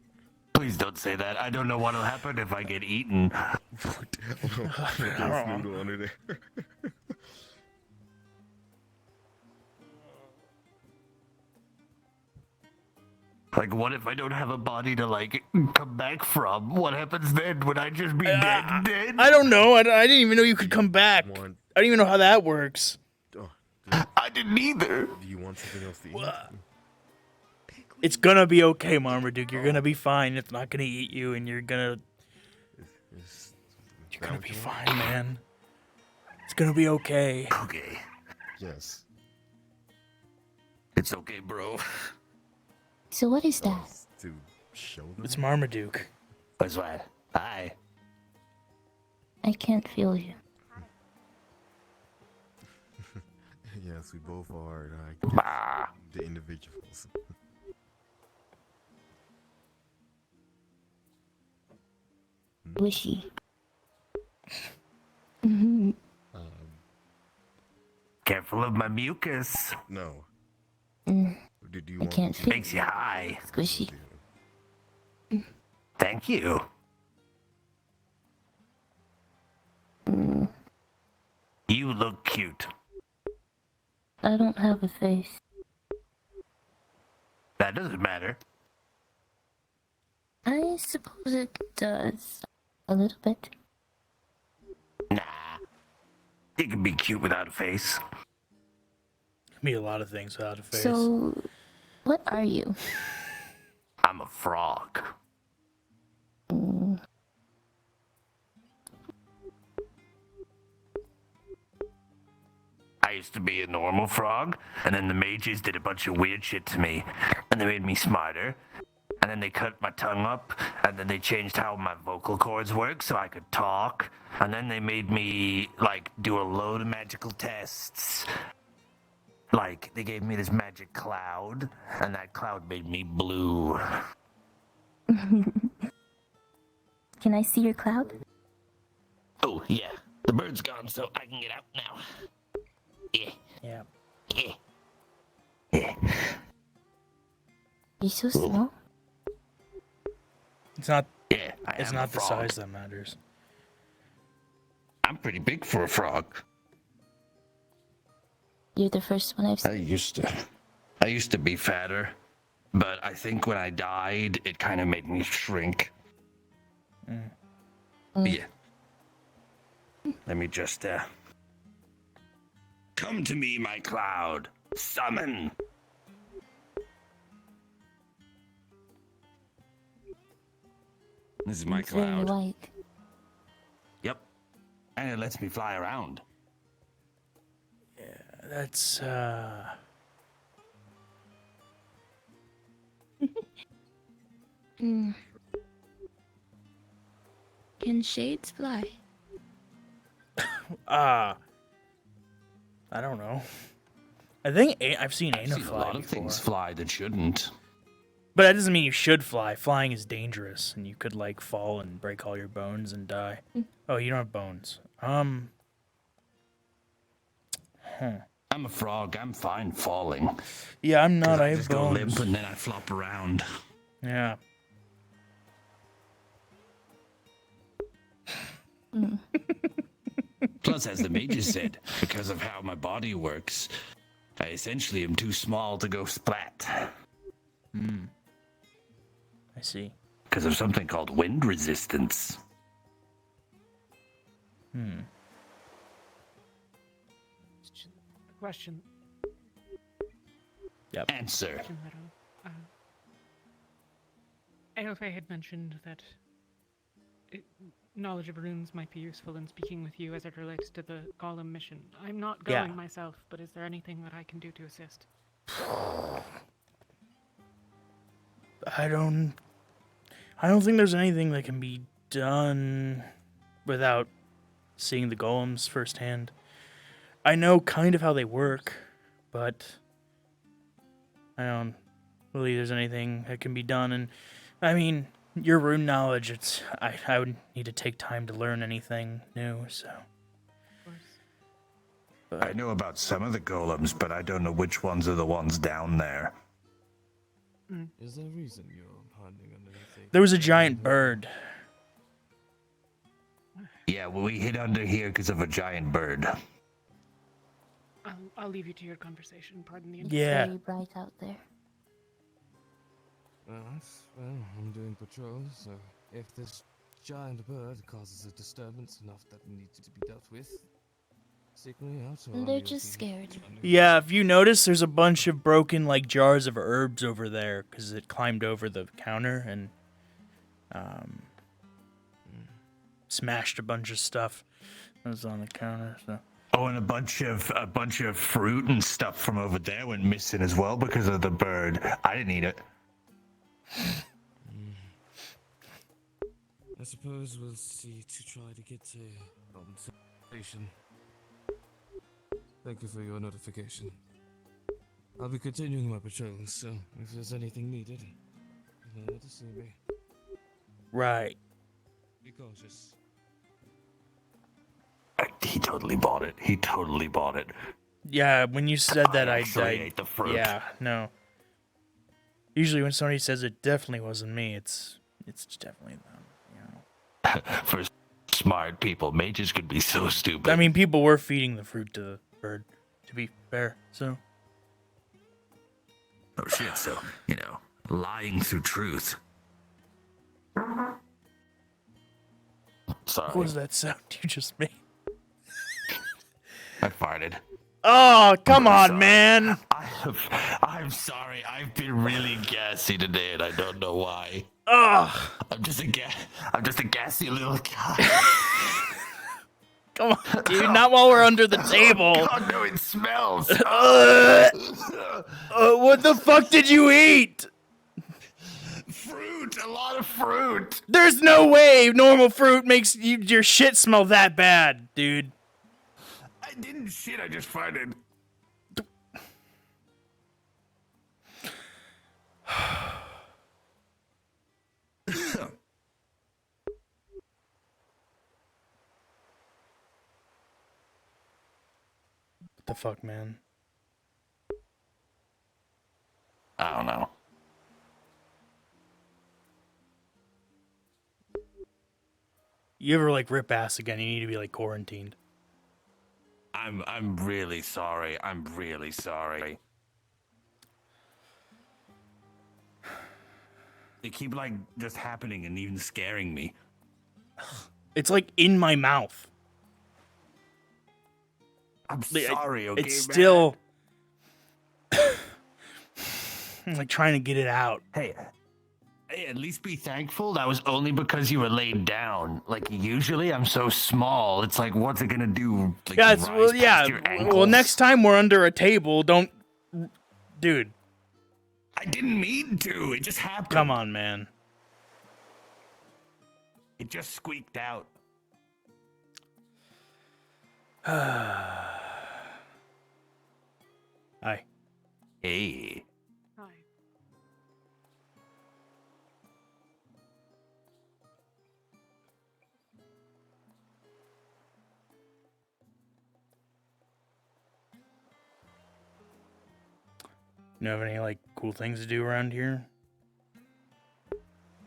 Please don't say that. I don't know what'll happen if I get eaten. Noodle under there. Like, what if I don't have a body to, like, come back from? What happens then? Would I just be dead? I don't know. I didn't even know you could come back. I don't even know how that works. I didn't either. Do you want something else to eat? It's gonna be okay, Marmaduke. You're gonna be fine. It's not gonna eat you, and you're gonna be fine, man. It's gonna be okay. Okay. Yes. It's okay, bro. So what is that? To show them? It's Marmaduke. What's that? Hi. I can't feel you. Yes, we both are the individuals. Wishy. Careful of my mucus. No. Did you I can't feel Makes you high. Squishy. Thank you. You look cute. I don't have a face. That doesn't matter. I suppose it does. A little bit. Nah. You can be cute without a face. Be a lot of things without a face. So, what are you? I'm a frog. I used to be a normal frog, and then the mages did a bunch of weird shit to me, and they made me smarter, and then they cut my tongue up, and then they changed how my vocal cords work so I could talk, and then they made me, like, do a load of magical tests. Like, they gave me this magic cloud, and that cloud made me blue. Can I see your cloud? Oh, yeah. The bird's gone, so I can get out now. Yeah. Yeah. Yeah. Yeah. You're so small. It's not. Yeah, It's not the size that matters. I'm pretty big for a frog. You're the first one I've seen. I used to be fatter, but I think when I died, it kind of made me shrink. Yeah. Let me just, come to me, my cloud. Summon. This is my It's very cloud. white. Yep. And it lets me fly around. That's Can shades fly? I don't know. I think I've seen I've Aina seen fly a lot of before. things fly that shouldn't. But that doesn't mean you should fly. Flying is dangerous, and you could like fall and break all your bones and die. Oh, you don't have bones. I'm a frog. I'm fine falling. Yeah, I'm not. I I have just go bones. limp and then I flop around. Yeah. Plus, as the mages said, because of how my body works, I essentially am too small to go splat. I see. Because of something called wind resistance. Question. Yep. Answer. Question, Leto. AOFA had mentioned that knowledge of runes might be useful in speaking with you as it relates to the Golem mission. I'm not going myself, but is there anything that I can do to assist? I don't think there's anything that can be done without seeing the golems firsthand. I know kind of how they work, but I don't believe there's anything that can be done. And I mean, your rune knowledge, I would need to take time to learn anything new, so. But I know about some of the golems, but I don't know which ones are the ones down there. Is there a reason you're hiding underneath a There was a giant bird. Yeah, well, we hid under here because of a giant bird. I'll leave you to your conversation. Pardon the It's Yeah. very bright out there. Well, I'm doing patrols, so if this giant bird causes a disturbance enough that needs to be dealt with, seek me out. Or They're you'll just be scared. Yeah, if you notice, there's a bunch of broken like jars of herbs over there because it climbed over the counter and smashed a bunch of stuff that was on the counter. So. Oh, and a bunch of fruit and stuff from over there went missing as well because of the bird. I didn't eat it. I suppose we'll see to try to get a compensation. Thank you for your notification. I'll be continuing my patrols, so if there's anything needed, you know where to see me. Right. Be cautious. He totally bought it. He totally bought it. Yeah, when you said that, I ate the fruit. Yeah, no. Usually when somebody says it definitely wasn't me, it's definitely them. You know. For smart people, mages could be so stupid. I mean, people were feeding the fruit to the bird, to be fair. So. Oh shit! So lying through truth. Sorry. What was that sound you just made? I farted. Oh, come on, sorry. man. I'm sorry. I've been really gassy today, and I don't know why. Ugh. I'm just a gassy little guy. Come on, dude. Not while we're under the table. Oh, God, no, it smells. What the fuck did you eat? Fruit. A lot of fruit. There's no way normal fruit makes your shit smell that bad, dude. I didn't shit. I just farted. What the fuck, man? I don't know. You ever like rip ass again? You need to be like quarantined. I'm really sorry. I'm really sorry. They keep like just happening and even scaring me. It's like in my mouth. I'm sorry, okay, it's man? still I'm like trying to get it out. Hey, at least be thankful that was only because you were laid down. Like usually I'm so small. It's like, what's it gonna do? Like, Yeah, it's, well, yeah. Well, next time we're under a table, don't, dude. I didn't mean to. It just happened. Come on, man. It just squeaked out. Hi. Hey. Hi. You have any like cool things to do around here?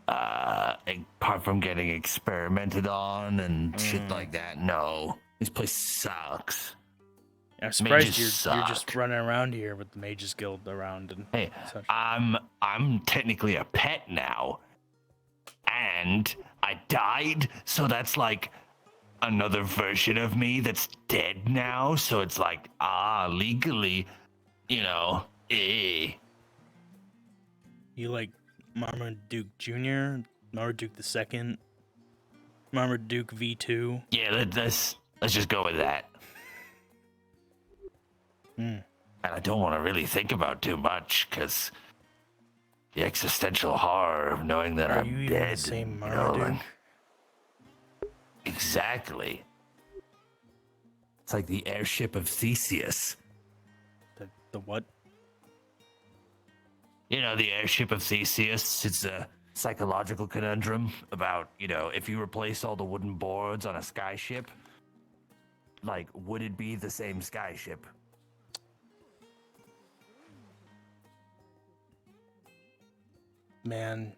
Apart from getting experimented on and shit like that, no. This place sucks. I'm surprised Mages you're suck. just running around here with the Mages Guild around and Hey, such. I'm technically a pet now, and I died, so that's like another version of me that's dead now. So it's like legally, You like Marmaduke Jr., Marmaduke II, Marmaduke V2? Yeah, let's just go with that. Mm. And I don't want to really think about too much, because the existential horror of knowing that Are I'm you even dead. the same you know, Marmaduke? like- exactly. It's like the airship of Theseus. The what? You know, the airship of Theseus. It's a psychological conundrum about, if you replace all the wooden boards on a skyship, like, would it be the same skyship? man.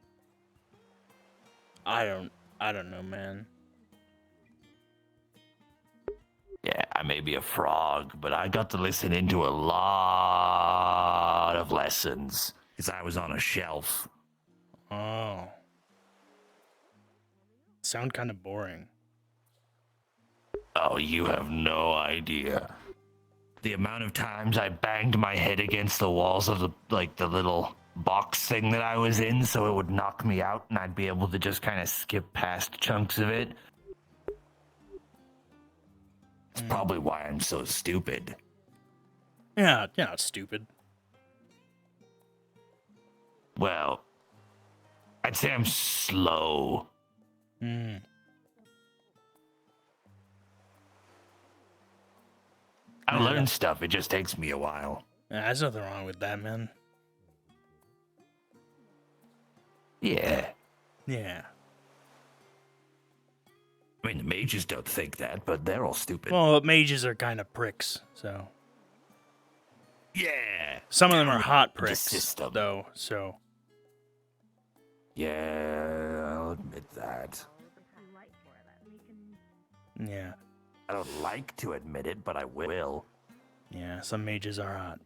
I don't know, man. Yeah, I may be a frog, but I got to listen into a lot of lessons because I was on a shelf. Oh. Sound kind of boring. Oh, you have no idea. The amount of times I banged my head against the walls of the little box thing that I was in so it would knock me out and I'd be able to just kind of skip past chunks of it. It's probably why I'm so stupid. Yeah, you're not stupid. Well, I'd say I'm slow. Hmm. I learn stuff, it just takes me a while. Yeah, there's nothing wrong with that, man. Yeah. Yeah. I mean, the mages don't think that, but they're all stupid. Well, mages are kind of pricks, so. Yeah. Some of them are hot The pricks, system. though, so. Yeah, I'll admit that. Yeah. I don't like to admit it, but I will. Yeah, some mages are hot.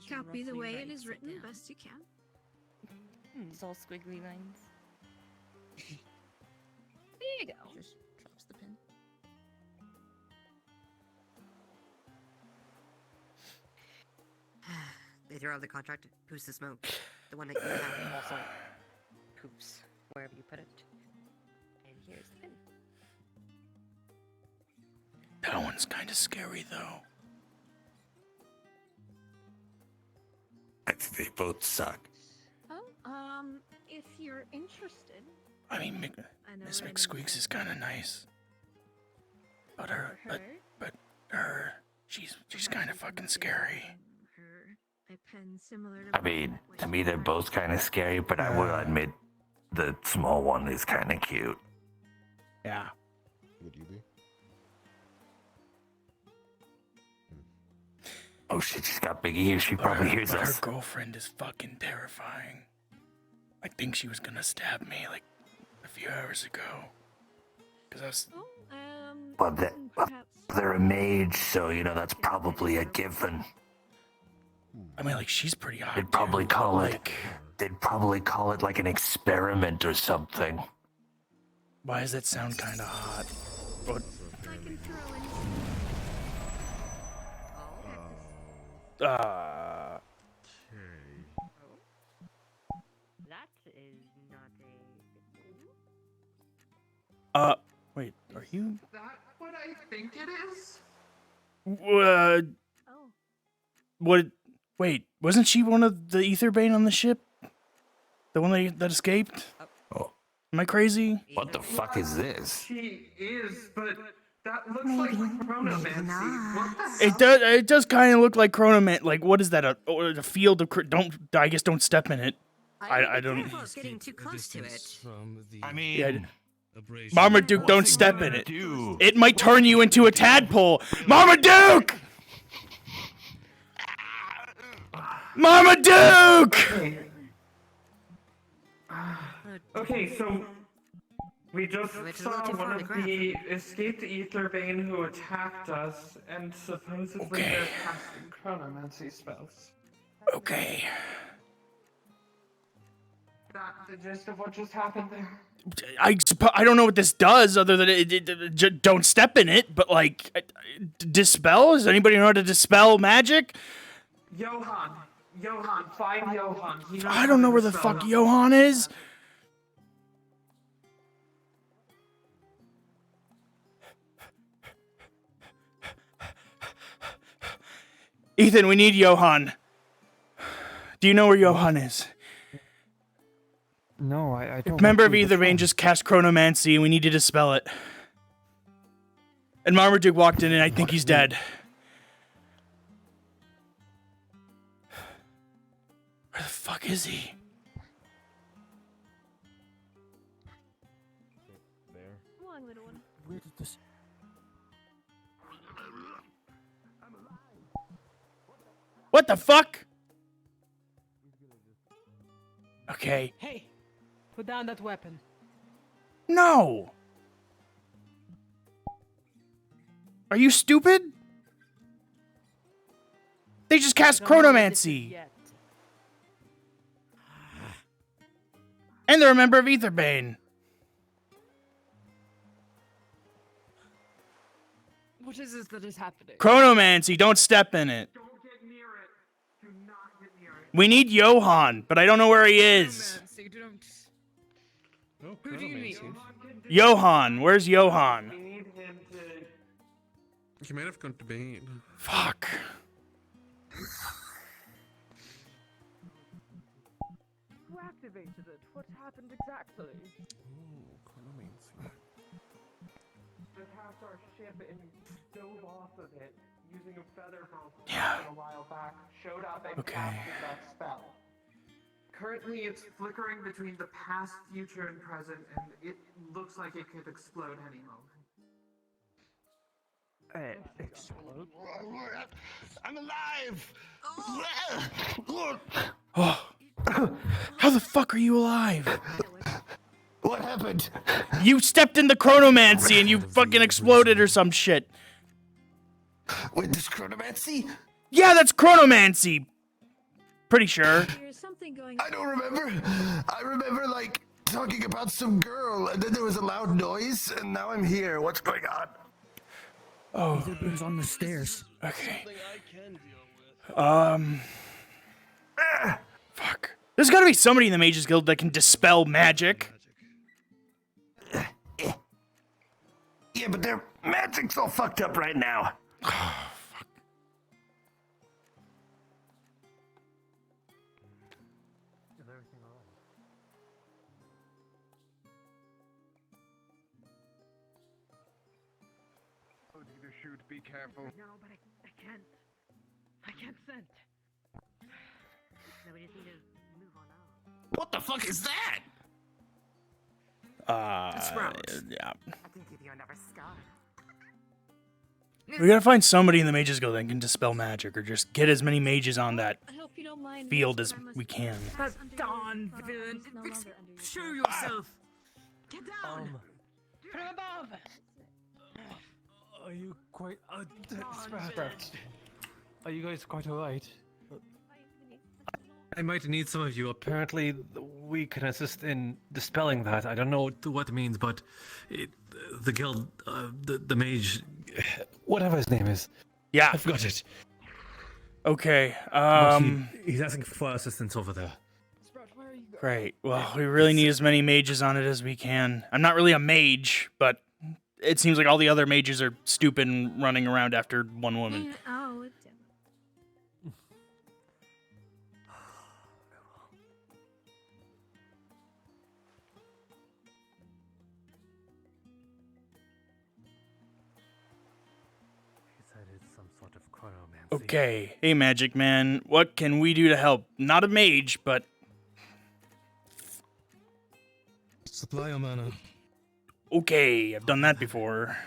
Copy the way it is written best you can. It's all squiggly lines. There you go. Just drops the pin. They threw out the contract. Who's the smoke? The one that you have. Also, poops wherever you put it. And here's the pin. That one's kind of scary, though. They both suck. Oh, if you're interested. I mean, Miss McSqueaks is kind of nice. But she's kind of fucking scary. A pen similar to I mean, to me they're both kind of scary, but I will admit the small one is kind of cute. Yeah. Would you be? Oh shit, she's got big ears. She probably hears But us. her girlfriend is fucking terrifying. I think she was gonna stab me like a few hours ago. Cause I was. Well, they're a mage, so you know that's probably a given. I mean, like she's pretty hot. They'd probably too, call but, it. like, They'd probably call it like an experiment or something. why does that sound kind of hot? But, That is not a. wait, are you? Is that what I think it is? What? Wait, wasn't she one of the Etherbane on the ship? The one that escaped? Oh. Am I crazy? What the fuck is this? She is, but that looks like chronomancy. What the hell? It does kind of look like Chronoman. Like, what is that? A field of don't step in it. I don't. Getting too close to it. I mean, Yeah, Marmaduke, don't step in it. It might turn you into a tadpole. Marmaduke! Marmaduke! Okay, so we just saw one of the escaped Etherbane who attacked us, and supposedly they're casting chronomancy spells. Okay. That's the gist of what just happened there. I don't know what this does other than don't step in it, but like, dispel? Does anybody know how to dispel magic? Johan, find Johan. He knows I don't know where the dispel fuck them. Johan is. Ethan, we need Johan. Do you know where Johan is? No, I don't. Member of Etherbane just cast Chronomancy and we need to dispel it. And Marmaduke walked in and I think he's dead. Where the fuck is he? Come on, little one. Where did this? What the fuck? Okay. Hey, put down that weapon. No! Are you stupid? They just cast I don't know what this is chronomancy. yet. And they're a member of Aetherbane. What is this that is happening? Chronomancy, don't step in it. Don't get near it. Do not get near it. We need Johan, but I don't know where he is. Oh, Who do you mean? Johan, where's Johan? We need him to. He might have gone to bed. Fuck. Who activated it? What happened exactly? They hacked our ship and dove off of it using a feather boat Yeah. a while back. Showed up and Okay. casted that spell. Currently, it's flickering between the past, future, and present, and it looks like it could explode any moment. Explode? I'm alive! Oh. How the fuck are you alive? What happened? You stepped in the chronomancy and you fucking exploded or some shit. Wait, this chronomancy? Yeah, that's chronomancy. Pretty sure. There's something going I don't remember. I remember, like, talking about some girl, and then there was a loud noise, and now I'm here. What's going on? Oh. Aetherbane's on the stairs. Okay. Fuck. There's gotta be somebody in the Mages Guild that can dispel magic. Yeah, but their magic's all fucked up right now. Is everything alright? Oh, need to shoot. Be careful. No, but I can't. I can't send. No, we just need to move on out. What the fuck is that? Yeah. I can give you another scar. We gotta find somebody in the Mages Guild that can dispel magic, or just get as many mages on that I hope you don't mind. field as we can. Dawn, villain. Show yourself. Get down. From above! Are you quite... Are you guys quite alright? I might need some of you. Apparently, we can assist in dispelling that. I don't know what it means, but the guild, the mage, whatever his name is. Yeah. I forgot it. Okay, He's asking for assistance over there. great. Well, we really need as many mages on it as we can. I'm not really a mage, but it seems like all the other mages are stupid and running around after one woman. Oh, it's He said it's some sort of chronomancy. Okay, hey Magic Man, what can we do to help? Not a mage, but... Supply your mana. Okay, I've done that before.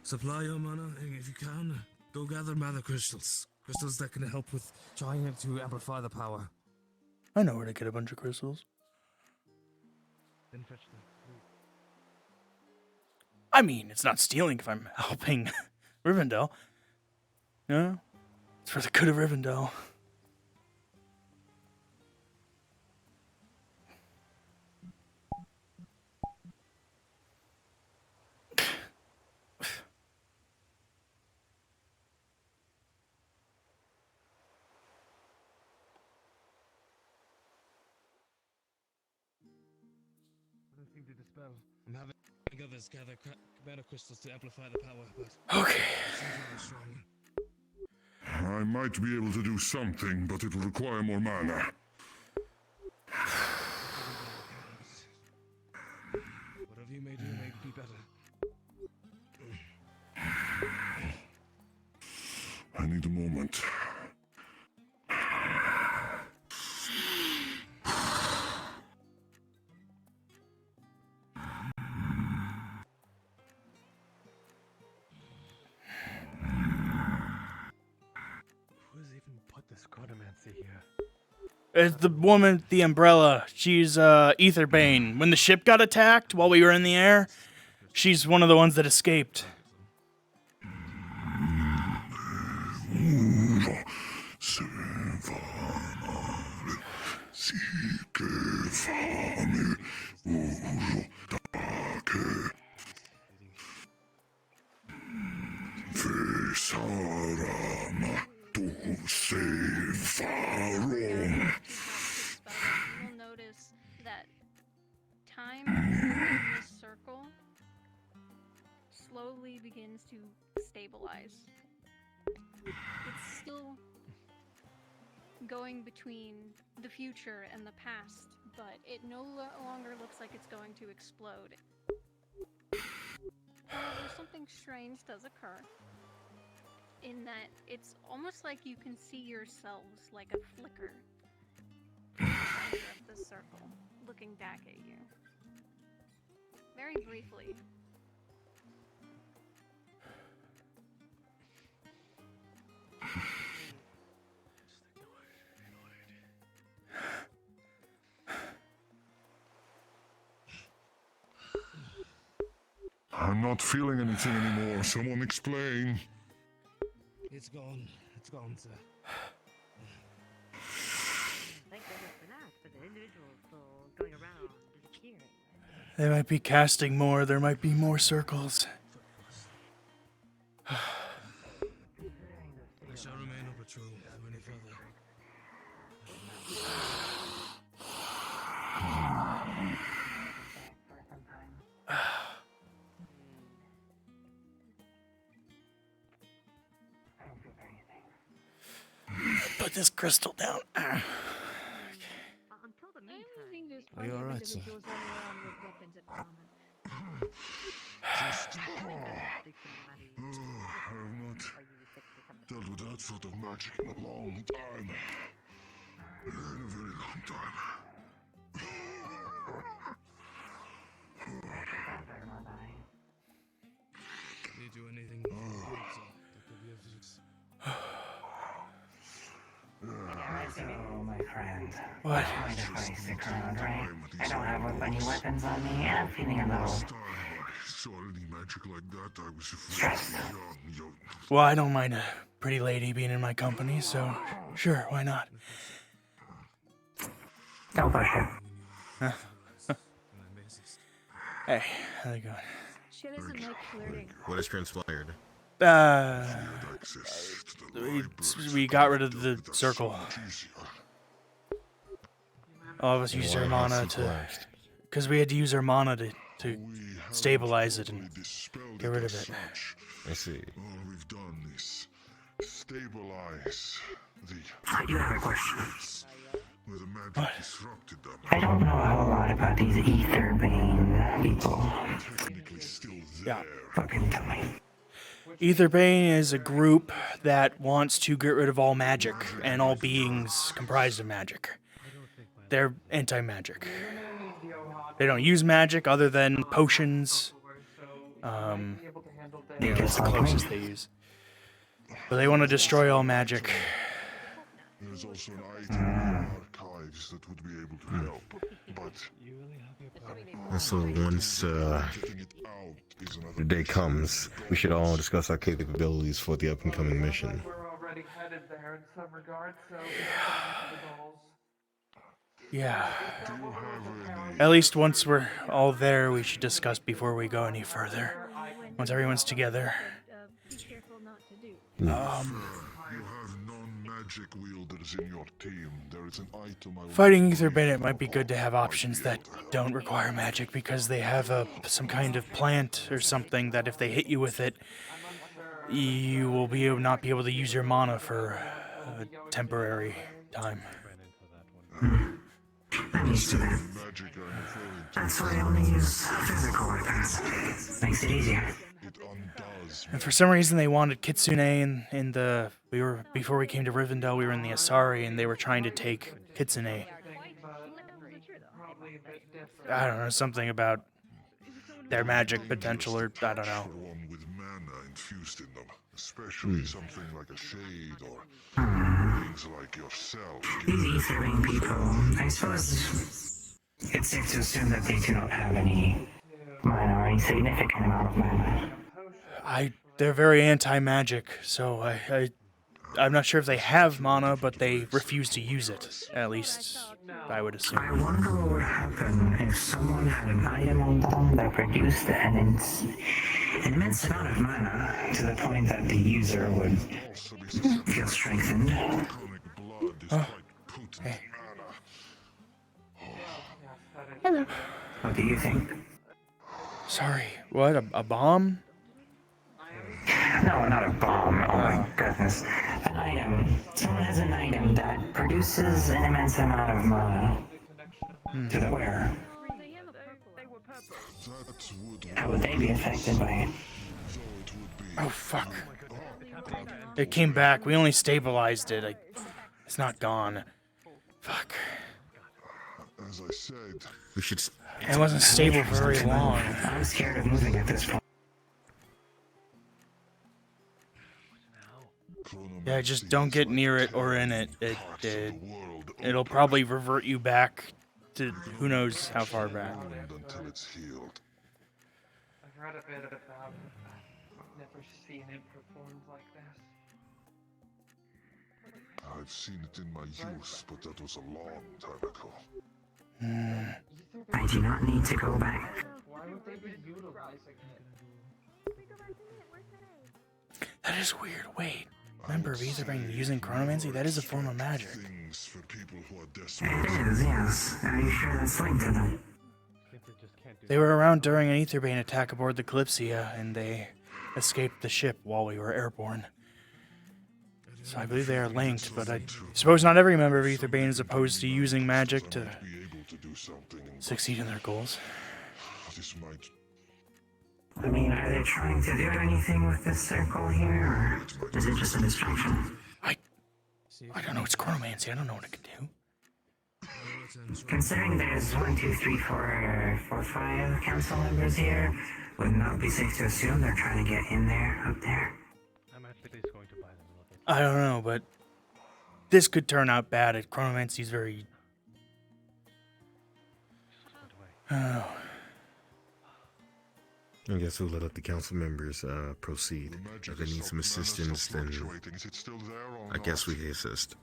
Supply your mana, and if you can, go gather mana crystals. Crystals that can help with trying to amplify the power. I know where to get a bunch of crystals. Then fetch them. I mean, it's not stealing if I'm helping Rivendell. No, it's for the good of Rivendell. Doesn't seem to dispel. I'm having others gather mana crystals to amplify the power, but Okay. it's not very strong. I might be able to do something, but it will require more mana. Whatever you may do may be better. I need a moment. Who's even put this chronomancy here? It's the woman with the umbrella. She's Etherbane. When the ship got attacked while we were in the air, she's one of the ones that escaped. You will notice that time in this circle slowly begins to stabilize. It's still going between the future and the past, but it no longer looks like it's going to explode. However, something strange does occur, in that it's almost like you can see yourselves like a flicker in the center of the circle, looking back at you. Very briefly. I'm not feeling anything anymore. Someone explain. It's gone. It's gone, sir. Thank goodness for that, but the individual's still going around disappearing. They might be casting more. There might be more circles. I shall remain on patrol any further. Put this crystal down. Until the meantime, Are you alright, sir? Just... I've not dealt with that sort of magic in a long time. In a very long time. Need you anything? Sir? That could be of use. So, my friend. What? Mind if I stick around, right? I don't have any weapons on me, and I'm feeling a little Saw any magic like that, I was stressed. Well, I don't mind a pretty lady being in my company, so sure, why not? Don't push it. Huh? Hey, how's it going? She doesn't like flirting. What has transpired? We got rid of the circle. All of us used our mana to... Because we had to use our mana to stabilize it and get rid of it. I see. All we've done is stabilize the... I do have a question. Where the magic disrupted them. I don't know a whole lot about these Etherbane people. Yeah. Fucking tell me. Etherbane is a group that wants to get rid of all magic and all beings comprised of magic. They're anti-magic. They don't use magic other than potions. That's the closest they use. But they want to destroy all magic. There's also an item in the archives that would be able to help, but... So once the day comes, we should all discuss our capabilities for the up-and-coming mission. We're already headed there in some regards, so we have to the goals. Yeah. At least once we're all there, we should discuss before we go any further. Once everyone's together. Be careful not to do. You have non-magic wielders in your team. There is an item I Fighting Etherbane, it might be good to have options that don't require magic because they have some kind of plant or something that if they hit you with it, you will not be able to use your mana for a temporary time. I'm used to that. That's why I only use physical weapons. Makes it easier. And for some reason they wanted Kitsune in the... Before we came to Rivendell, we were in the Asari, and they were trying to take Kitsune. I don't know, something about their magic potential, or I don't know. one with mana infused in them, especially something like a shade or things like yourself. These ether-ring people, I suppose it's safe to assume that they do not have any mana or any significant amount of mana. They're very anti-magic, so I'm not sure if they have mana, but they refuse to use it. At least, I would assume. I wonder what would happen if someone had an item on them that produced an immense amount of mana to the point that the user would feel strengthened. Oh. Hey. Hello. What do you think? Sorry, what? A bomb? No, not a bomb. Oh my goodness. An item. Someone has an item that produces an immense amount of mana to the wearer. How would they be affected by it? Oh, fuck. It came back. We only stabilized it. It's not gone. Fuck. As I said, we should. It wasn't stable for very long. I'm scared of moving at this point. Yeah, just don't get near it or in it. It'll probably revert you back to who knows how far back. Until it's healed. I've read a bit about it. I've never seen it performed like this. I've seen it in my youth, but that was a long time ago. I do not need to go back. Why would they be utilizing it? That is weird. Wait. Remember, Etherbrain using chronomancy? That is a form of magic. It is, yes. Are you sure that's linked to them? They were around during an Etherbane attack aboard the Kalypsia, and they escaped the ship while we were airborne. So I believe they are linked, but I suppose not every member of Etherbane is opposed to using magic to succeed in their goals. I mean, are they trying to do anything with this circle here, or is it just a distraction? I don't know, it's chronomancy, I don't know what it can do. Considering there's 1, 2, 3, 4, 5 council members here, would it not be safe to assume they're trying to get in there, up there? I don't know, but this could turn out bad. Chronomancy is very... Oh. I guess we'll let the council members proceed. If they need some assistance, then I guess we can assist.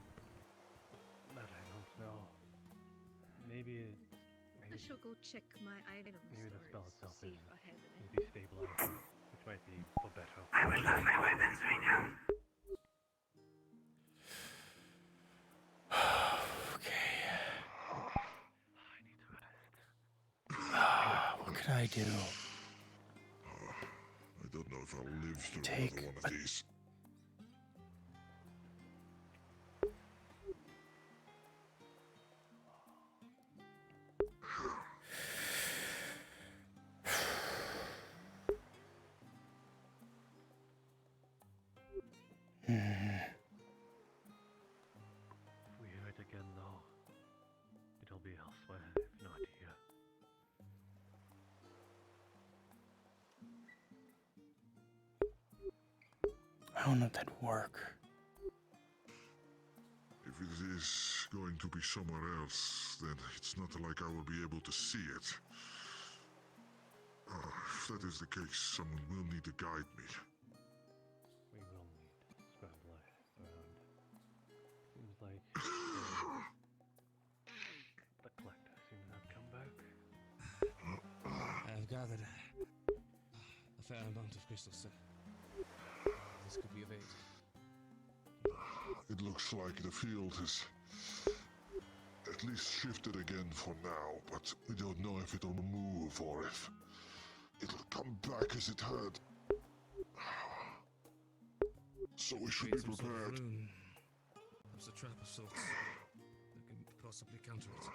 I shall go check my items. Maybe the spell itself is maybe stabilized, which might be for better. I would love my weapons right now. What can I do? I don't know if I'll live through Take another one of these. If we hear it again, though, it'll be elsewhere, if not here. I don't know if that'd work. If it is going to be somewhere else, then it's not like I will be able to see it. If that is the case, someone will need to guide me. We will need scramble around. Seems like the collector seems to have come back. I've gathered a fair amount of crystals, sir. This could be of aid. It looks like the field has at least shifted again for now, but we don't know if it'll move or if it'll come back as it had. So we should be prepared. Perhaps a trap of sorts that can possibly counter it.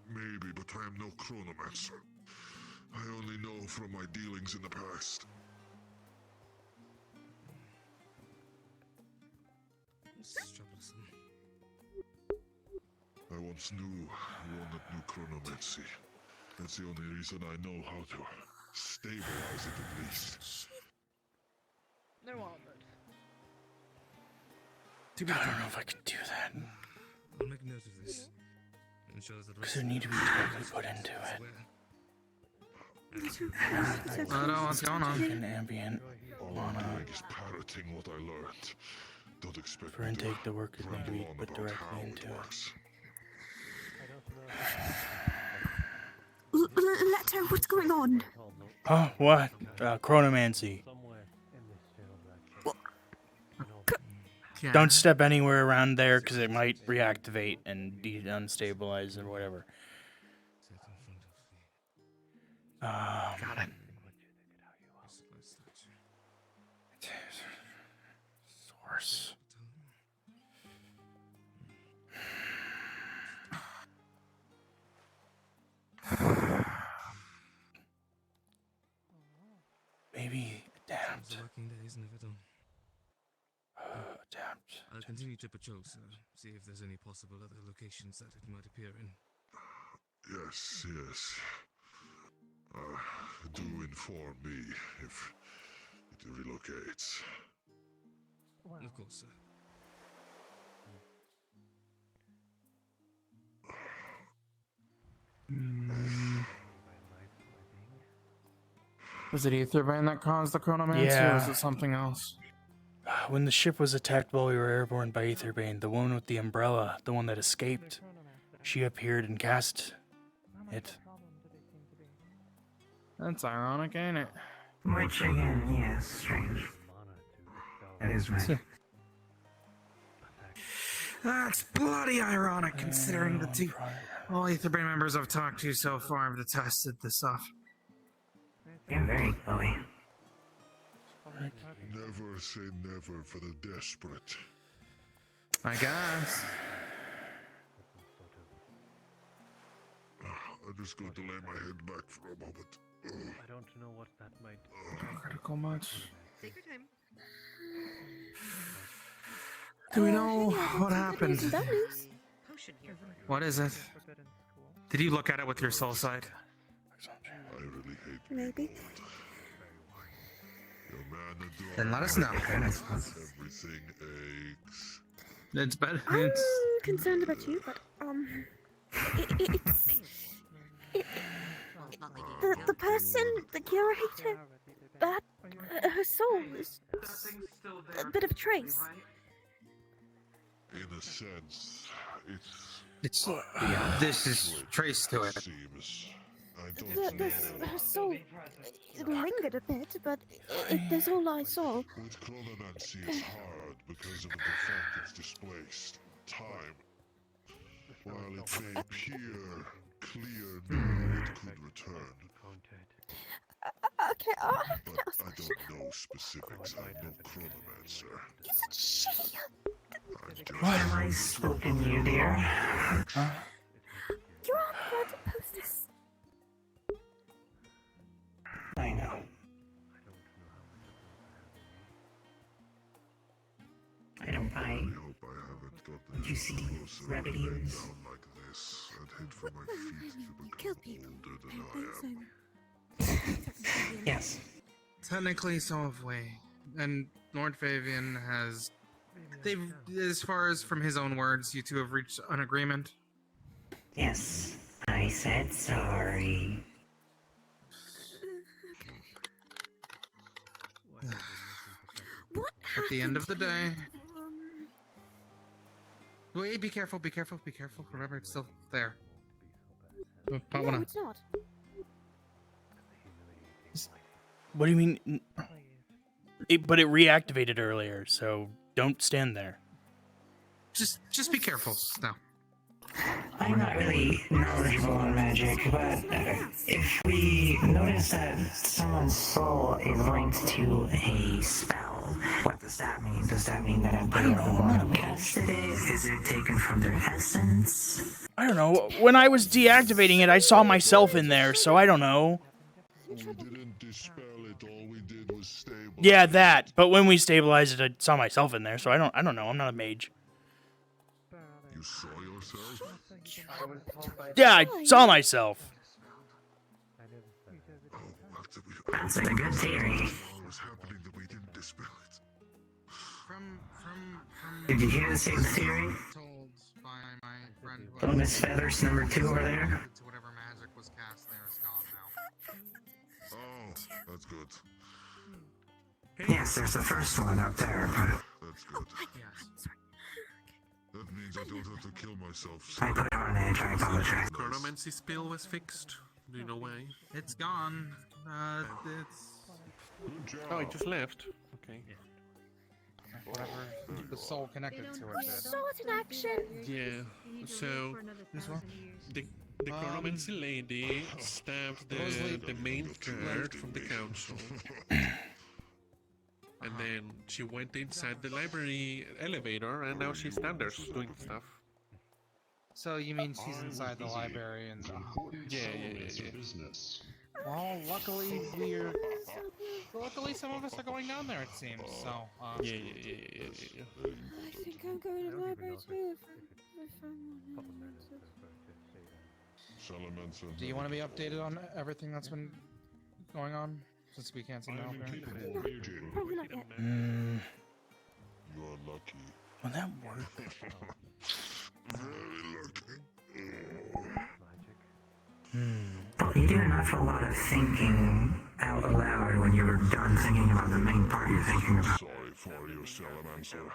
Maybe, but I am no chronomancer. I only know from my dealings in the past. This is troublesome. I once knew one that knew chronomancy. That's the only reason I know how to stabilize it at least. No armored. I don't know if I can do that. I'll make note of this. Because there need to be directly put into it. I don't know what's going on. An ambient on Is parroting what I learned. Don't expect for intake, the workers need to be put directly into it. Leto, what's going on? Oh, what? Chronomancy. Yeah. Don't step anywhere around there because it might reactivate and unstabilize or whatever. Got it. Source. Maybe adapt. Working days never done. Adapt. I'll continue to patrol, sir. See if there's any possible other locations that it might appear in. Yes. Do inform me if it relocates. Of course, sir. Was it Aetherbane that caused the chronomancy, Yeah. or was it something else? When the ship was attacked while we were airborne by Aetherbane, the woman with the umbrella, the one that escaped, she appeared and cast it. That's ironic, ain't it? Which again, yes, strange. That is right. That's bloody ironic, considering the all Aetherbane members I've talked to so far have attested this stuff. Yeah, very Chloe. Never say never for the desperate. I guess. I'm just going to lay my head back for a moment. I don't know what that might. Critical much. Take your time. Do we know what happened? Potion here for you. What is it? Did you look at it with your soul sight? I really hate Maybe. your man Then let us know. Everything aches. It's better. I'm concerned about you, but the person, the curator, that her soul is a bit of a trace. In a sense, It's this is traced to it. seems. I don't know. Her soul lingered a bit, but that's all I saw. With chronomancy, it's hard because of the fact it's displaced time. While it may appear clear now it could return. Okay, I'll have to But ask. I don't know specifics. I'm no chronomancer. Isn't she? Have I spoken you, dear? You're on here to post this. I know. I don't buy. I hope I haven't gotten You see, closer rabbit and laid ears. down like this. I'd hate for my feet to Kill become people. older than I am. Yes. Technically, so have we. And Lord Fabian has. They've, as far as from his own words, you two have reached an agreement. Yes. I said sorry. What At the end of the day. Um, Wait, be careful, be careful, be careful. Remember, it's still there. Pop no, one up. it's not. What do you mean? But it reactivated earlier, so don't stand there. Just be careful now. I'm not really knowledgeable on magic, but if we notice that someone's soul is linked to a spell, what does that mean? Does that mean that they are the one who casted it? Is it taken from their essence? I don't know. When I was deactivating it, I saw myself in there, so I don't know. We didn't dispel it. All we did was stabilize. Yeah, that. But when we stabilized it, I saw myself in there, so I don't know. I'm not a mage. You saw yourself? Yeah, I saw myself. That's a good theory. What was happening that we didn't dispel it? From Did you hear the same theory? Told by my friend. Oh, Miss Feathers number 2 over there. To whatever magic was cast there is gone now. Oh, that's good. Yes, there's the first one up there, but That's good. That means I don't have to kill myself. I put on edge. I apologize. Chronomancy spell was fixed. Do you know why? It's gone. It's. Good job. Oh, it just left. Okay. Whatever the soul connected to it did. Sword in action. Yeah. So the chronomancy lady stabbed the main guard from the council. And then she went inside the library elevator, and now she's down there doing stuff. So you mean she's inside the library and? Yeah. Well, luckily some of us are going down there. It seems so. Yeah. I think I'm going to the library too. Do you want to be updated on everything that's been going on? Since we can't seem to help you. Probably not yet. You're lucky. Will that work? Very lucky. Well, you do an awful lot of thinking out loud when you're done thinking about the main part you're thinking about. Sorry for you, Salamancer.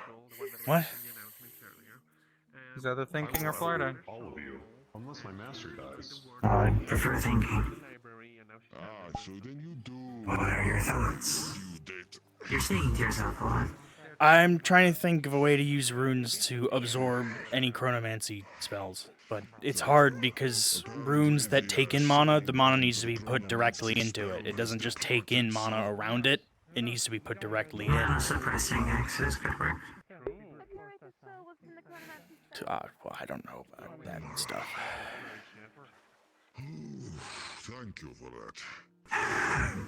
What? Is that the thinking or flirting? All of you, unless my master dies. I prefer thinking. Ah, so then you do. What are your thoughts? You're speaking to yourself a lot. I'm trying to think of a way to use runes to absorb any chronomancy spells, but it's hard because runes that take in mana, the mana needs to be put directly into it. It doesn't just take in mana around it, it needs to be put directly in. Mana suppressing axes could work. Well, I don't know about that stuff. Thank you for that.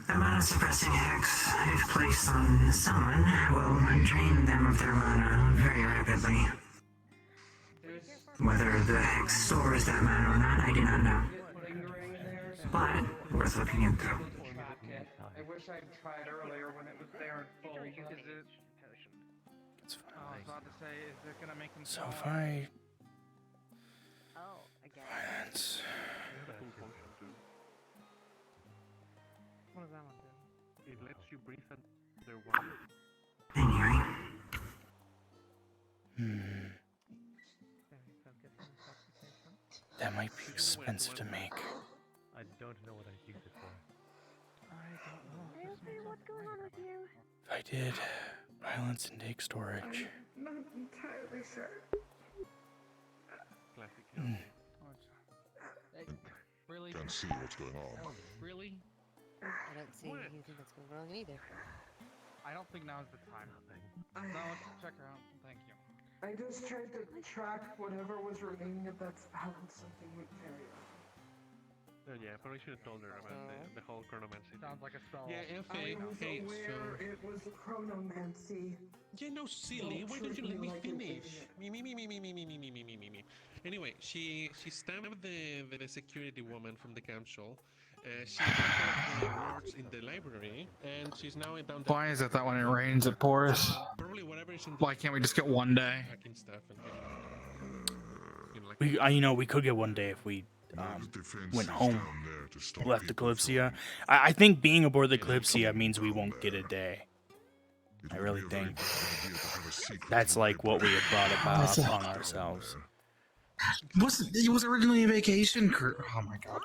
The mana suppressing hex, if placed on someone, will drain them of their mana very rapidly. Whether the hex stores that mana or not, I do not know. But worth looking into. I wish I'd tried earlier when it was there in full because it. It's fine. I was about to say, is it gonna make him So if I... Oh, again. Finance... What does that one do? It lets you breathe underwater. Anyway. That might be expensive to make. I don't know what I'd use it for. What's going on with you? If I did, violence intake storage. I'm not entirely sure. Classic. Really? Can't see what's going on. Really? I don't see anything that's going wrong either. I don't think now's the time. No, check her out. Thank you. I just tried to track whatever was remaining of that spell and something would carry on. Yeah, probably should have told her about the whole chronomancy. Sounds like a spell. Yeah, I was aware it was chronomancy. Yeah, no, silly. Why don't you let me Like finish? Me. Anyway, she stabbed the security woman from the council. She got the wards in the library, and she's now down there. Why is it that when it rains it pours? Probably whatever is in Why can't we just get one day? packing stuff and We could get one day if we went home, left the Kalypsia. I think being aboard the Kalypsia means we won't get a day. I really think that's like what we had brought about on ourselves. It was originally a vacation cruise. Oh my god.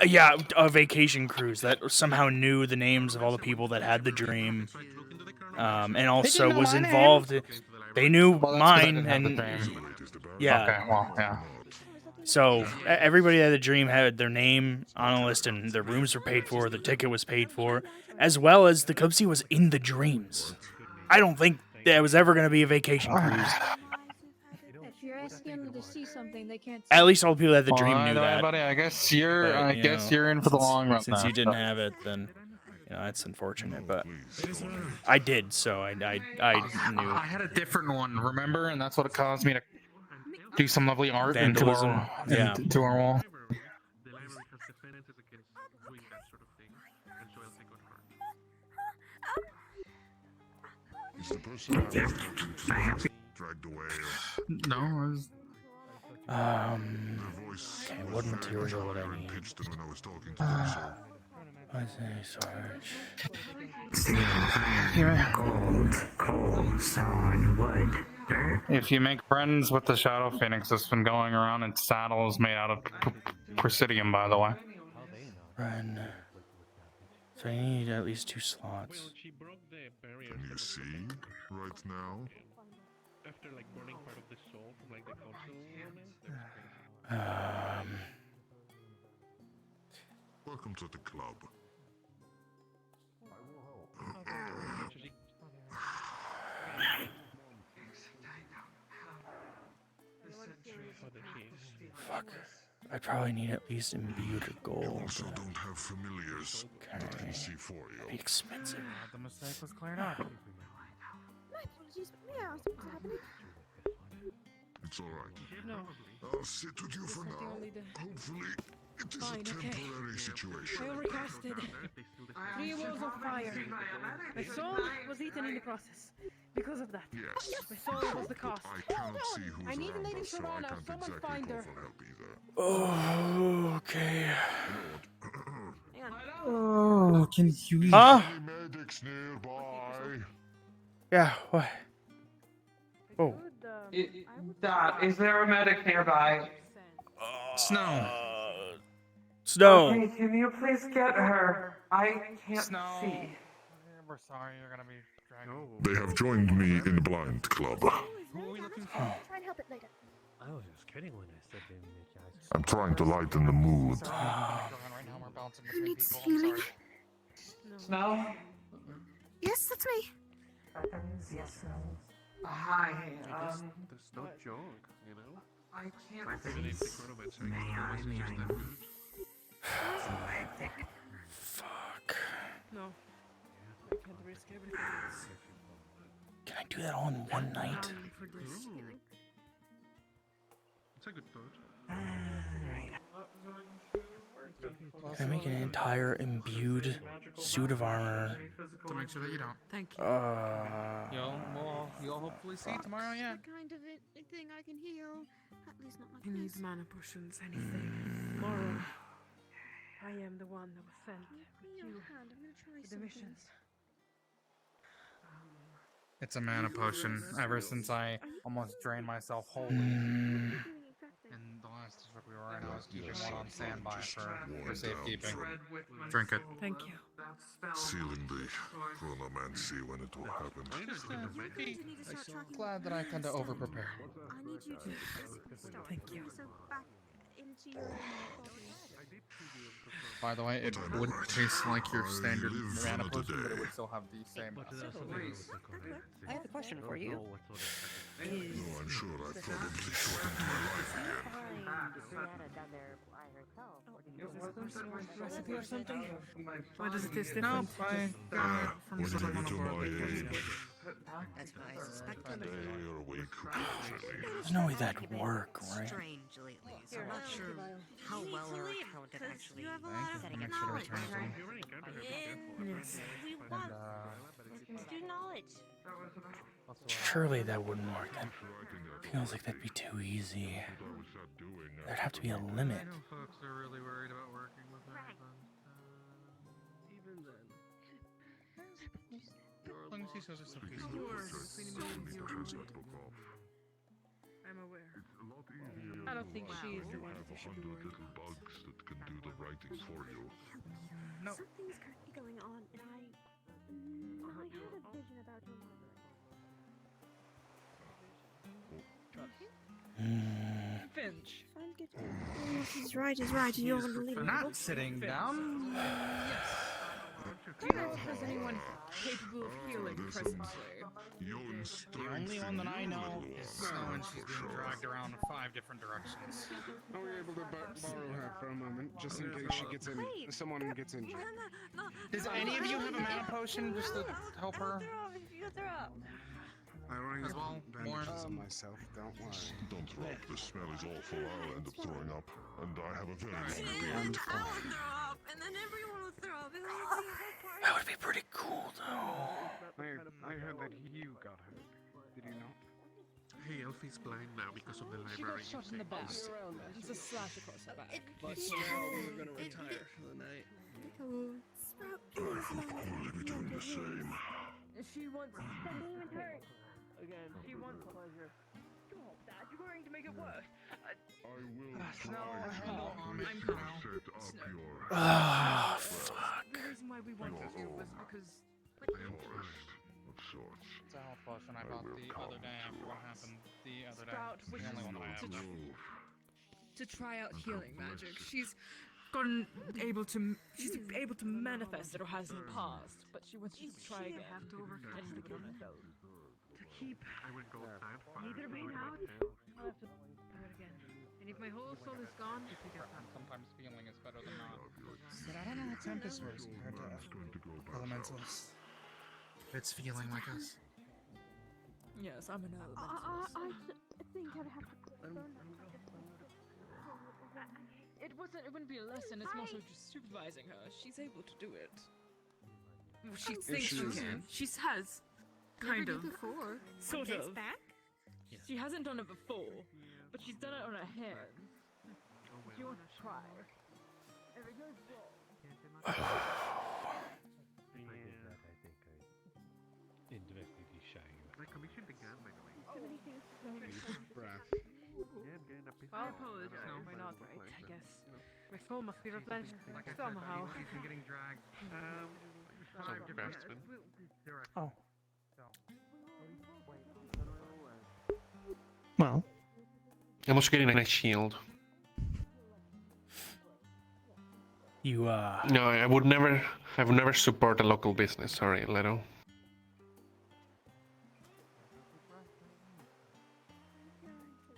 Yeah, a vacation cruise that somehow knew the names of all the people that had the dream, and also was involved. They knew mine, and yeah. Okay, well, yeah. So everybody that had the dream had their name on a list, and their rooms were paid for, the ticket was paid for, as well as the Kalypsia was in the dreams. I don't think there was ever going to be a vacation cruise. If you're asking them to see something, they can't. At least all the people that had the dream knew that. Buddy, I guess you're. But, I guess you're in for the long run. Since now, you didn't so. have it, then that's unfortunate. But I did, so I knew. I had a different one, remember, and that's what caused me to do some lovely art into Vandalism. our, into our wall. the library has defended against doing that sort of thing, and so I'll take on her. Is the person I was talking to dragged away? No, I was. Their voice Okay, was what very material much would higher I and need? pitched than when I was talking to them, so I say, Sarge. Steel, fire, gold, coal, stone, wood, dirt. If you make friends with the Shadow Phoenix that's been going around in saddles made out of presidium, by the way. Run. So I need at least 2 slots. can you see right now? After like burning part of the soul from like the council Welcome to the club. Fuck. I probably need at least imbued You gold. also don't have familiars that I can see for That'd be you. expensive. The mistake was cleared up. My apologies, but yeah, I was happening. It's alright. No. I'll sit with you for Is that the now. only the- Hopefully, it is Fine, a okay. temporary I situation. overcasted 3 walls of fire. My soul was eaten in the process. Because of that. Yes. My soul was the cost. I cannot see who's I need around Lady us, so I Serana. can't Someone exactly find call her. for help either. Oh, okay. You know what? Oh, can you? Huh? Any medics nearby? Yeah, what? Oh. Dad, is there a medic nearby? Snow. Snow. Okay, can you please get her? I can't Snow. see. We're sorry, you're gonna be dragging. They have joined me in the blind club. Who are we looking for? Try and help it later. I was just kidding when I said they make eyes. I'm trying to lighten the mood. Right now we're bouncing Who between needs people. healing? I'm sorry. Snow? Yes, that's me. Yes. Hi. There's no joke, you know? I can't Weapons. May I be Fuck. No. I can't risk everything. Can I do that all in one night? For this. It's a good thought. Can I make an entire imbued suit of armor? To make sure that you don't. Thank you. You'll hopefully see tomorrow, yeah. The kind of thing I can heal. At least not like He needs this. mana potions, anything. Tomorrow. I am the one that was sent with Your you hand, I'm gonna try for the something. missions. It's a mana potion. Ever since I almost drained myself wholly in the last district we were in, I was keeping one on standby for safekeeping. Drink it. Thank you. Sealing the chronomancy when it will happen. Glad that I kind of over-prepared. I need you to stop. Thank you. So back into your body. By the way, it would taste like your standard mana potion, but it would still have the same. I have a question for you. No, I'm sure I probably shortened my life again. Recipe or something? Why does it taste No, different? I got it from When you someone get to over my age, That's what I suspected. they are awake usually. There's no way that'd work, right? Strange lately, so I'm not sure how well our account at actually setting Make it sure to right. return it to me. Yes. We want do knowledge. Surely that wouldn't work. That feels like that'd be too easy. There'd have to be a limit. I know folks are really worried about working with her, but Even then. as long as he shows her some peace. I'm aware. I don't think she is the one have who should be 100 worried. little bugs that can do the writing for you. No. Something's currently going on, and I had a vision about your mother. Finch. Find good. He's right. He's right. You're unbelievable. Not sitting down. Do you know if there's anyone capable of healing presently? The only one that I know is Snow, and she's being dragged around in 5 different directions. Are we able to borrow her for a moment, just in case she gets in? Someone gets injured. Does any of you have a mana potion just to help her? I rang As well, bandages on myself. Don't worry. Don't throw up. The smell is awful. I'll end up throwing up. And I have a very long I'm beard. fine. And then everyone will That would be pretty cool, though. I heard that you got hurt. Did you know? Hey, Elfie's blind now because of the library. She got shot in the back. It's a slash across her back. But we're gonna retire for the night. I'll be doing the same. She wants the demon turn. Again, she wants pleasure. Stop that. You're going to make it worse. I will No, I'm set up your Ah, fuck. The reason why we wanted you was because forest of sorts. It's a health potion I bought the other day after what happened the other day. Sprout It's the wishes only one I have. to try out healing magic. She's gotten able to manifest it or has in the past, but she wants to try again. Have to overcome to keep I would go outside. neither being out. I'll have to do it again. And if my whole soul is gone, Sometimes feeling is better than not. But I don't know what Tempest was compared to elementals. It's feeling like us. yes, I'm an elemental. I think I'd have to. It wouldn't be a lesson. It's more so just supervising her. She's able to do it. Well, she thinks she can. She has, kind of. Before. Sort of. Back? She hasn't done it before, but she's done it on her hands. She wants to try. If it goes wrong. Indirectly show you. My commission began, by the way. Breath. I apologize for not right, I guess. My soul must be replenished somehow. Getting dragged. Oh. Well. I'm also getting a nice shield. You, No, I would never support a local business. Sorry, Leto.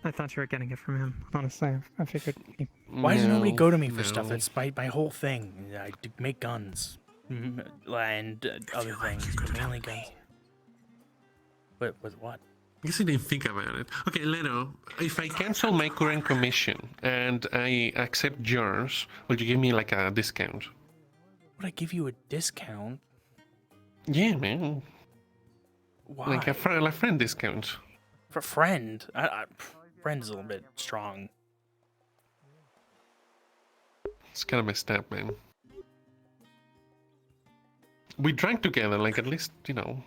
I thought you were getting it from him. Honestly, I figured. Why does nobody go to me for no. stuff? That's my whole thing. I make guns. And other things, but mainly guns. With what? I guess I didn't think about it. Okay, Leto, if I cancel my current commission and I accept yours, will you give me like a discount? Would I give you a discount? Yeah, man. Why? Like a friend discount. For friend? Friend's a little bit strong. It's kind of messed up, man. We drank together, like, at least,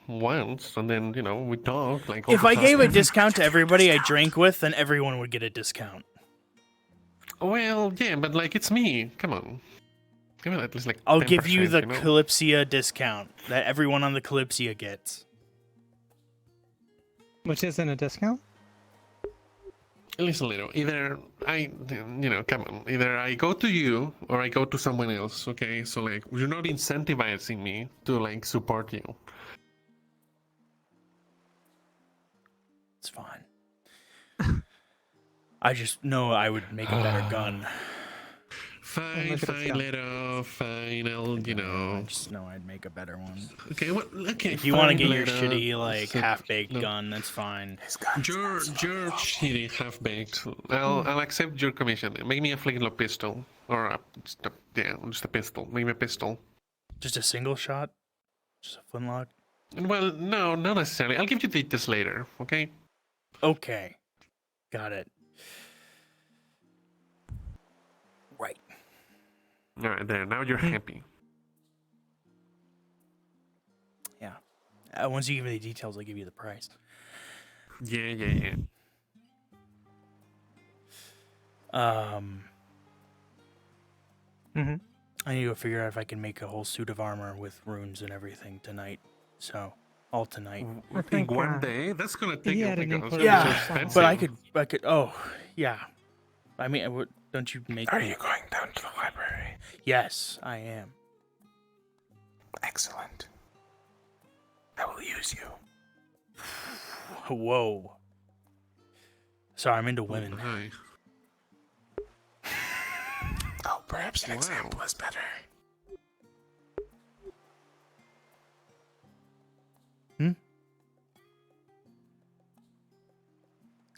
once, and then, we talked, like... If I gave a discount to everybody I drank with, then everyone would get a discount. Well, yeah, but, like, it's me. Come on. Give me at least, like, I'll give you 10%, the Kalypsia discount that everyone on the Kalypsia gets. Which isn't a discount? Listen, Leto, either come on. Either I go to you or I go to someone else, okay? So, like, you're not incentivizing me to, like, support you. It's fine. I just know I would make a better gun. Fine, Leto, fine, I just know I'd make a better one. Okay, okay. If you want to get your Leto. shitty, like, half-baked gun, that's fine. Your shitty half-baked. I'll accept your commission. Make me a flintlock pistol. Or, just a pistol. Make me a pistol. Just a single shot? Just a flintlock? Well, no, not necessarily. I'll give you details later, okay? Okay. Got it. Right. Alright, there. Now you're happy. Yeah. Once you give me the details, I'll give you the price. Yeah. I need to figure out if I can make a whole suit of armor with runes and everything tonight. So, all tonight. I think one day? That's gonna take Yeah, oh my God, it's Yeah, so expensive. but I could, oh, yeah. I mean, don't you make Are you going down to the library? Yes, I am. Excellent. I will use you. Whoa. Sorry, I'm into women. Hi. Oh, perhaps an example is better.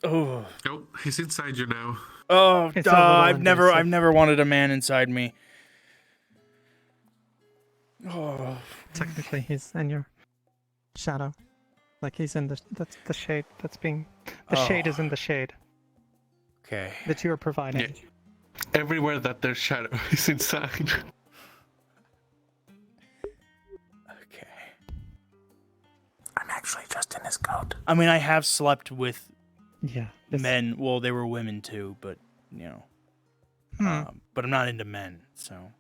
Oh. Oh, he's inside you now. Oh, It's a duh, little I've invasive. never wanted a man inside me. Oh. Technically, he's in your shadow. Like he's in that's the shade. That's being the shade is in the shade. Okay. That you are providing. Yeah. Everywhere that there's shadow is inside. I'm actually just in his coat. I mean, I have slept with Yeah. men. Well, they were women too, but you know. But I'm not into men, so.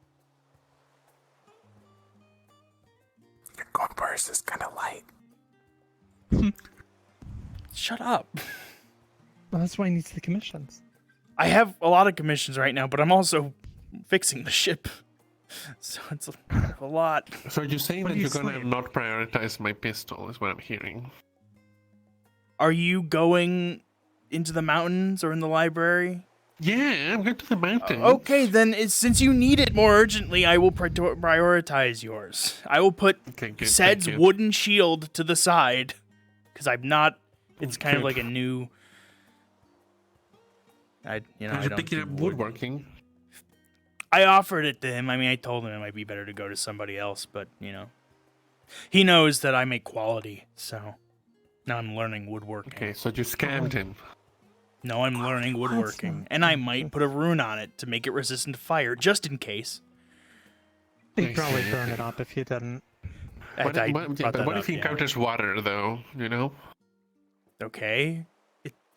Your gold purse is kind of light. Shut up. Well, that's why he needs the commissions. I have a lot of commissions right now, but I'm also fixing the ship. So it's a lot. So you're saying When that you you're gonna sleep. not prioritize my pistol, is what I'm hearing. Are you going into the mountains or in the library? Yeah, I'm going to the mountains. Okay, then since you need it more urgently, I will prioritize yours. I will put good, Sed's thank you. wooden shield to the side, because I'm not. It's kind of Good. like a new. I You're don't picking do up wood. woodworking. I offered it to him. I mean, I told him it might be better to go to somebody else, but he knows that I make quality. So now I'm learning woodworking. Okay, so you scammed him. No, I'm learning woodworking, and I might put a rune on it to make it resistant to fire, just in case. He'd probably burn it up if you didn't. What, I what, brought but that what up, if he yeah. encounters water, though? You know? Okay.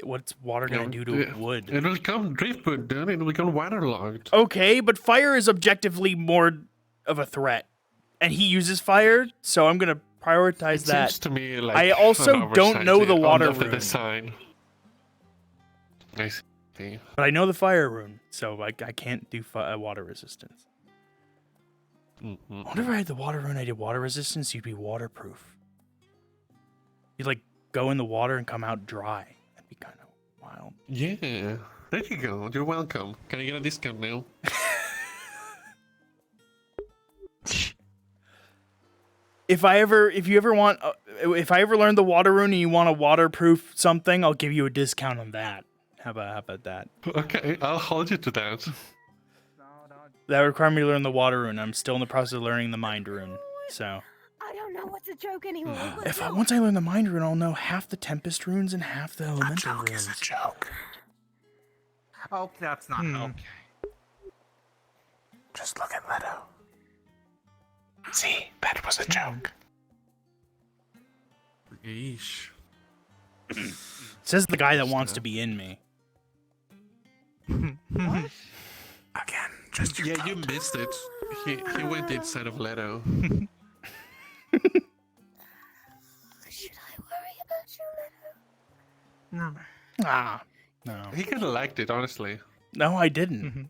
What's water gonna do to wood? It will become driftwood, dude. It will become waterlogged. Okay, but fire is objectively more of a threat, and he uses fire, so I'm gonna prioritize It that. seems to me like I also an don't know oversight the on water the rune, design. I see. but I know the fire rune, so I can't do water resistance. I wonder if I had the water rune, I did water resistance, you'd be waterproof. You'd like go in the water and come out dry. That'd be kind of wild. Yeah, there you go. You're welcome. Can I get a discount now? If I ever learn the water rune and you want a waterproof something, I'll give you a discount on that. How about that? Okay, I'll hold you to that. That would require me to learn the water rune. I'm still in the process of learning the mind rune. So I don't know what's a joke anymore. once I learn the mind rune, I'll know half the tempest runes and half the elemental runes. It's a joke. Oh, that's not okay. Just look at Leto. See, that was a joke. Yeesh. Says the guy that wants to be in me. Again, just your Yeah, you missed it. He went inside of Leto. Should I worry about you, Leto? No. No. He kind of liked it, honestly. No, I didn't.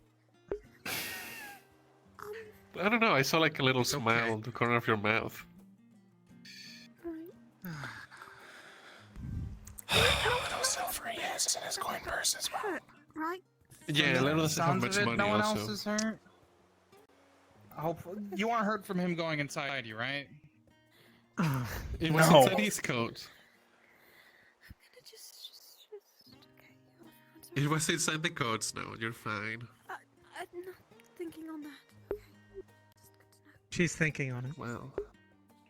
I don't know. I saw like a little smile on the corner of your mouth. little silver he has in his coin purse as well. Right? Yeah, Leto doesn't have Sounds much of it, money no one also. else is hurt. Hopefully, you aren't hurt from him going inside you, right? It was No. inside his coat. It was inside the coat, Snow. You're fine. I'm not thinking on that. She's thinking on it. Well,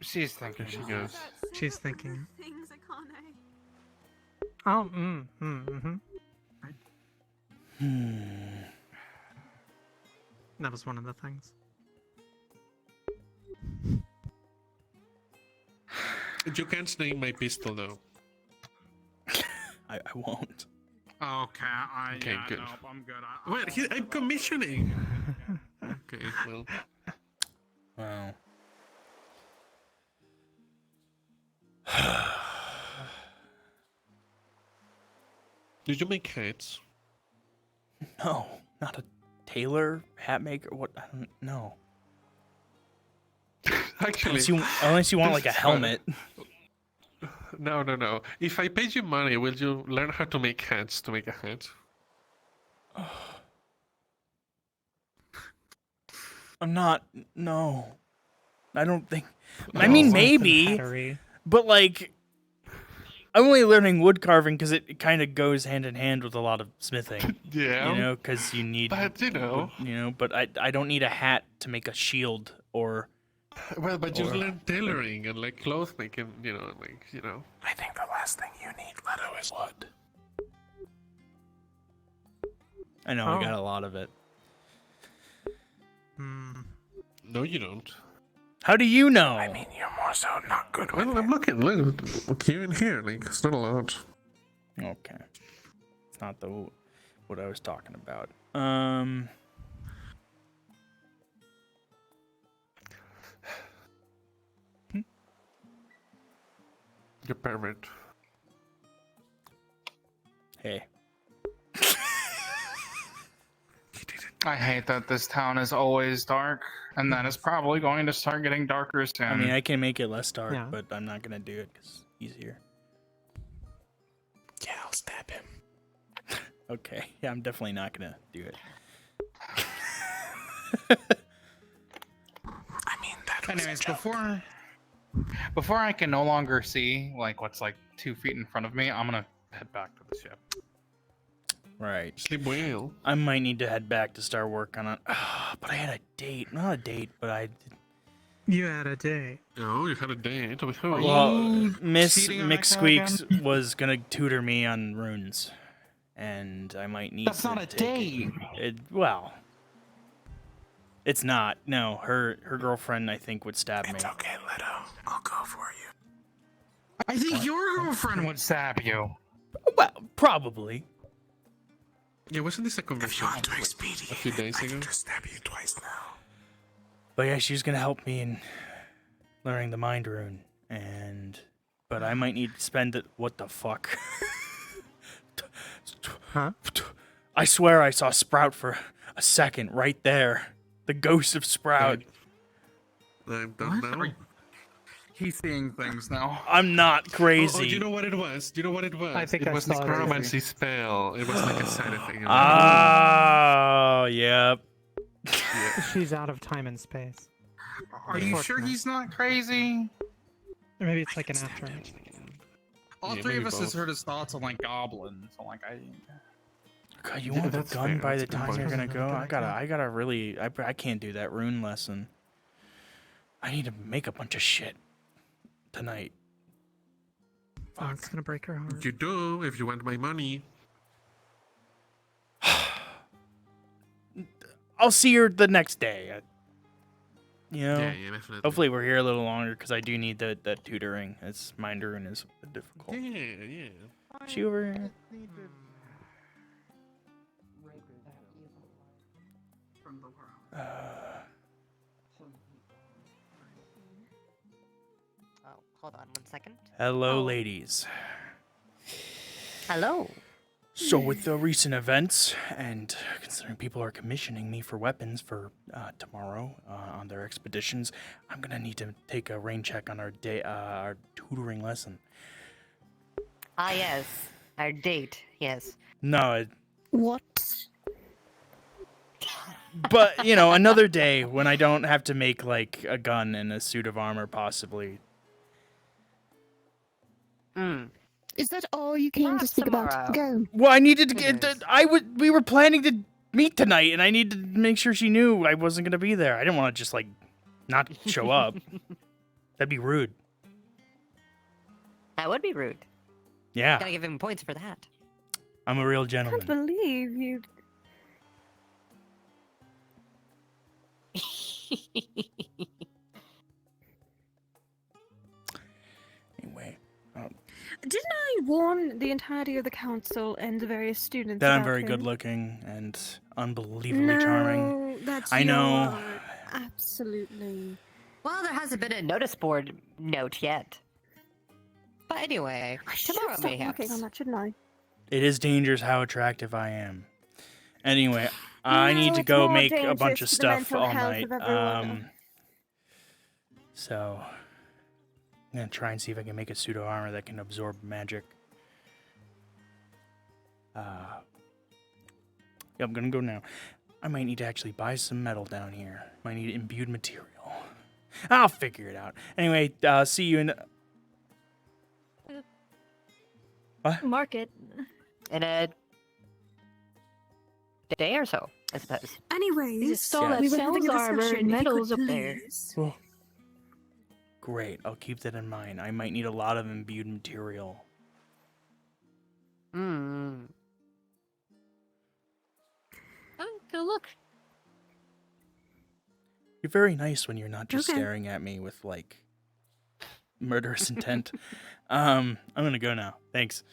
she's thinking. There she goes. She's thinking. Things I can't. Oh, That was one of the things. You can't name my pistol though. I won't. Okay, Okay, yeah, good. nope, I'm good. Wait, I'm commissioning. Okay, well. Wow. Did you make hats? No, not a tailor, hat maker. What? I don't know. Actually, Unless you want this like a is helmet. No. If I paid you money, will you learn how to make hats to make a hat? I'm not. No, I don't think. I mean, maybe, but like, I'm only learning wood carving because it kind of goes hand in hand with a lot of smithing. Yeah. You know, because you need. But, you know. But I don't need a hat to make a shield or Well, but you Or- learn tailoring and like clothes making, I think the last thing you need, Leto, is blood. I know we got a lot of it. No, you don't. How do you know? I mean, you're more so not good with Well, I'm looking. Look here and here. Like, it's not a lot. Okay. It's not what I was talking about. You're pervert. Hey. I hate that this town is always dark, and that is probably going to start getting darker soon. I mean, I can make it less dark, Yeah. but I'm not gonna do it because it's easier. Yeah, I'll stab him. Okay. Yeah, I'm definitely not gonna do it. I mean, that. Anyways, before I can no longer see like what's like 2 feet in front of me, I'm gonna head back to the ship. Right. Sleep well. I might need to head back to start work on it. But I had a date. Not a date, but I. You had a day. Oh, you had a date with who? Well, Miss McSqueaks was gonna tutor me on runes, and I might need. That's not a date. Well, it's not. No, her girlfriend I think would stab me. It's okay, Leto. I'll go for you. I think your girlfriend would stab you. Well, probably. Yeah, wasn't this a conversation a few days ago? Just stab you twice now. But yeah, she's gonna help me in learning the mind rune, but I might need to spend it. What the fuck? Huh? I swear I saw Sprout for a second right there. The ghost of Sprout. I don't know. He's seeing things now. I'm not crazy. Oh, do you know what it was? I think it I was saw it. necromancy spell. It was like a side thing. Oh, yep. She's out of time and space. Are you sure he's not crazy? Or maybe it's like an after. All Yeah, three of maybe us has both. heard his thoughts on like goblins. So like God, you want the That's gun fair, by the that's a good time you're point. gonna go? I gotta really. I can't do that rune lesson. I need to make a bunch of shit tonight. Oh, it's gonna break her heart. You do if you want my money. I'll see her the next day. You know, Yeah, definitely. hopefully we're here a little longer because I do need that tutoring. It's mind rune is a bit difficult. Yeah. Is she over here? Oh, hold on 1 second. Hello, ladies. Hello. So with the recent events, and considering people are commissioning me for weapons for tomorrow on their expeditions, I'm gonna need to take a rain check on our tutoring lesson. Ah, yes. Our date, yes. No, What? but you know, another day when I don't have to make like a gun and a suit of armor, possibly. Is that all you came to speak about? Go. Well, I needed to get. We were planning to meet tonight, and I needed to make sure she knew I wasn't gonna be there. I didn't want to just like not show up. That'd be rude. That would be rude. Yeah, Gotta give him points for that. I'm a real I gentleman. can't believe you. Anyway, Didn't I warn the entirety of the council and the various students that I'm about very him? good looking and unbelievably charming. No, that's I know. your- Absolutely. Well, there hasn't been a notice board note yet. But anyway, tomorrow Stop working mayhaps. on that, shouldn't I? It is dangerous how attractive I am. Anyway, I No, need to it's go more make a bunch of dangerous to the stuff mental all health night. of everyone. So I'm gonna try and see if I can make a pseudo armor that can absorb magic. Yeah, I'm gonna go now. I might need to actually buy some metal down here. Might need imbued material. I'll figure it out. Anyway, see you in. What? Market. In a day or so, I suppose. Anyways, There's a stall we that were having sells a armor discussion, and if you metals could up there. please. Great, I'll keep that in mind. I might need a lot of imbued material. Hmm. Oh, go look. You're very nice when you're not just Okay. staring at me with, like, murderous intent. I'm gonna go now. Thanks.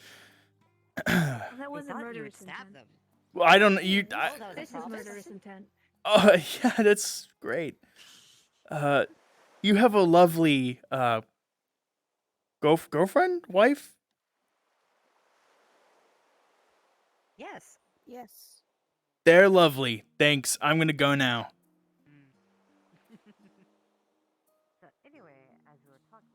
That wasn't murderous intent. Them. Well, I don't. You. This is murderous intent. Oh, yeah, that's great. You have a lovely girlfriend, wife. Yes. Yes. They're lovely. Thanks. I'm gonna go now. So anyway, as we were talking.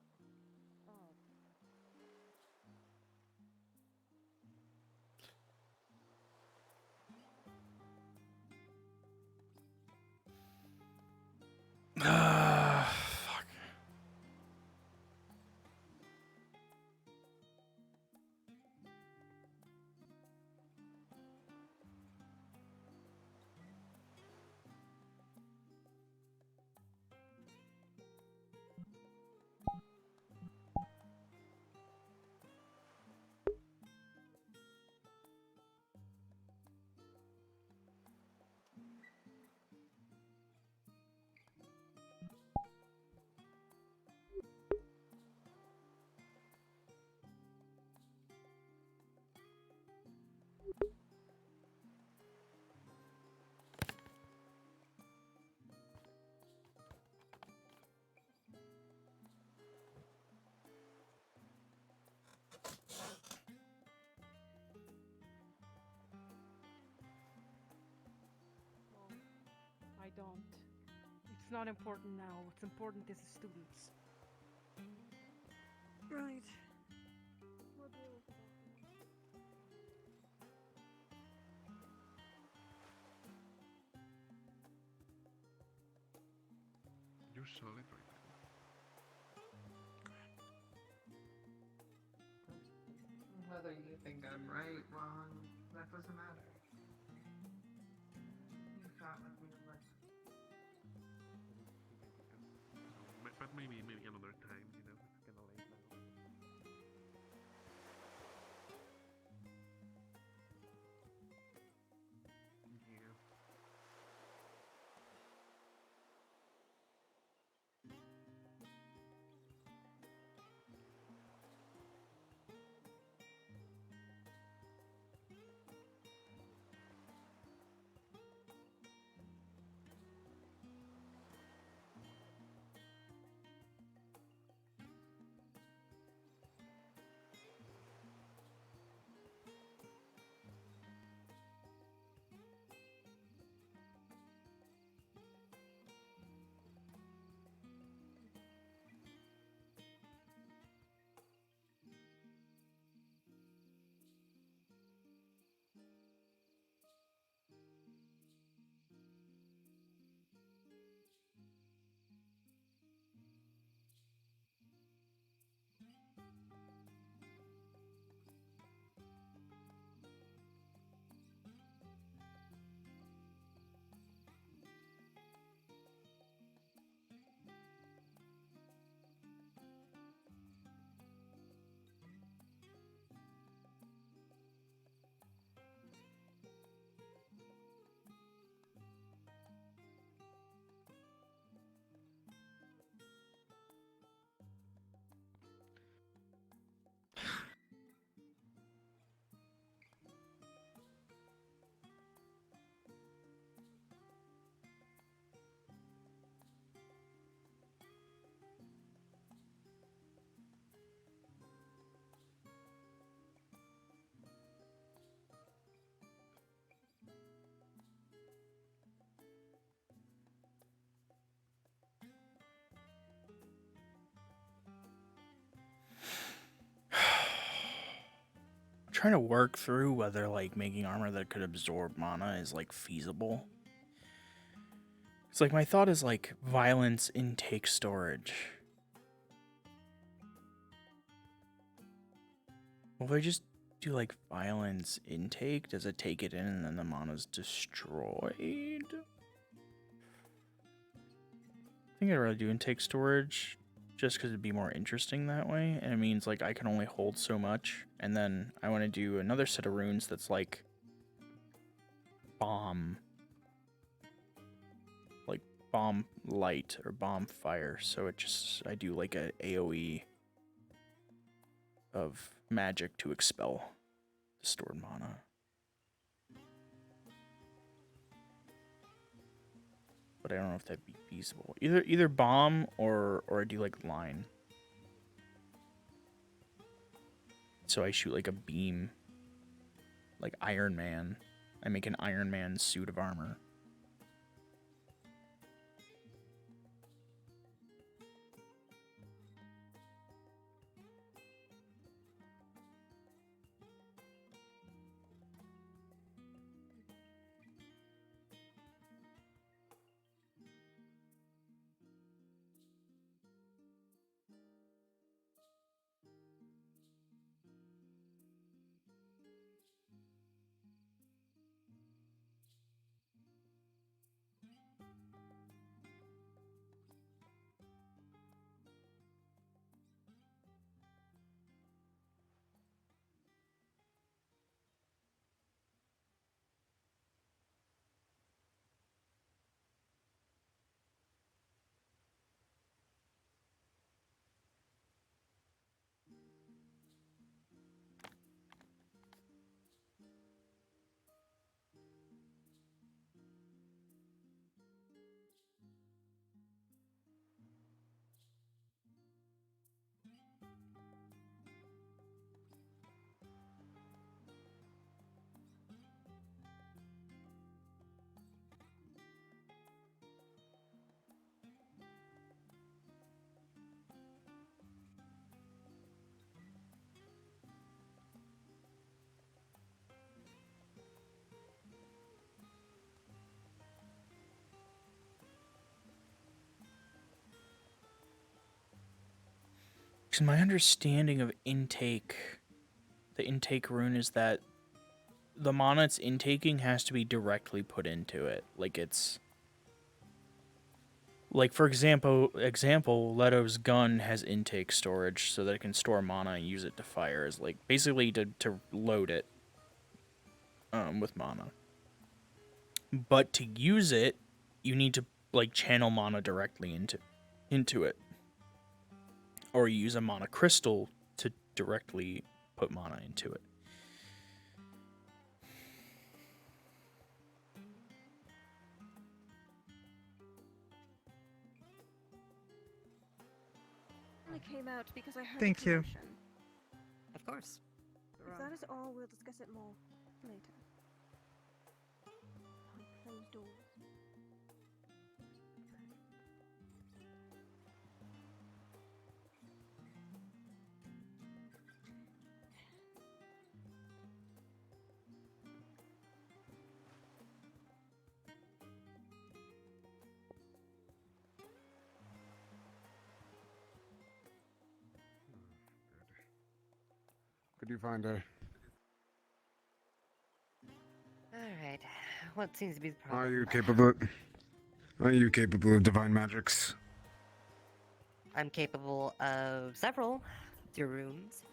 Fuck. I don't. It's not important now. What's important is the students. Right. You're solid right Whether you think I'm right, wrong, that doesn't matter. You thought with me to listen. But maybe another time, you know, it's kind of late now. Yeah. Trying to work through whether like making armor that could absorb mana is like feasible. It's like my thought is like violence intake storage. Well, if I just do like violence intake, does it take it in and then the mana's destroyed? I think I'd rather do intake storage. just because it'd be more interesting that way, and it means like I can only hold so much, and then I want to do another set of runes that's like bomb light or bomb fire, so I do like a AoE of magic to expel stored mana. But I don't know if that'd be feasible. Either bomb or I do like line. So I shoot like a beam, like Iron Man. I make an Iron Man suit of armor. Because my understanding of intake, the intake rune is that the mana it's intaking has to be directly put into it. Like it's... Like for example, Leto's gun has intake storage so that it can store mana and use it to fire. Is like basically to load it with mana. But to use it, you need to like channel mana directly into it. Or you use a mana crystal to directly put mana into it. I came out because I heard Thank a you. commotion. Of course. If that is all, we'll discuss it more later. Behind closed doors. Could you find her? Alright. What seems to be the problem? Are you capable of divine magics? I'm capable of several. Your runes.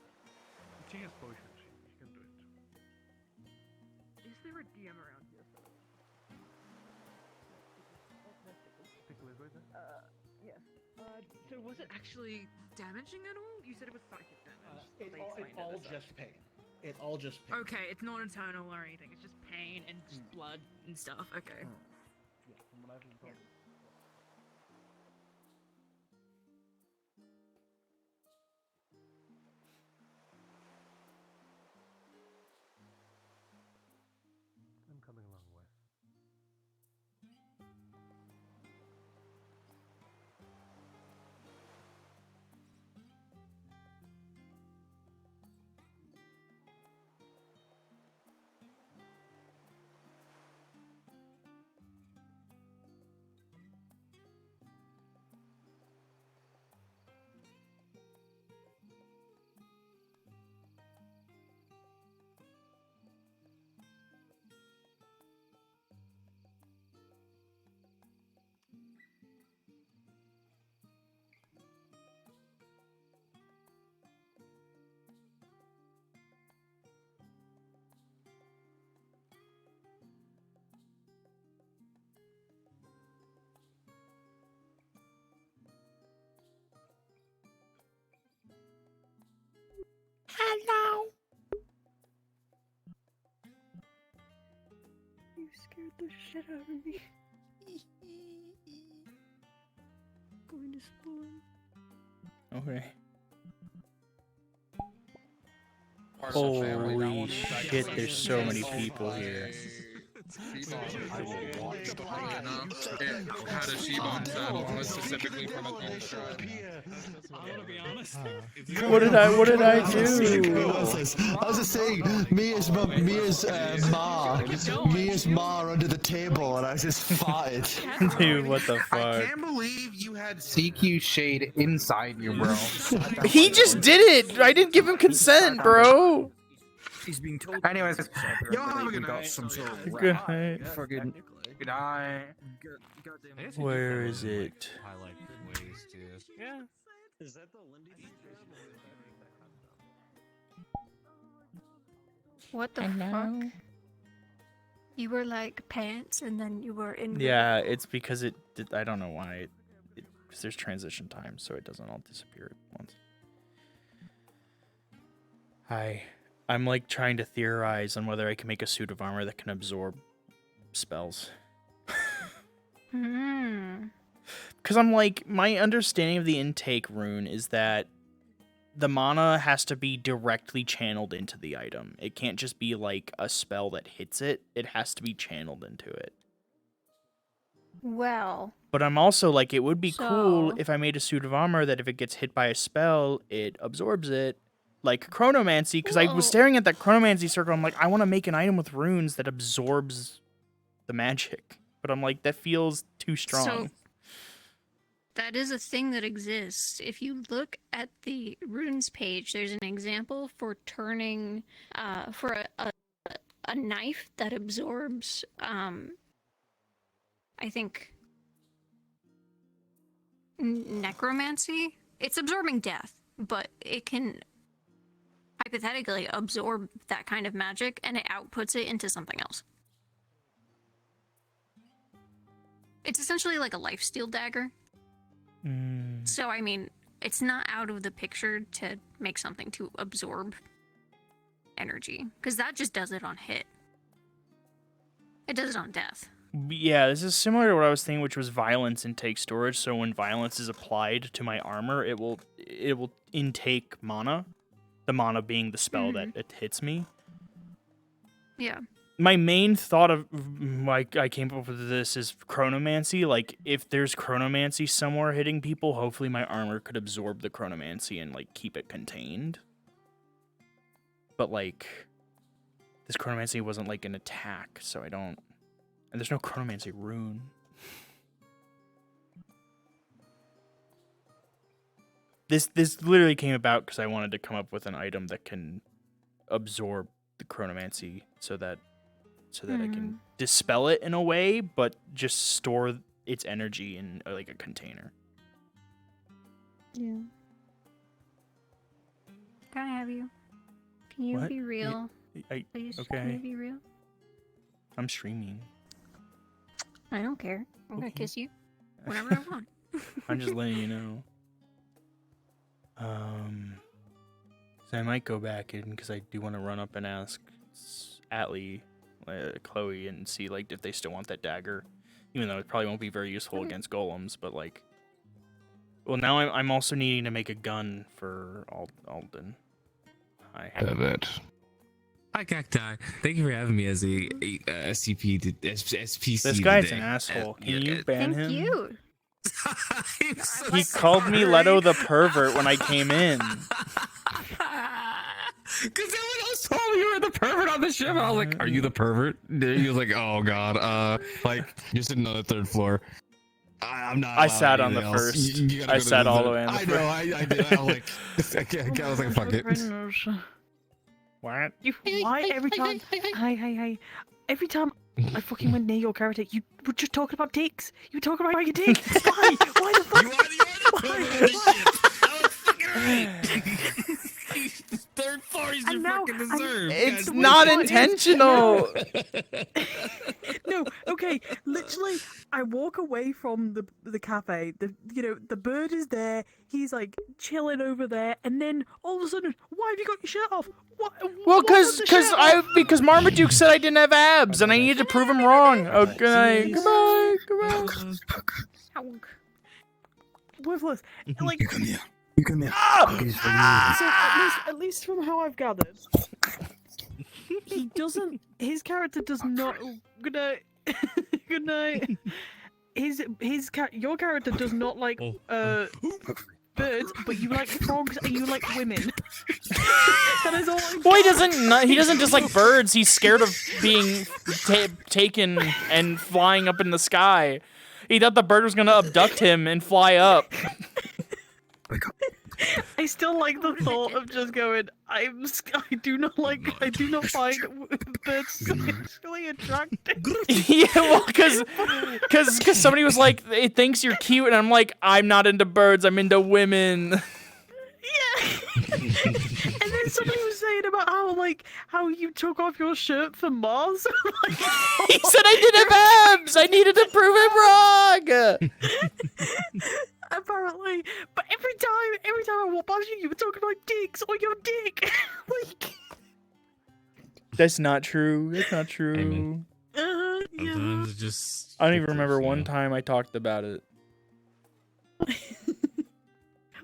She has potions. She can do it. Is there a DM around here? Yes. So was it actually damaging at all? You said it was psychic damage. It's They all, explained it's all it as just such. pain. It's all just pain. Okay, it's not internal or anything. It's just pain and just blood and stuff. Okay. Yeah, from what I've been told. I'm coming along, Wes. You scared the shit out of me. Going to spawn. Okay. Family, that Holy one is like shit, a there's so many assault people by here. I will watch the hyena. It had a She-Bone saddle on it specifically from its own tribe. I'm gonna be honest. What did I do? I was just saying, Mia's Ma under the table, and I just farted. Dude, what the I fuck? can't believe you had CQ shade inside you, bro. He just did it! I didn't give him consent, bro! He's being told. Anyways, y'all have a good night. Good night. Fucking good night. Where is it? Yeah. Is that the Lindy? What the fuck? You were like pants and then you were in. Yeah, it's because it did, I don't know why. Because there's transition time, so it doesn't all disappear at once. I'm like trying to theorize on whether I can make a suit of armor that can absorb spells. Because I'm like, my understanding of the intake rune is that the mana has to be directly channeled into the item. It can't just be like a spell that hits it. It has to be channeled into it. Well. But I'm also like, it would be cool So- if I made a suit of armor that if it gets hit by a spell, it absorbs it. Like Chronomancy, because I was staring at that Chronomancy circle. I'm like, I want to make an item with runes that absorbs the magic. But I'm like, that feels too strong. So that is a thing that exists. If you look at the runes page, there's an example for turning for a knife that absorbs I think necromancy. It's absorbing death, but it can hypothetically absorb that kind of magic and it outputs it into something else. It's essentially like a lifesteal dagger. So, I mean, it's not out of the picture to make something to absorb energy, because that just does it on hit. It does it on death. Yeah, this is similar to what I was thinking, which was violence intake storage. So when violence is applied to my armor, it will intake mana. The mana being the spell that it hits me. Yeah. My main thought of like I came up with this is chronomancy. Like if there's chronomancy somewhere hitting people, hopefully my armor could absorb the chronomancy and like keep it contained. But like this chronomancy wasn't like an attack, so I don't. And there's no chronomancy rune. This literally came about because I wanted to come up with an item that can absorb the chronomancy so that I can dispel it in a way, but just store its energy in like a container. Yeah. Can I have you? Can you What? be real? Please, can you Okay. be real? I'm streaming. I don't care. I'm gonna kiss you whenever I want. I'm just letting you know. So I might go back in because I do want to run up and ask Atlee, Chloe, and see like if they still want that dagger, even though it probably won't be very useful against golems. But like, well, now I'm also needing to make a gun for Alden. Hi. Hi, Cacti. Thank you for having me as a SCP SPC. This guy's today. an asshole. Can you ban him? You. He called me Leto the pervert when I came in. Because everyone else told me you were the pervert on the ship. And I was like, "Are you the pervert?" He was like, "Oh God, like you're sitting on the third floor." I'm not. I sat on the first. You gotta I go to sat all third. the way on the I first. know. I did. I was like, I was like, fuck it. What? Why every time? Hi. Every time I fucking went near your character, you were just talking about dicks. You were talking about your dick. Why? Why the fuck? Third parties are fucking deserved. It's not intentional. No, okay. Literally, I walk walk away from the cafe. The bird is there. He's like chilling over there, and then all of a sudden, why have you got your shirt off? Well, because Marmaduke said I didn't have abs, and I needed to prove him wrong. Oh, good night. Goodbye. Worthless. Like, You come here. You come here. so at least from how I've gathered, he doesn't. His character does not. Good night. Good night. Your character does not like birds, but you like frogs and you like women. That is all. Well, he doesn't just like birds. He's scared of being taken and flying up in the sky. He thought the bird was gonna abduct him and fly up. I still like the thought of just going. I do not find birds sexually attractive. Yeah, well, because somebody was like, it thinks you're cute, and I'm like, I'm not into birds. I'm into women. Yeah. And then somebody was saying about how you took off your shirt for Mars. He said I didn't have abs. I needed to prove him wrong. Apparently, but every time I walk past you, you were talking about dicks or your dick. Like, that's not true. That's not true. Yeah. Just. I don't even remember one time I talked about it.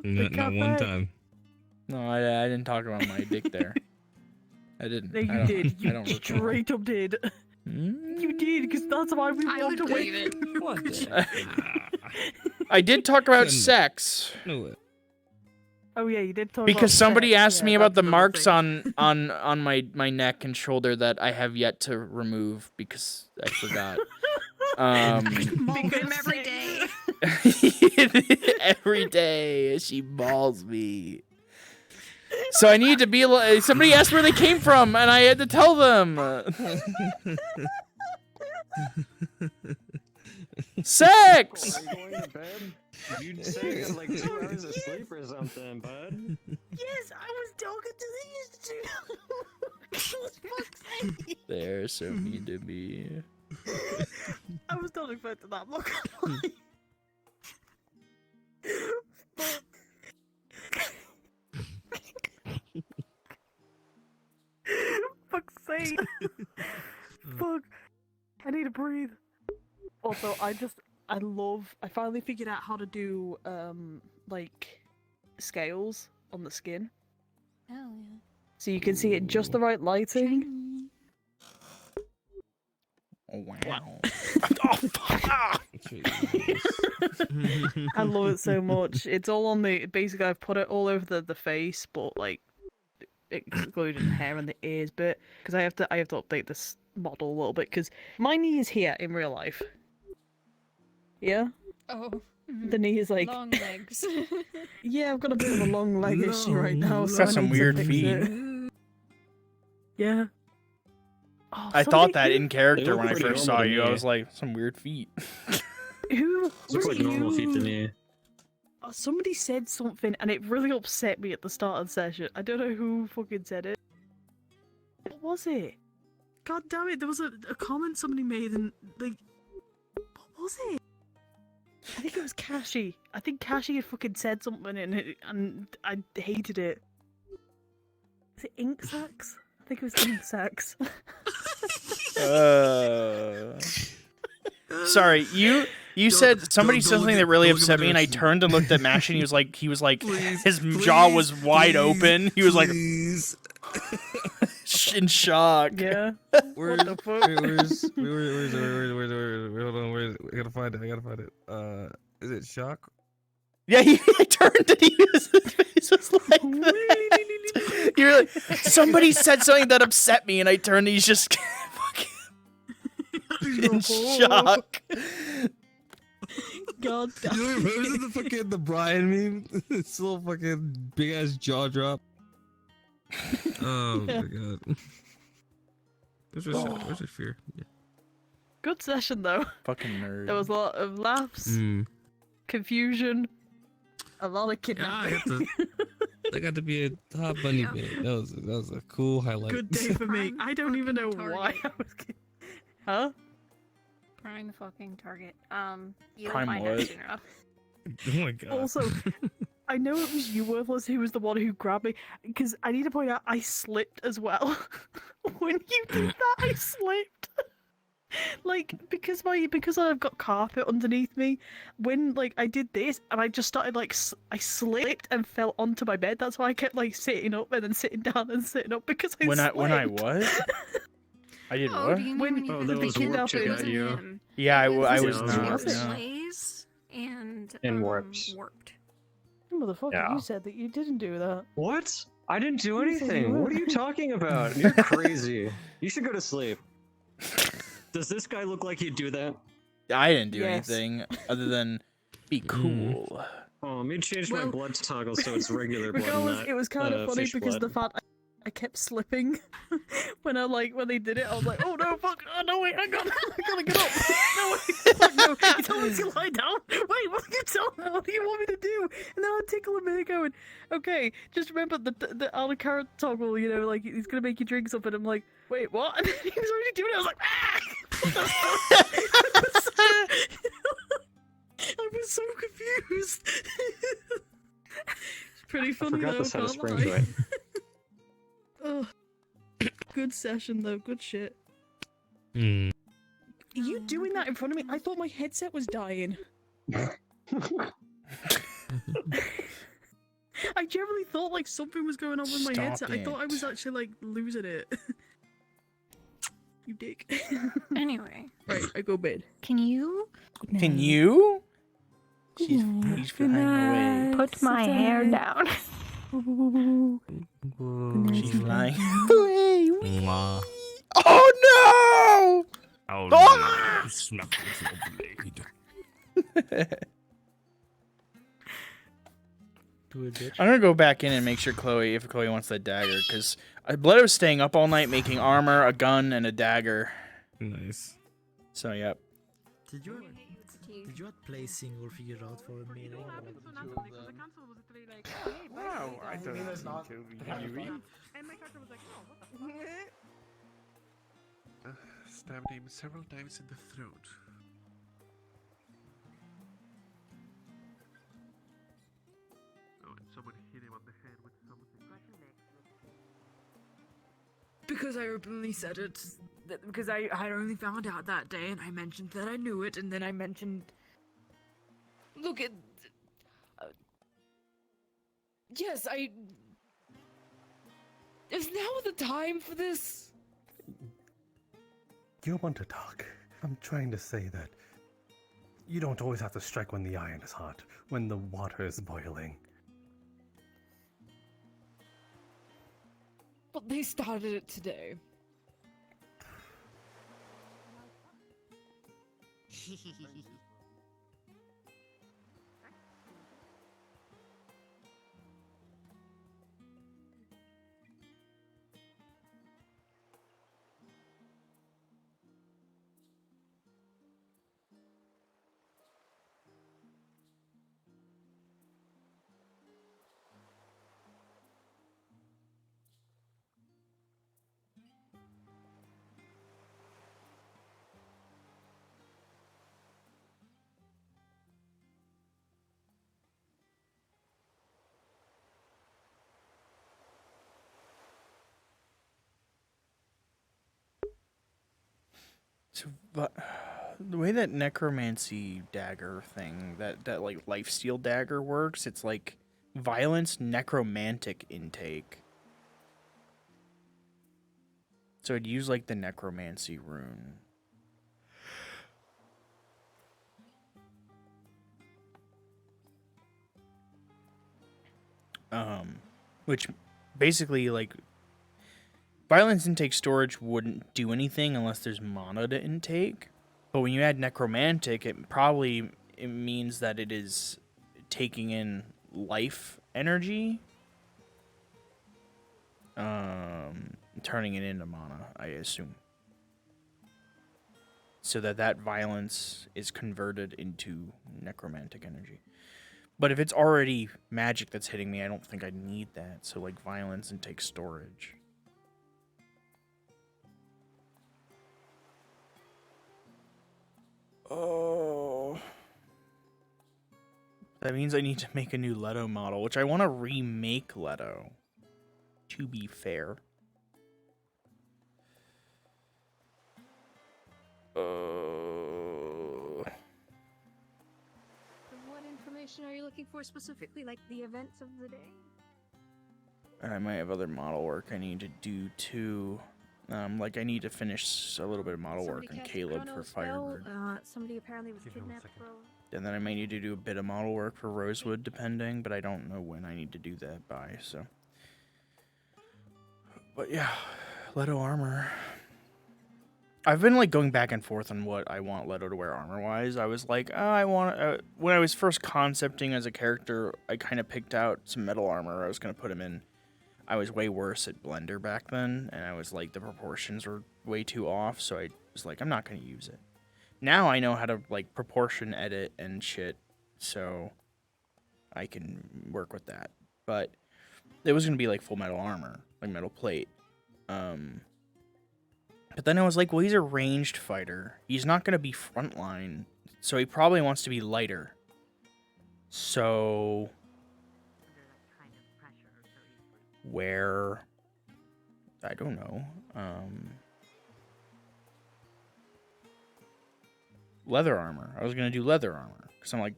Not one time. No, I didn't talk about my dick there. I didn't. No, you did. You straight up did. You did, because that's why we walked away. I did talk about sex. Oh yeah, you did talk because about somebody sex. asked Yeah, me about the that's marks another on my neck and shoulder that I have yet to remove because I forgot. Because every day. Every day she mauls me. So I need to be like, somebody asked where they came from and I had to tell them. Sex! Are you going to bed? You'd say you had like 2 hours of sleep or something, bud. Yes, I was talking to these two. They're so mean to me. I was not expecting that. I'm not gonna lie. Fuck's sake. Fuck. I need to breathe. Also, I finally figured out how to do, like, scales on the skin. Oh, yeah. So you can see it just the right lighting. Oh, wow. I love it so much. It's all on the... Basically, I've put it all over the face, but, like, excluding the hair and the ears bit. Because I have to update this model a little bit, because my knee is here in real life. Yeah? Oh. The knee is like... Long legs. Yeah, I've got a bit of a long leg issue right now. So Got I some need to weird fix feet. it. Yeah. Oh, I somebody thought that who- in character They when I look pretty first normal saw to you. I me. was like, some weird feet. Who Looks was like normal feet to you? me. Somebody said something and it really upset me at the start of the session. I don't know who fucking said it. What was it? God damn it, there was a comment somebody made and, like... What was it? I think it was Kashi. I think Kashi had fucking said something and I hated it. Is it ink sacs? I think it was ink sacs. Sorry, you said somebody said something that really upset me, and I turned and looked at Mash, and he was like, his jaw was wide open. He was like, in shock. Yeah. Where's, What the fuck? where's, hold on, I gotta find it. Is it shock? Yeah, I turned and his face was like that. You're like, somebody said something that upset me, and I turned and he's just fucking in shock. God damn. You remember the Brian meme? This little fucking big ass jaw drop. Oh my god. Where's your fear? Yeah. Good session though. Fucking nerd. There was a lot of laughs, confusion, a lot of kidnapping. That got to be a top bunny bit. That was a cool highlight. Good day for me. I don't even know why I was. Huh? Prime fucking target. You Prime find what? out soon enough. Oh my god. Also, I know it was you, Worthless, who was the one who grabbed me, because I need to point out I slipped as well. When you did that, I slipped. Like, because I've got carpet underneath me, when, like, I did this, and I just started, like, I slipped and fell onto my bed. That's why I kept, like, sitting up and then sitting down and sitting up, because I slipped. When I what? I did Oh, what? do you mean When when you the did the kid kidnapping? up It in- wasn't you. him. Yeah, I It was not. Jail's No. Blaze and warps. warped. Motherfucker, Yeah. you said that you didn't do that. What? I didn't do You said you anything. What were. are you talking about? You're crazy. You should go to sleep. Does this guy look like he'd do that? I didn't do Yes. anything other than be cool. Oh, let me change my Well, blood toggle so it's regular blood, Regardless, not it was kind of funny fish because blood. the fact I kept slipping when they did it, I was like, oh no, fuck, oh no, wait, I gotta get up. No, wait, fuck, no, you told me to lie down. Wait, what do you want me to do? And then I tickle a minute going, okay, just remember the a la carte toggle, you know, like he's gonna make you drink something. I'm like, wait, what? And then he was already doing it. I was like, ah! I was so confused. It's pretty funny forgot though, this had a can't spring lie. to it. Oh, good session though. Good shit. Hmm. You doing that in front of me? I thought my headset was dying. I generally thought like something was going on with my Stop headset. I thought I was it. actually like losing it. You dick. Anyway, Right, I go bed. can you Can you? She's flying away. put my hair down? She's flying away. Mwah. Oh no! Oh, Ah! snap with your blade. I'm gonna go back in and make sure if Chloe wants that dagger, because Leto's staying up all night making armor, a gun, and a dagger. Nice. So, yep. Did you play single figure out for a meeting? Wow, I don't think so. Stabbed him several times in the throat. Oh, and someone hit him on the head with something. Because I openly said it. Because I had only found out that day, and I mentioned that I knew it, and then I mentioned. Look at. Yes, I. Is now the time for this? You want to talk? I'm trying to say that you don't always have to strike when the iron is hot, when the water is boiling. But they started it today. So, but the way that necromancy dagger thing, that like lifesteal dagger works, it's like violence necromantic intake. So it'd use like the necromancy rune. Which basically like violence intake storage wouldn't do anything unless there's mana to intake. But when you add necromantic, it means that it is taking in life energy, turning it into mana, I assume. So that violence is converted into necromantic energy. But if it's already magic that's hitting me, I don't think I need that. So like violence and take storage. That means I need to make a new Leto model, which I want to remake Leto, to be fair. What information are you looking for specifically? Like the events of the day? And I might have other model work I need to do too. Like I need to finish a little bit of model work on Cast a Caleb chrono for spell. Firebird. Somebody apparently was kidnapped, bro. And then I might need to do a bit of model work for Rosewood, depending, but I don't know when I need to do that by, so. But yeah, Leto armor. I've been like going back and forth on what I want Leto to wear armor-wise. I was like, oh, I want when I was first concepting as a character, I kind of picked out some metal armor I was going to put him in. I was way worse at Blender back then, and I was like, the proportions were way too off, so I was like, I'm not going to use it. Now I know how to, like, proportion edit and shit, so I can work with that. But it was going to be, like, full metal armor, like metal plate. But then I was like, well, he's a ranged fighter. He's not going to be frontline, so he probably wants to be lighter. So where, I don't know, leather armor. I was going to do leather armor, because I'm like,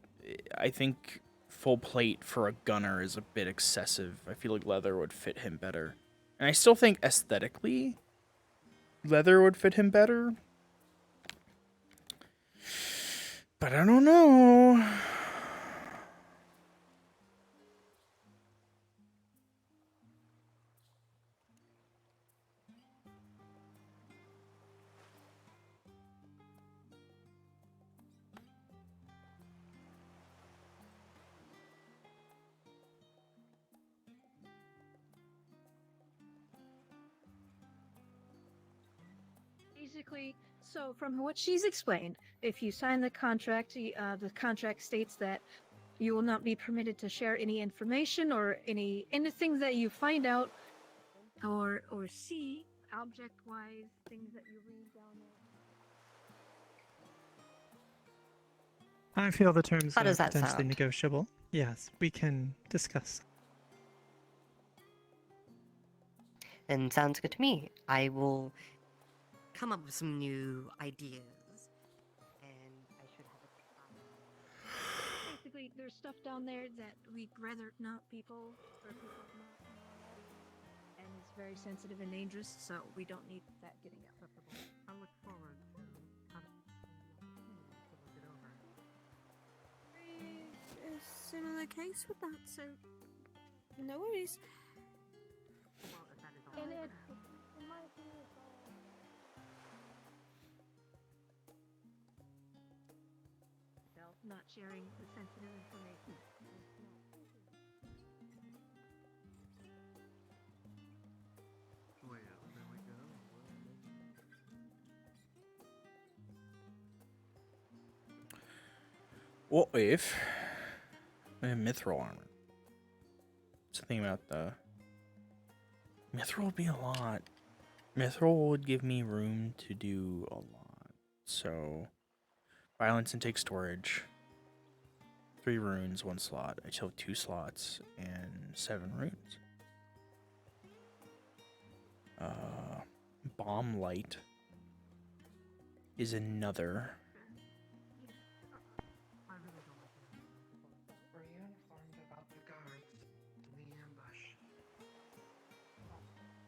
I think full plate for a gunner is a bit excessive. I feel like leather would fit him better. And I still think aesthetically, leather would fit him better. But I don't know. Basically, so from what she's explained, if you sign the contract, the contract states that you will not be permitted to share any information or anything that you find out or see object-wise, things that you read down there. I feel the terms How are does that potentially sound? negotiable. Yes, we can discuss. And sounds good to me. I will come up with some new ideas, and I should have a Basically, there's stuff down there that we'd rather not people not know about, and it's very sensitive and dangerous, so we don't need that getting out. I look forward to it over. A similar case with that, so no worries. Well, if that is all. And in my opinion, it's all. Not sharing the sensitive information. Well, there we go. What if I have mithril armor? Something about the mithril would be a lot. Mithril would give me room to do a lot. So violence intake storage. 3 runes, 1 slot. I still have 2 slots and 7 runes. Bomb light is another. Were you informed about the guards in the ambush? From the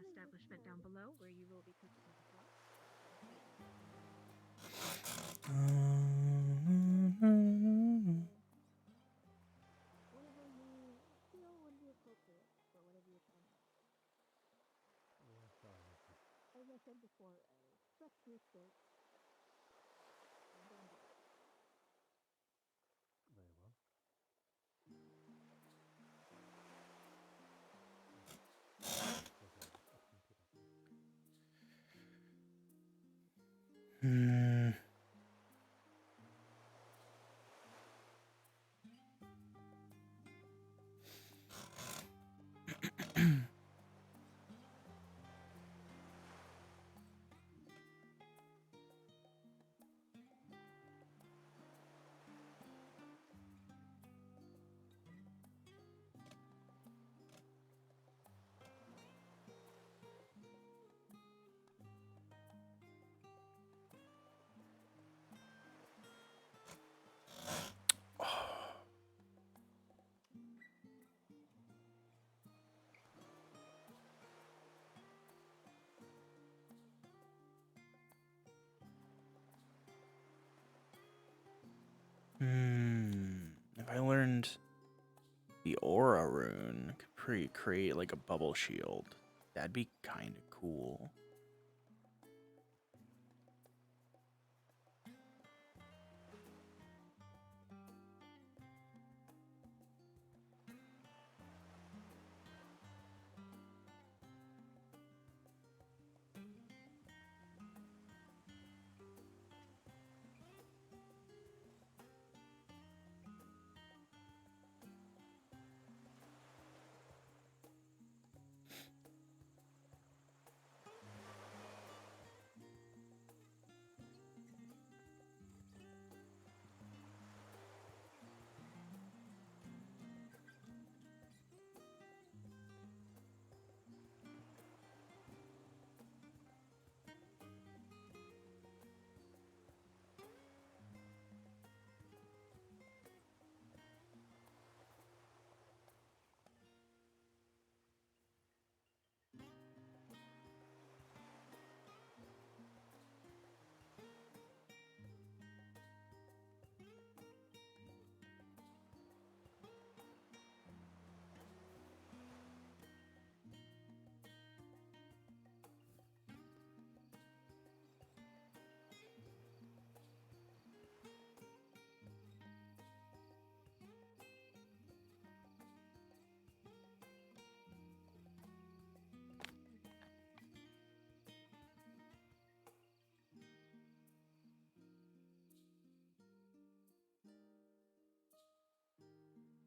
establishment down below, where you will be picking up as well. Whatever you feel would be appropriate for whatever you're trying to do. As I said before, stretch your skirt. And don't do it. Very well. If I learned the aura rune, I could create like a bubble shield. That'd be kind of cool.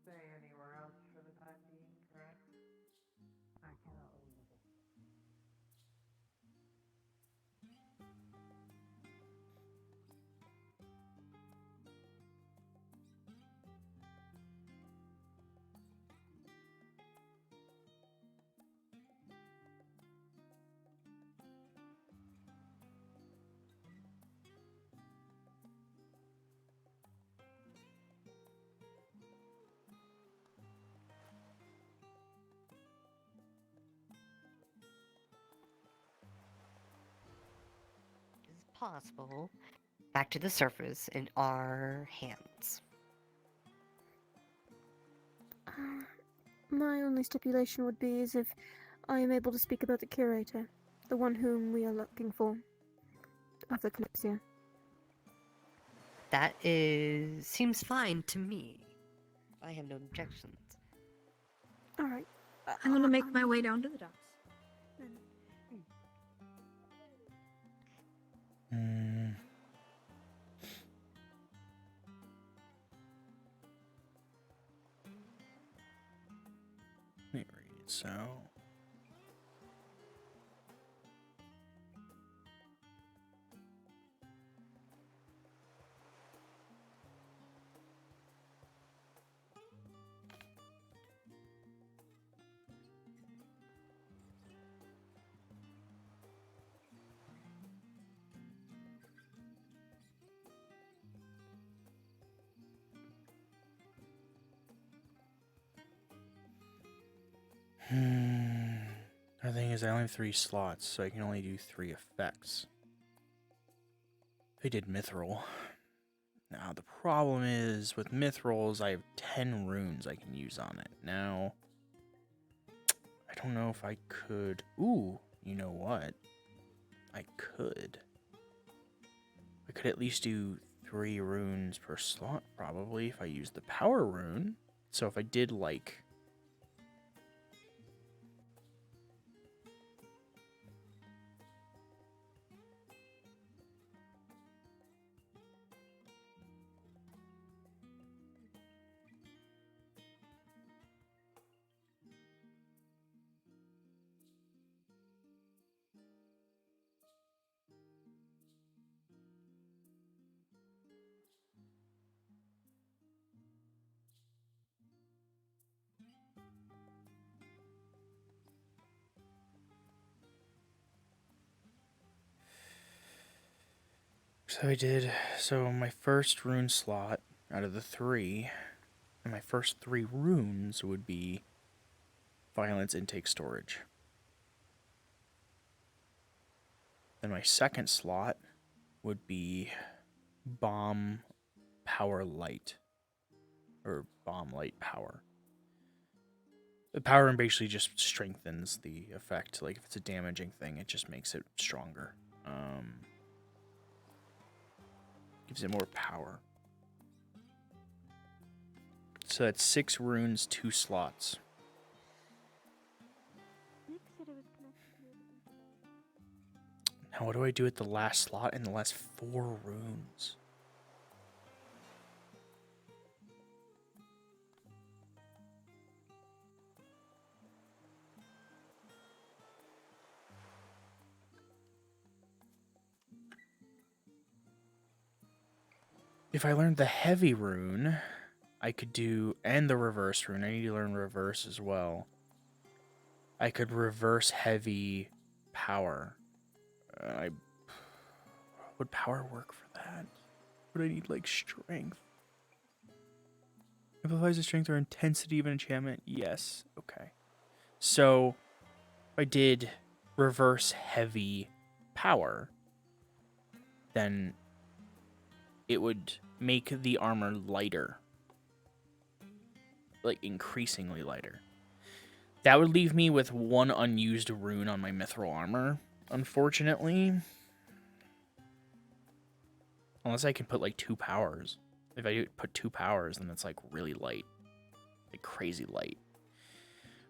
Stay anywhere else for the time being, correct? I cannot leave. Is possible. Back to the surface in our hands. My only stipulation would be is if I am able to speak about the curator, the one whom we are looking for, of the Kalypsia. That seems fine to me. I have no objections. Alright. I'm gonna make my way down to the docks. Let me read. So, the thing is, I only have 3 slots, so I can only do 3 effects. They did Mithril. Now, the problem is, with Mithrils, I have 10 runes I can use on it. Now, I don't know if I could... Ooh, you know what? I could. I could at least do 3 runes per slot, probably, if I use the power rune. So if I did, like... So I did. So my first rune slot out of the 3, and my first 3 runes would be violence intake storage. Then my second slot would be bomb power light, or bomb light power. The power rune basically just strengthens the effect. Like if it's a damaging thing, it just makes it stronger. Gives it more power. So that's 6 runes, 2 slots. Now what do I do at the last slot and the last 4 runes? If I learned the heavy rune, I could do, and the reverse rune. I need to learn reverse as well. I could reverse heavy power. Would power work for that? Would I need, like, strength? Amplifies the strength or intensity of an enchantment? Yes. Okay. So, if I did reverse heavy power, then it would make the armor lighter. Like, increasingly lighter. That would leave me with 1 unused rune on my mithril armor, unfortunately. Unless I can put, like, 2 powers. If I put 2 powers, then it's, like, really light. Like, crazy light.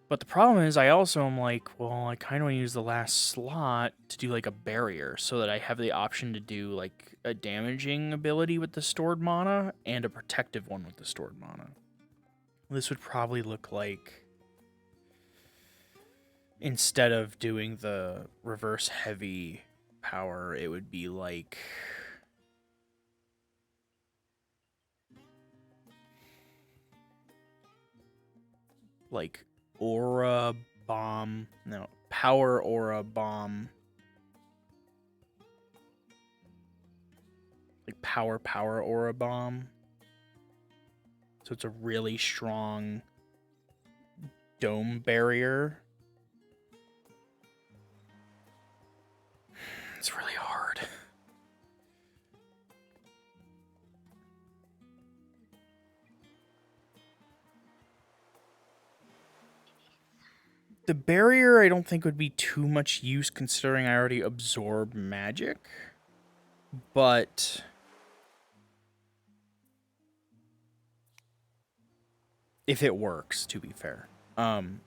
But the problem is, I also am like, well, I kind of want to use the last slot to do, like, a barrier, so that I have the option to do, like, a damaging ability with the stored mana, and a protective one with the stored mana. This would probably look like, instead of doing the reverse heavy power, it would be like... aura bomb, no, power aura bomb. Like power aura bomb. So it's a really strong dome barrier. It's really hard. The barrier I don't think would be too much use considering I already absorb magic. But if it works, to be fair. To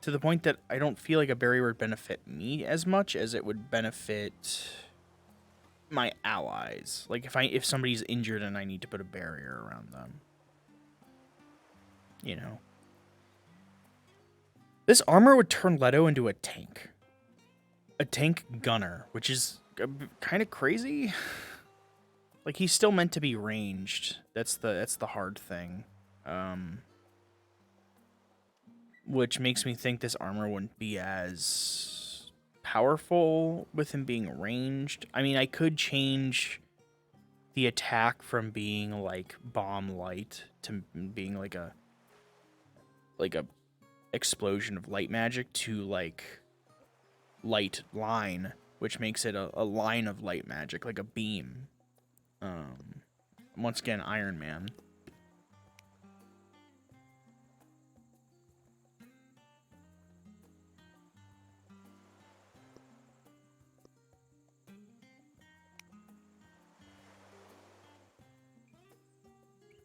the point that I don't feel like a barrier would benefit me as much as it would benefit my allies. Like if somebody's injured and I need to put a barrier around them. You know. This armor would turn Leto into a tank. A tank gunner, which is kind of crazy. Like he's still meant to be ranged. That's the hard thing. Which makes me think this armor wouldn't be as powerful with him being ranged. I mean, I could change the attack from being like bomb light to being like a explosion of light magic to like light line, which makes it a line of light magic, like a beam. Once again, Iron Man.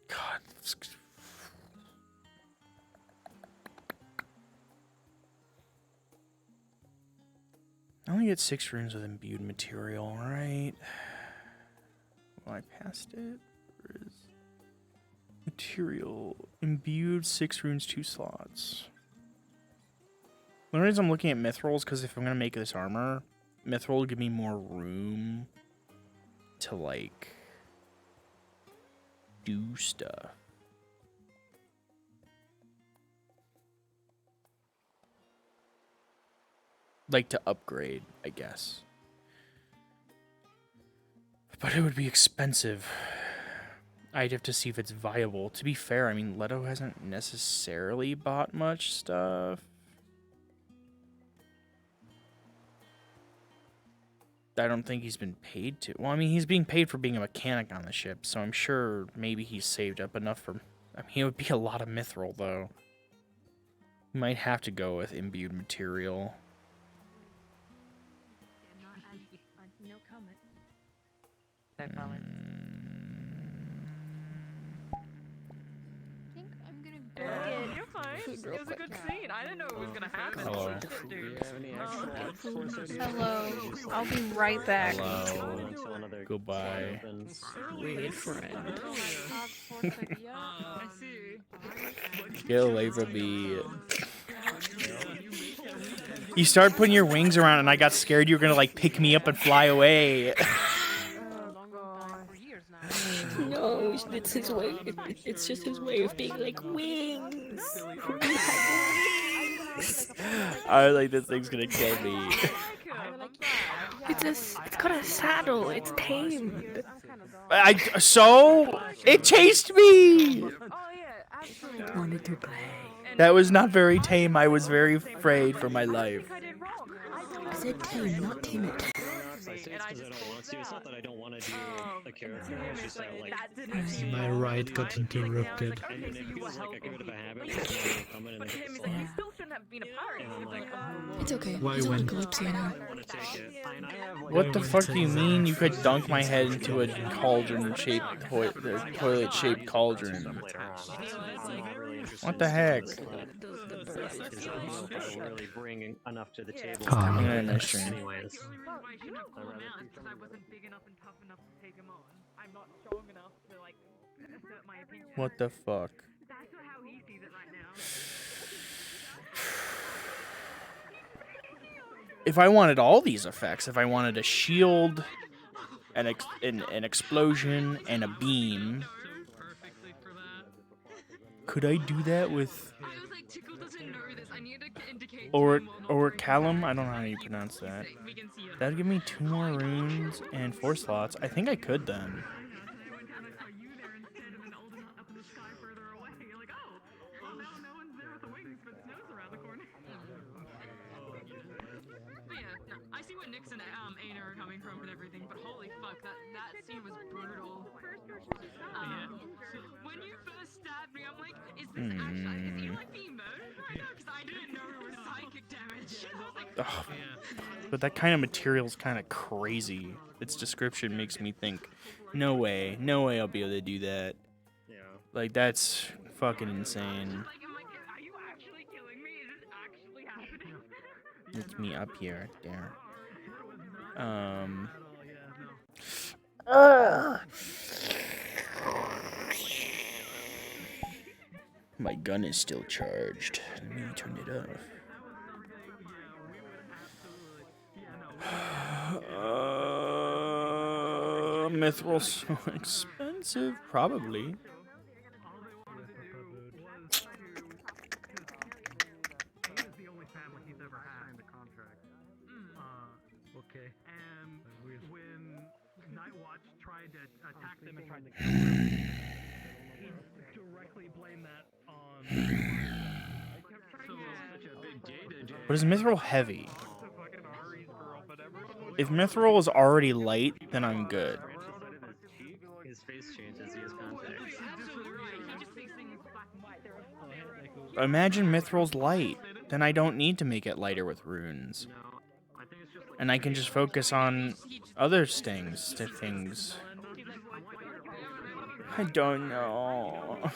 God, I only get 6 runes with imbued material, right? Well, I passed it. Where is material? Imbued 6 runes, 2 slots. The only reason I'm looking at mithrils because if I'm gonna make this armor, mithril will give me more room to like do stuff. Like to upgrade, I guess. But it would be expensive. I'd have to see if it's viable. To be fair, I mean, Leto hasn't necessarily bought much stuff. I don't think he's been paid to. Well, I mean, he's being paid for being a mechanic on the ship, so I'm sure maybe he's saved up enough for... I mean, it would be a lot of mithril, though. You might have to go with imbued material. No comment. I think I'm gonna go get You're fine. It was a good scene. I didn't know it was gonna happen. Hello. Hello. I'll be right back. Hello. Goodbye. Weird friend. I see. Get away from me. You started putting your wings around and I got scared you were gonna like pick me up and fly away. No, it's his way. It's just his way of being like wings. I was like, this thing's gonna kill me. It's got a saddle. It's tamed. So it chased me. Wanted to play. That was not very tame. I was very afraid for my life. I said tame, not timid. It's not that I don't want to do a character. It's just that like My ride got interrupted. and it feels like a bit of a habit. Like, come in and then it's like, It's okay. Why He's on when- Kalypsia now. What the fuck do you mean you could dunk my head into a cauldron-shaped toilet-shaped cauldron? What the heck? really bring enough to the table. I'm gonna end my stream. Anyways. What the fuck? If I wanted all these effects, if I wanted a shield, an explosion, and a beam, could I do that with... Or Callum? I don't know how you pronounce that. That'd give me 2 more runes and 4 slots. I think I could then. I see what Nix and Aina are coming from and everything, but holy fuck, that scene was brutal. When you first stabbed me, I'm like, is this actually, is he like being murdered right now? Because I didn't know it was psychic damage. I was like, Ugh. But that kind of material is kind of crazy. Its description makes me think, no way I'll be able to do that. Yeah. Like, that's fucking insane. It's me up here, there. My gun is still charged. Let me turn it off. Mithril so expensive, probably. Okay. When Nightwatch tried to attack them and tried to kill them, he directly blamed that on. But is mithril heavy? If mithril is already light, then I'm good. His face changes, he has contacts. Imagine mithril's light. Then I don't need to make it lighter with runes. And I can just focus on other things. I don't know.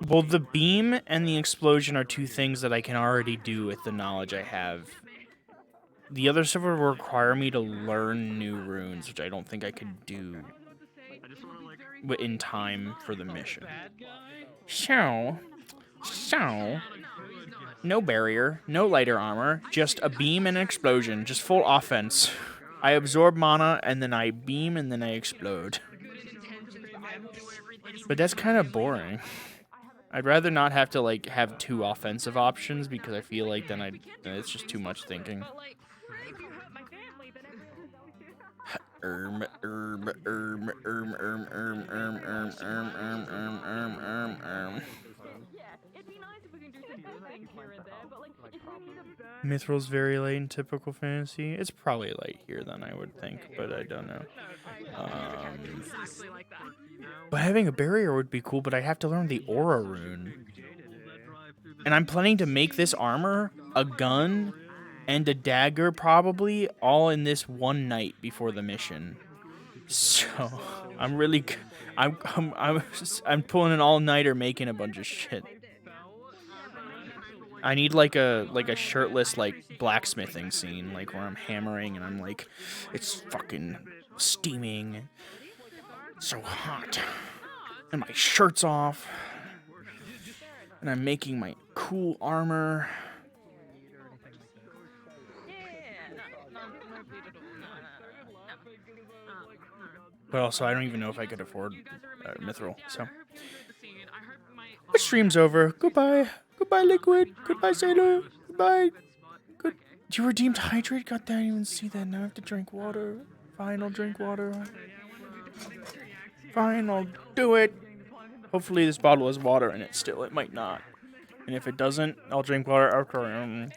Well, the beam and the explosion are 2 things that I can already do with the knowledge I have. The other stuff would require me to learn new runes, which I don't think I could do in time for the mission. So, no barrier, no lighter armor, just a beam and an explosion, just full offense. I absorb mana, and then I beam, and then I explode. But that's kind of boring. I'd rather not have to like have 2 offensive options because I feel like then it's just too much thinking. Mithril's very late in typical fantasy. It's probably late here then, I would think, but I don't know. But having a barrier would be cool, but I have to learn the aura rune. And I'm planning to make this armor, a gun, and a dagger probably all in this one night before the mission. So I'm really, I'm pulling an all-nighter making a bunch of shit. I need like a shirtless like blacksmithing scene, like where I'm hammering and I'm like, it's fucking steaming, so hot, and my shirt's off, and I'm making my cool armor. But also, I don't even know if I could afford Mithril, so. The stream's over. Goodbye. Goodbye, Liquid. Goodbye, Sailor. Goodbye. Good. You redeemed Hydrate? God damn, I didn't even see that. Now I have to drink water. Fine, I'll drink water. Fine, I'll do it. Hopefully this bottle has water in it still. It might not. And if it doesn't, I'll drink water after.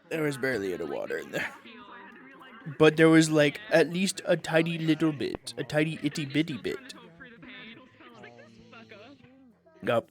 There was barely any water in there. But there was like at least a tiny little bit. A tiny itty bitty bit. Yup.